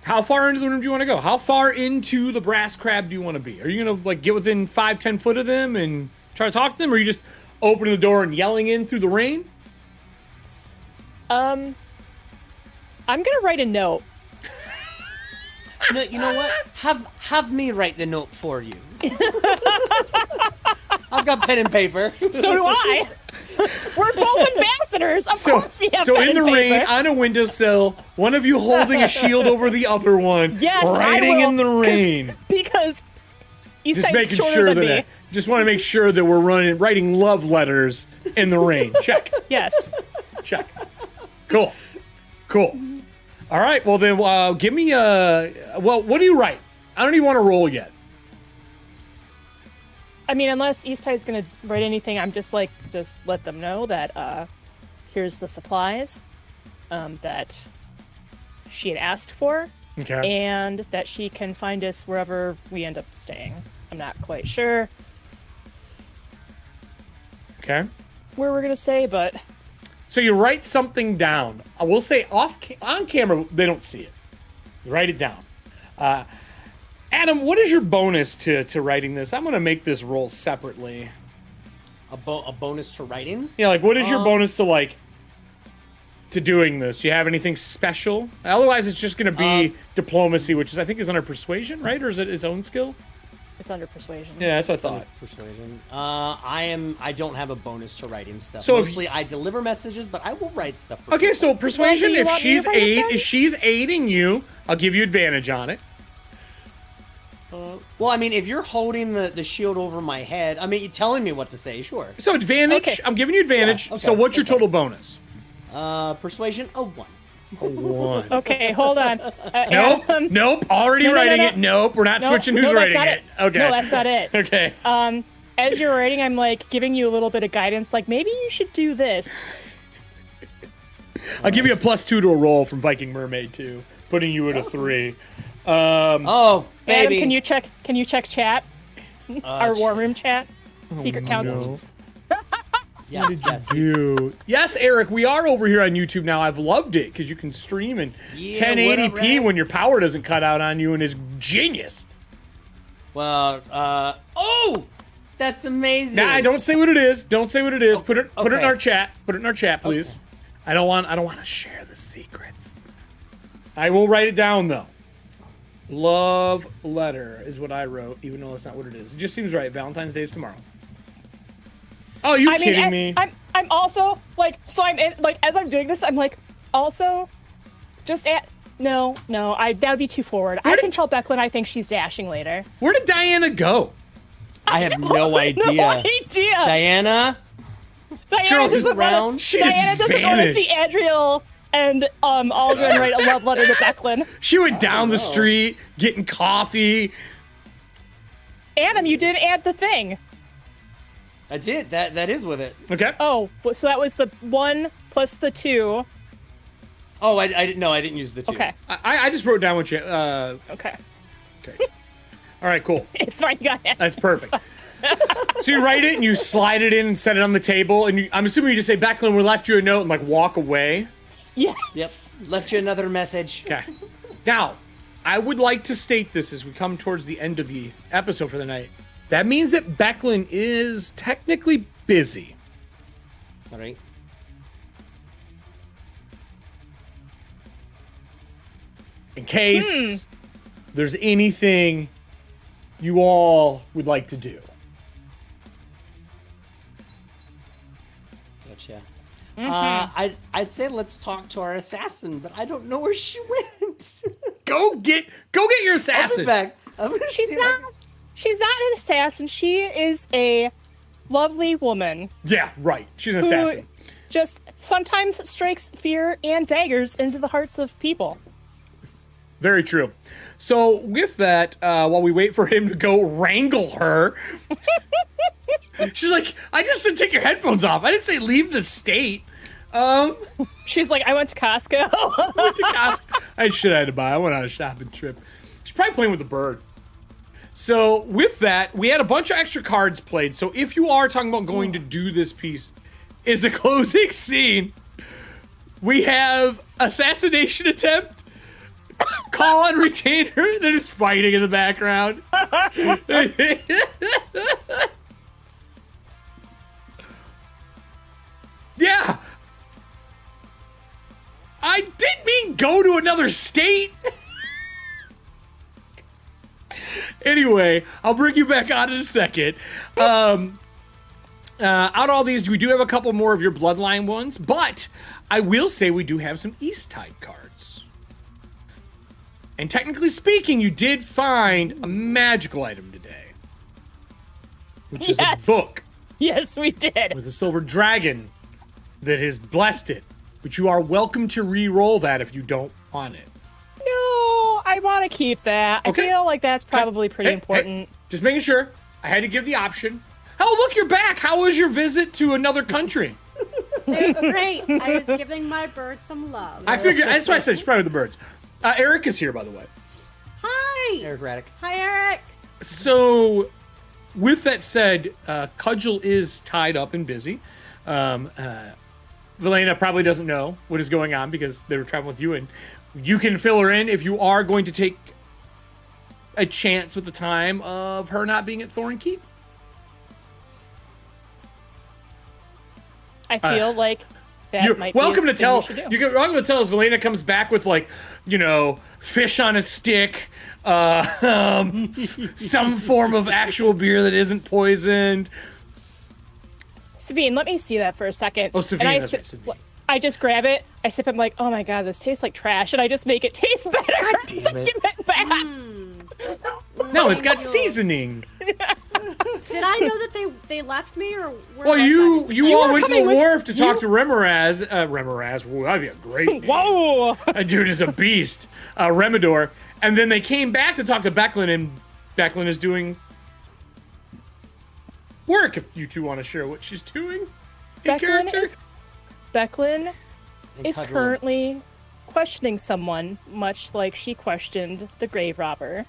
How far into the room do you want to go? How far into the brass crab do you want to be? Are you going to like get within 5-10 foot of them and try to talk to them? Or are you just opening the door and yelling in through the rain? I'm going to write a note. No, you know what? Have me write the note for you. I've got pen and paper. So do I. We're both ambassadors. Of course we have pen in the and rain, paper. on a windowsill, one of you holding a shield over the other one, Yes, riding I will, in the rain. Because East Just Side's making shorter sure than that me. just want to make sure that we're writing love letters in the rain. Check. Yes. Check. Cool. All right. Well, then give me what do you write? I don't even want to roll yet. I mean, unless East Side's going to write anything, I'm just let them know that here's the supplies that she had asked for. Okay. And that she can find us wherever we end up staying. I'm not quite sure Okay. where we're going to stay, but... So you write something down. I will say on camera, they don't see it. You write it down. Adam, what is your bonus to writing this? I'm going to make this roll separately. A bonus to writing? Yeah, like what is your bonus to doing this? Do you have anything special? Otherwise, it's just going to be diplomacy, which I think is under persuasion, right? Or is it its own skill? It's under persuasion. Yeah, that's what I thought. Persuasion. I don't have a bonus to writing stuff. So Mostly I deliver messages, but I will write stuff for Okay, people. so persuasion. do you If want me to write it then? if she's aiding you, I'll give you advantage on it. Well, I mean, if you're holding the shield over my head, I mean, you're telling me what to say, sure. So advantage. Okay. I'm giving you advantage. Yeah, okay, So what's your total bonus? Persuasion, a 1. A 1. Okay, hold on. Nope. Adam, Nope. Already no, writing no. it. Nope. We're not no, switching who's no, that's writing not it. Okay. No, that's not it. Okay. As you're writing, I'm like giving you a little bit of guidance, like maybe you should do this. I'll give you a +2 to a roll from Viking Mermaid too, putting you at a 3. Oh, baby. Adam, can you check chat? Our war room chat? Secret council. No. Yes. Yes, Eric, we are over here on YouTube now. I've loved it because you can stream in Yeah, 1080p what up, Ray? when your power doesn't cut out on you, and is genius. Well, oh, that's amazing. Nah, don't say what it is. Don't say what it is. Put it in okay. our chat. Put it in our chat, please. Okay. I don't want to share the secrets. I will write it down though. Love letter is what I wrote, even though that's not what it is. It just seems right. Valentine's Day is tomorrow. Oh, you kidding me? I'm also like, so I'm in, like, as I'm doing this, I'm like, also, just at no, that would be too forward. I can tell Becklin I think she's dashing later. Where did Diana go? I have no idea. No idea. Diana? Diana doesn't around? She Diana just doesn't want to vanished. see Adriel and Aldrin write a love letter to Becklin. She went down the street getting coffee. Adam, you didn't add the thing. I did. That is with it. Okay. Oh, so that was the 1 plus the 2. Oh, I didn't use the 2. Okay. I just wrote down what you. Okay. Okay. All right. Cool. It's fine. You got it. That's perfect. So you write it and you slide it in and set it on the table, and I'm assuming you just say, "Becklin, we left you a note," and like walk away. Yes. Yep. Left you another message. Okay. Now, I would like to state this as we come towards the end of the episode for the night. That means that Becklin is technically busy. All right. In case there's anything you all would like to do. Gotcha. I'd say let's talk to our assassin, but I don't know where she went. Go get your I'll assassin. be back. I'm gonna She's see not. She's not an assassin. She is a lovely woman Yeah, right. She's an who assassin. just sometimes strikes fear and daggers into the hearts of people. Very true. So with that, while we wait for him to go wrangle her, she's like, "I just said take your headphones off. I didn't say leave the state." She's like, I went to Costco. Went to Costco. I should have had to buy. I went on a shopping trip. She's probably playing with the bird. So with that, we had a bunch of extra cards played. So if you are talking about going to do this piece, is a closing scene. We have assassination attempt, call on retainer. They're just fighting in the background. Yeah. I didn't mean go to another state. Anyway, I'll bring you back on in a second. Out of all these, we do have a couple more of your bloodline ones, but I will say we do have some East Tide cards. And technically speaking, you did find a magical item today, which is a book. Yes, we did. With a silver dragon that has blessed it. But you are welcome to re-roll that if you don't want it. No, I want to keep that. Okay. I feel like that's probably pretty important. Just making sure. I had to give the option. Oh, look, you're back. How was your visit to another country? It was great. I was giving my bird some love. I figured, that's why I said she's probably with the birds. Erik is here, by the way. Hi. Erik Raddick. Hi, Erik. So, with that said, Cudgel is tied up and busy. Velena probably doesn't know what is going on because they were traveling with you, and you can fill her in if you are going to take a chance with the time of her not being at Thorn Keep. I feel like that You're might welcome be to tell. You're welcome to tell us. Velena comes back with, like, fish on a stick, some form of actual beer that isn't poisoned. Savine, let me see that for a second. Oh, Savine, And I that's right, Savine. I just grab it. I sip. I'm like, oh my god, this tastes like trash, and I just make it taste better. God damn it. Give it back. No, it's got seasoning. Did I know that they left me, or where Well, was I? you all were went to the coming with- wharf to talk to Remoraz. Remoraz, whoa, that'd be a great name. Whoa! That dude is a beast. Remedor. And then they came back to talk to Becklin, and Becklin is doing work, if you two want to share what she's doing in character. Becklin And is Cudgel. currently questioning someone, much like she questioned the grave robber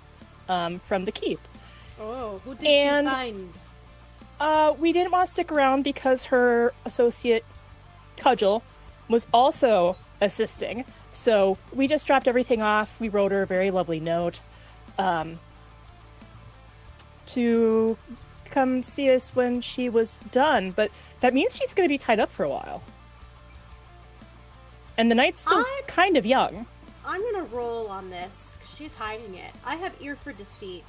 from the keep. Oh, who did And- she find? We didn't want to stick around because her associate Cudgel was also assisting. So we just dropped everything off. We wrote her a very lovely note to come see us when she was done. But that means she's going to be tied up for a while. And the night's still kind of young. I'm gonna roll on this because she's hiding it. I have ear for deceit.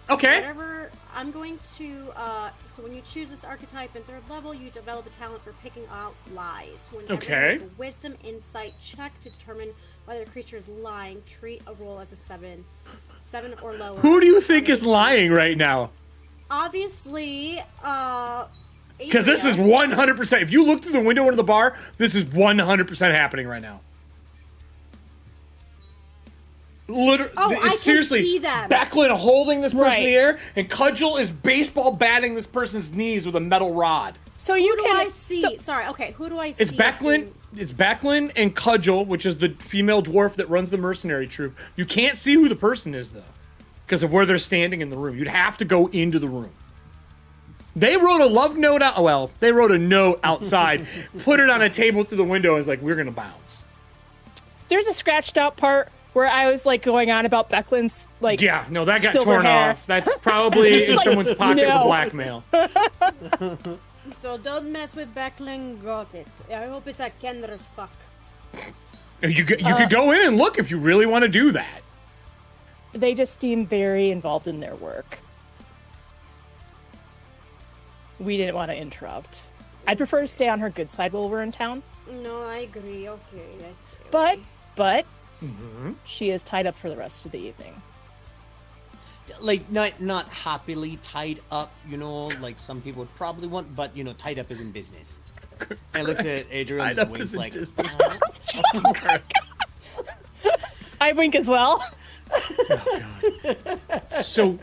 Okay. Whatever, I'm going to, so when you choose this archetype in 3rd level, you develop a talent for picking out lies. Whenever Okay. you make a wisdom insight check to determine whether a creature is lying, treat a roll as a 7 or lower. Who do you think is lying right now? Obviously, Because this is 100%. If you look through the window into the bar, this is 100% happening right now. Literally, Oh, I can seriously, see them. Becklin holding this person in Right. the air, and Cudgel is baseball batting this person's knees with a metal rod. So you Who do can I see? so- Sorry, okay, who do I see? It's as Becklin. doing- It's Becklin and Cudgel, which is the female dwarf that runs the mercenary troop. You can't see who the person is though, because of where they're standing in the room. You'd have to go into the room. They wrote a love note out. Well, they wrote a note outside, put it on a table through the window, and was like, "We're gonna bounce." there's a scratched out part where I was like going on about Becklin's like Yeah, no, that got silver torn hair. off. That's probably in Like, someone's pocket no. with blackmail. So don't mess with Becklin, got it. I hope it's a Kendra fuck. You could go in and look if you really want to do that. They just seem very involved in their work. We didn't want to interrupt. I'd prefer to stay on her good side while we're in town, No, I agree. Okay, I stay but away. she is tied up for the rest of the evening. Like, not happily tied up, like some people would probably want, but, tied up is in business. And looks at Adrian Tied and up winks is in like, business. I wink as well. So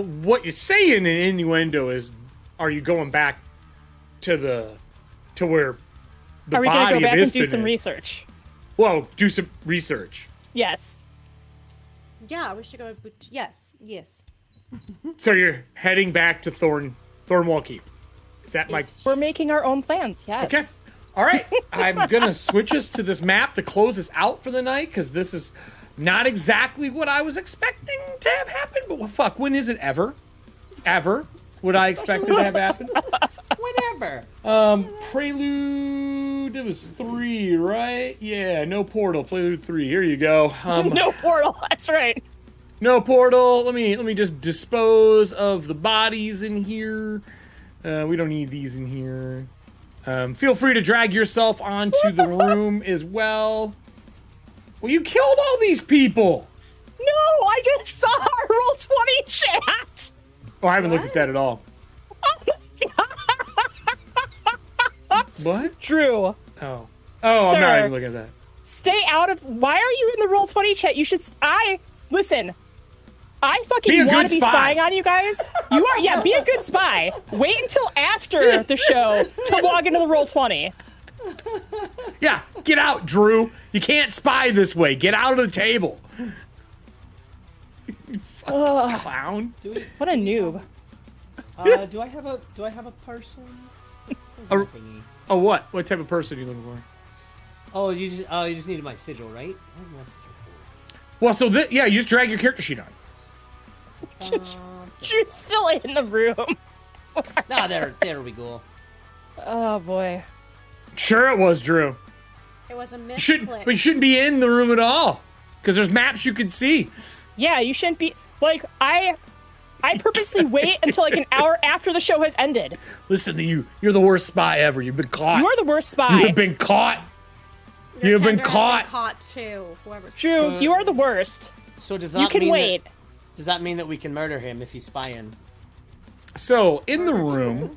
what you're saying in innuendo is, are you going back to where the Are we body going to go back of and do Ispin some is? research? Whoa, do some research. Yes. Yeah, we should go. Yes. So you're heading back to Thornwall Keep. Is that my... We're making our own plans, yes. Okay. All right. I'm going to switch us to this map to close us out for the night, because this is Not exactly what I was expecting to have happen, but well, fuck, when is it ever? Ever would I expect it to have happened? Whatever. Prelude, it was 3, right? Yeah, no portal, Prelude 3, here you go. No portal, that's right. No portal, let me just dispose of the bodies in here. We don't need these in here. Feel free to drag yourself onto the room as well. Well, you killed all these people! No, I just saw our Roll20 chat! Oh, I haven't looked at that at all. Oh my god! What? Drew, Oh. Oh, I'm not Sir. even looking at that. stay out of... Why are you in the Roll20 chat? You should... Listen, I Be a fucking want good to be spy. spying on you guys. You are... Yeah, be a good spy. Wait until after the show to log into the Roll20. Yeah, get out, Drew. You can't spy this way. Get out of the table. You fucking clown. What a noob. Do I have a person? A- Where's my thingy? Oh, what? What type of person are you looking for? Oh, you just needed my sigil, right? I have my sigil. Well, so yeah, you just drag your character sheet on. Drew's still in the room. Ah, there we go. Oh boy. Sure, it was Drew. It was a But you misclick. shouldn't be in the room at all, because there's maps you can see. Yeah, you shouldn't be... Like, I purposely wait until like an hour after the show has ended. Listen to you. You're the worst spy ever. You've been caught. You are the worst You spy. have been caught. Your You've been Kendra has caught. caught too. Whoever's Drew, you are the worst. So does that You can mean wait. Does that mean that we can murder him if he's spying? So in the room,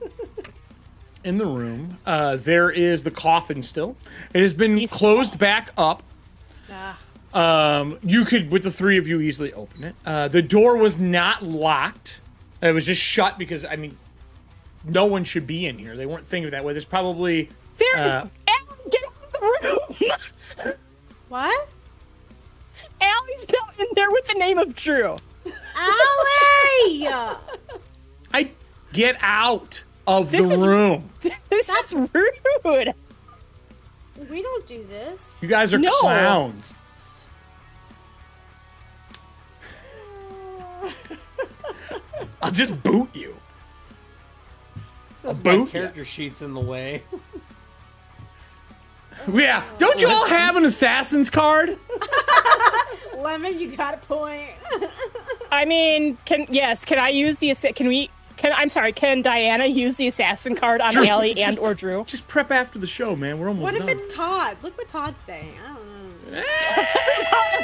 there is the coffin still. It has been He's closed back up. Ah, You could, with the 3 of you, easily open it. The door was not locked. It was just shut because, I mean, no one should be in here. They weren't thinking that way. There's probably... There, Alan, get out of the room. what? Allie's not in there with the name of Drew. Allie! Get out of This the is- room. This is rude. We don't do this. You guys are No. clowns. I'll just boot you. My boot ya. character sheet's in the way. Yeah. Don't you all have an assassin's card? Lemon, you got a point. I mean, can I use the can Diana use the assassin card on Drew, Allie just- and or Drew? Just prep after the show, man. We're almost What done. if it's Todd? Look what Todd's saying. I don't know.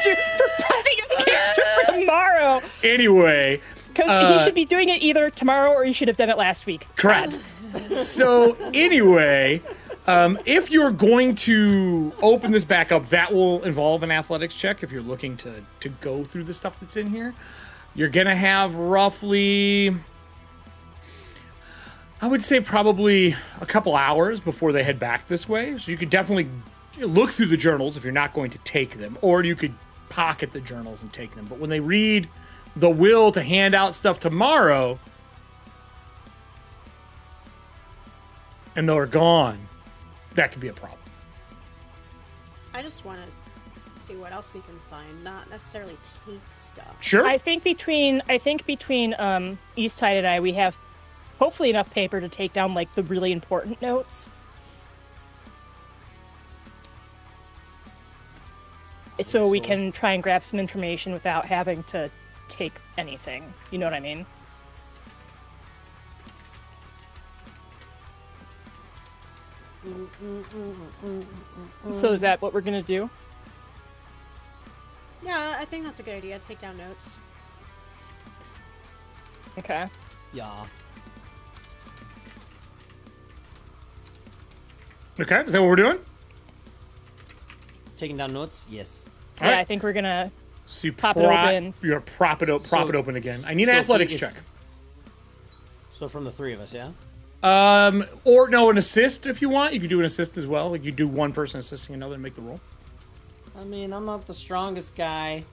Drew, for prepping his character for tomorrow. Anyway, Because he should be doing it either tomorrow or he should have done it last week. correct. So anyway, if you're going to open this back up, that will involve an athletics check. If you're looking to go through the stuff that's in here, you're gonna have roughly, I would say, probably a couple hours before they head back this way. So you could definitely look through the journals if you're not going to take them, or you could pocket the journals and take them. But when they read the will to hand out stuff tomorrow, and they're gone, that could be a problem. I just want to see what else we can find, not necessarily take stuff. Sure. I think between East Tide and I, we have hopefully enough paper to take down like the really important notes. So we can try and grab some information without having to take anything. You know what I mean? So is that what we're gonna do? Yeah, I think that's a good idea. Take down notes. Okay. Yeah. Okay, is that what we're doing? Taking down notes? Yes. Yeah, right. I think we're gonna. So you Pop it open. You're gonna prop it open again. I need an so athletics if- check. So from the 3 of us, yeah? Or no, an assist if you want. You could do an assist as well. Like you do one person assisting another and make the roll. I mean, I'm not the strongest guy.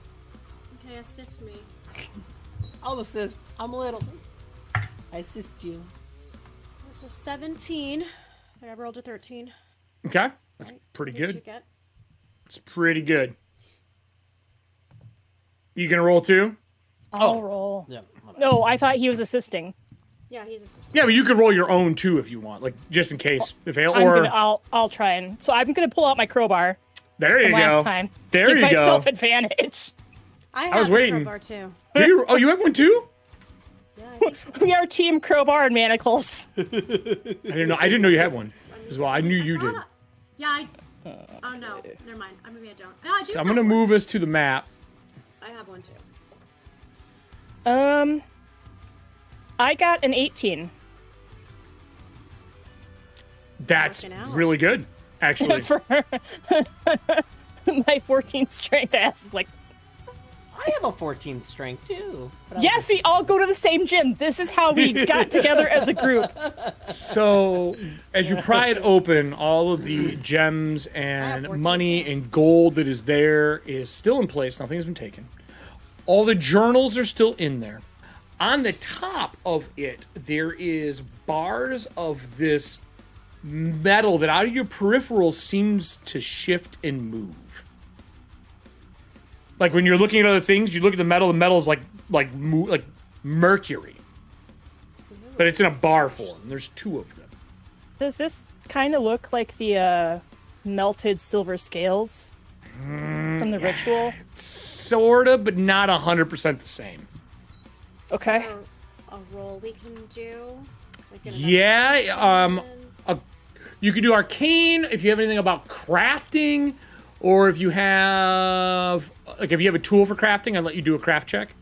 Okay, assist me. I'll assist. I'm little. I assist you. It's a 17. I rolled a 13. Okay, that's Right. pretty What did you good. get? It's pretty good. You gonna roll too? I'll roll. Yeah. No, I thought he was assisting. Yeah, he's assistant. Yeah, but you could roll your own too if you want, like just in case. I'll try and so I'm gonna pull out my crowbar. There you from go. Last time. There Give you go. myself advantage. I was have waiting. a crowbar too. Do you? Oh, you have one too? Yeah, I think so. We are team crowbar and manacles. I didn't know you had one as well. I knew you did. Yeah, oh no, never mind. Maybe I don't. No, I do So I'm have gonna one. move us to the map. I have one too. I got an 18. That's Working out. really good, actually. For my 14 strength ass is like, I have a 14th strength too. But yes, we all go to the same gym. This is how we got together as a group. So, as you pry it open, all of the gems and 14 money and gold that is there is still in place. Nothing has been taken. All the journals are still in there. On the top of it, there is bars of this metal that out of your peripheral seems to shift and move. Like when you're looking at other things, you look at the metal is like mercury. But it's in a bar form. There's two of them. Does this kind of look like the melted silver scales from the ritual? Sorta, but not 100% the same. Okay. A roll we can do. Like an Yeah, investigation? you could do arcane if you have anything about crafting, or if you have if you have a tool for crafting, I'd let you do a craft check.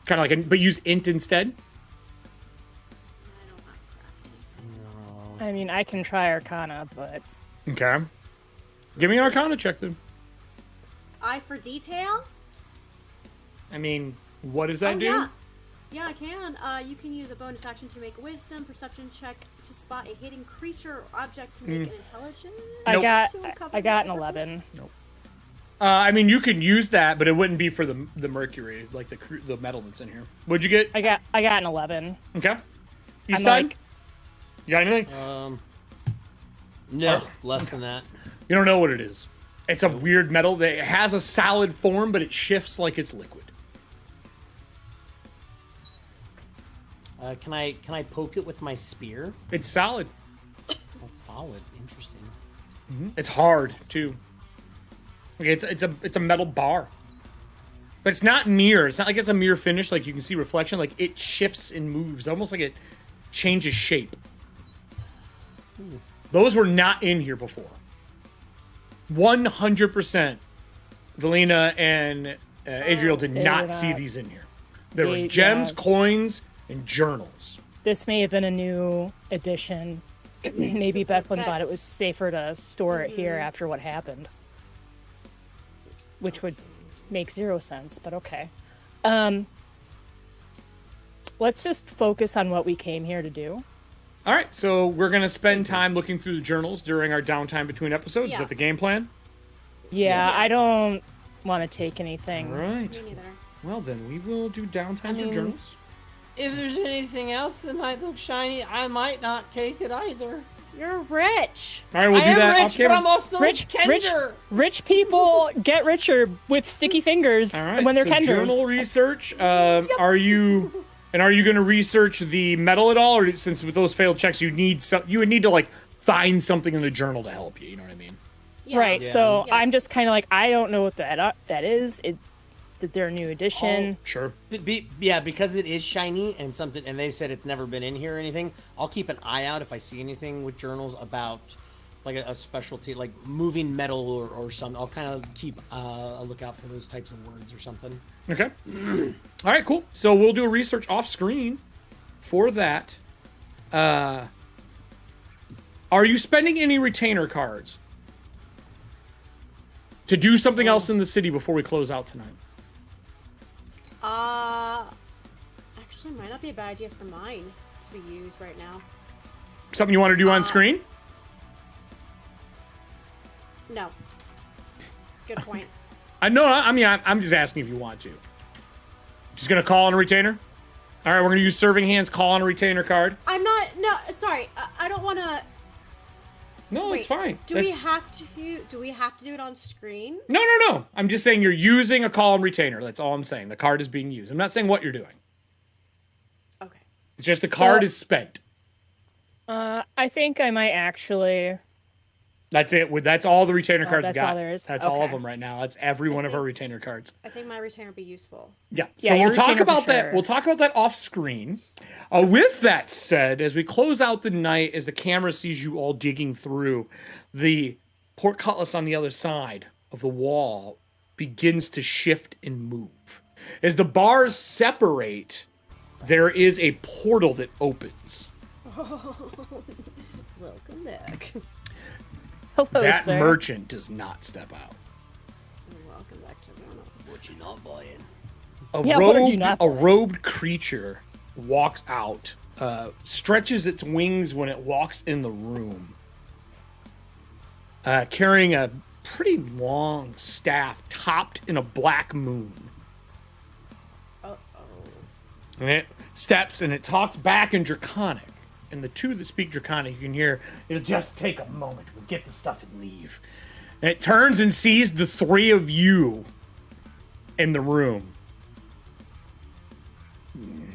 Kind of like, but use int instead. I don't like crafting. I mean, I can try Arcana, but Okay. Give me an arcana check then. Eye for detail? I mean, what does that do? Yeah. Yeah, I can. You can use a bonus action to make a wisdom perception check to spot a hidden creature or object to make an intelligence. Nope. I got an 11. I mean, you can use that, but it wouldn't be for the mercury, like the metal that's in here. What'd you get? I got an 11. Okay. You I'm stunned? like, You got anything? No, less than that. You don't know what it is. It's a weird metal that it has a solid form, but it shifts like it's liquid. Can I poke it with my spear? It's solid. That's solid. Interesting. It's hard too. Okay, it's a metal bar, but it's not mirror. It's not like it's a mirror finish. Like you can see reflection. Like it shifts and moves, almost like it changes shape. Those were not in here before. 100%. Valina and Adriel did they not were see not. these in here. There was They- gems, yeah. coins, and journals. This may have been a new addition. Maybe Becklin thought it was Effects. safer to store it here after what happened. Which would make 0 sense, but okay. Let's just focus on what we came here to do. All right, so we're gonna spend time looking through the journals during our downtime between episodes. Is Yeah. that the game plan? Yeah, I don't want to take anything. All right. Me neither. Well, then we will do downtime for mean- journals. If there's anything else that might look shiny, I might not take it either. You're rich. All right, we'll I do am that rich, off camera. but I'm also Rich Kender. people get richer with sticky fingers All right, when they're so kenders. journal research. Are you going to research the metal at all, or since with those failed checks, you would need to like find something in the journal to help you? You know what I mean? Yeah. Right, so Yes. I'm just kind of like, I don't know what that is. That they're a new addition. Sure. Yeah, because it is shiny and something, and they said it's never been in here or anything. I'll keep an eye out if I see anything with journals about like a specialty, like moving metal or something. I'll kind of keep a lookout for those types of words or something. Okay. All right, cool. So we'll do a research off screen for that. Are you spending any retainer cards to do something else in the city before we close out tonight? Actually, might not be a bad idea for mine to be used right now. Something you want to do on screen? No. Good point. I know. I mean, I'm just asking if you want to. Just gonna call on a retainer. All right, we're gonna use serving hands. Call on a retainer card. I'm not. No, sorry. I don't want to. No, it's fine. Do we have to do it on screen? No. I'm just saying you're using a column retainer. That's all I'm saying. The card is being used. I'm not saying what you're doing. Okay. It's just the card is spent. I think I might actually. That's it. That's all the retainer cards we that's got. all there is? That's all of Okay. them right now. That's every one of our retainer cards. I think my retainer would be useful. Yeah. Yeah, So your we'll talk retainer for about that. sure. We'll talk about that off screen. With that said, as we close out the night, as the camera sees you all digging through, the port cutlass on the other side of the wall begins to shift and move. As the bars separate, there is a portal that opens. Welcome back. Hello, That sir. merchant does not step out. Welcome back to Rona. What you not buying? What are you not A buying? robed creature walks out, stretches its wings when it walks in the room, carrying a pretty long staff topped in a black moon. And it steps and it talks back in Draconic. And the two that speak Draconic, you can hear, it'll just take a moment. We'll get the stuff and leave. And it turns and sees the three of you in the room. And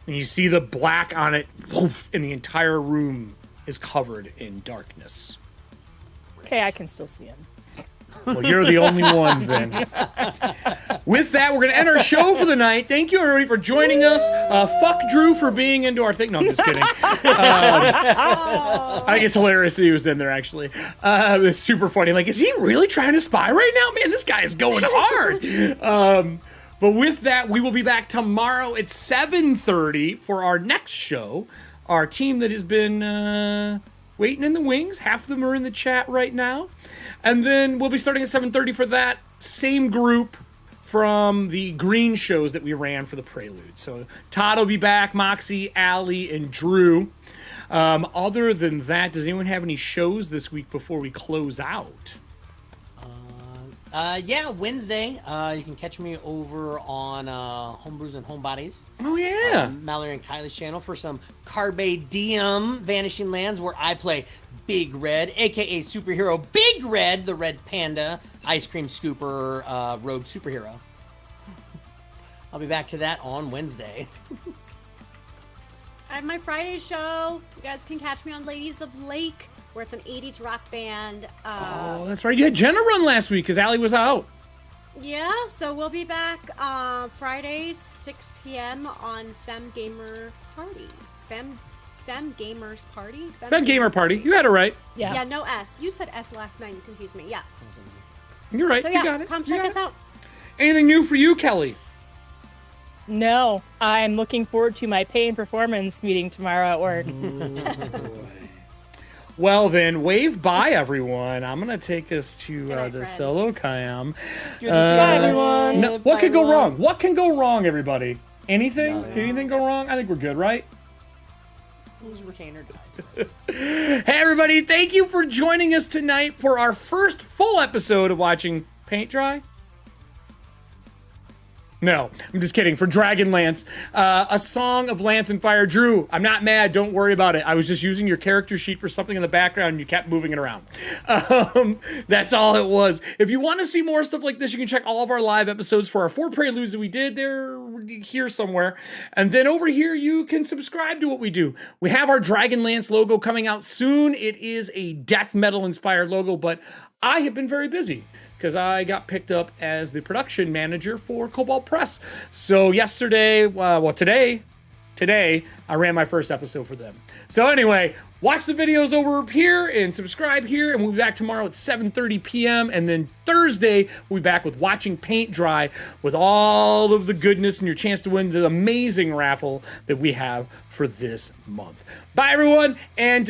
you see the black on it, and the entire room is covered in darkness. Okay, I can still see him. Well, you're the only one then. With that, we're going to end our show for the night. Thank you, everybody, for joining us. Fuck Drew for being into our thing. No, I'm just kidding. I think it's hilarious that he was in there, actually. It's super funny. Like, is he really trying to spy right now? Man, this guy is going hard. But with that, we will be back tomorrow at 7:30 for our next show. Our team that has been waiting in the wings. Half of them are in the chat right now. And then we'll be starting at 7:30 for that same group from the green shows that we ran for the Prelude. So Todd will be back, Moxie, Allie, and Drew. Other than that, does anyone have any shows this week before we close out? Yeah, Wednesday. You can catch me over on Homebrews and Homebodies. Oh, yeah. Mallorie and Kylie's channel for some Carpe Diem Vanishing Lands, where I play Big Red, aka superhero Big Red, the Red Panda, ice cream scooper, rogue superhero. I'll be back to that on Wednesday. I have my Friday show. You guys can catch me on Ladies of Lake, where it's an 80s rock band. Oh, that's right. You had Jenna run last week because Allie was out. Yeah, so we'll be back Friday, 6 p.m. on Femme Gamer Party. Femme Gamers Party? Femme Gamer Party. You had it right. Yeah. Yeah, no S. You said S last night. You confused me. Yeah. You're right. So yeah, You got it. come You check got us it. out. Anything new for you, Kelly? No, I'm looking forward to my pay and performance meeting tomorrow at work. Well, then, wave bye, everyone. I'm going to take us to night, the friends. solo cam. Bye, everyone. No, what could go wrong? What can go wrong, everybody? Anything? Did anything go wrong? I think we're good, right? Who's retainer died? Hey, everybody. Thank you for joining us tonight for our first full episode of watching paint dry. No, I'm just kidding. For Dragonlance, a song of Lance and Fire. Drew, I'm not mad. Don't worry about it. I was just using your character sheet for something in the background, and you kept moving it around. That's all it was. If you want to see more stuff like this, you can check all of our live episodes for our 4 preludes that we did. They're here somewhere. And then over here, you can subscribe to what we do. We have our Dragonlance logo coming out soon. It is a death metal inspired logo, but I have been very busy because I got picked up as the production manager for Cobalt Press. So today, I ran my first episode for them. So anyway, watch the videos over here and subscribe here, and we'll be back tomorrow at 7:30 p.m. And then Thursday, we'll be back with Watching Paint Dry with all of the goodness and your chance to win the amazing raffle that we have for this month. Bye, everyone, and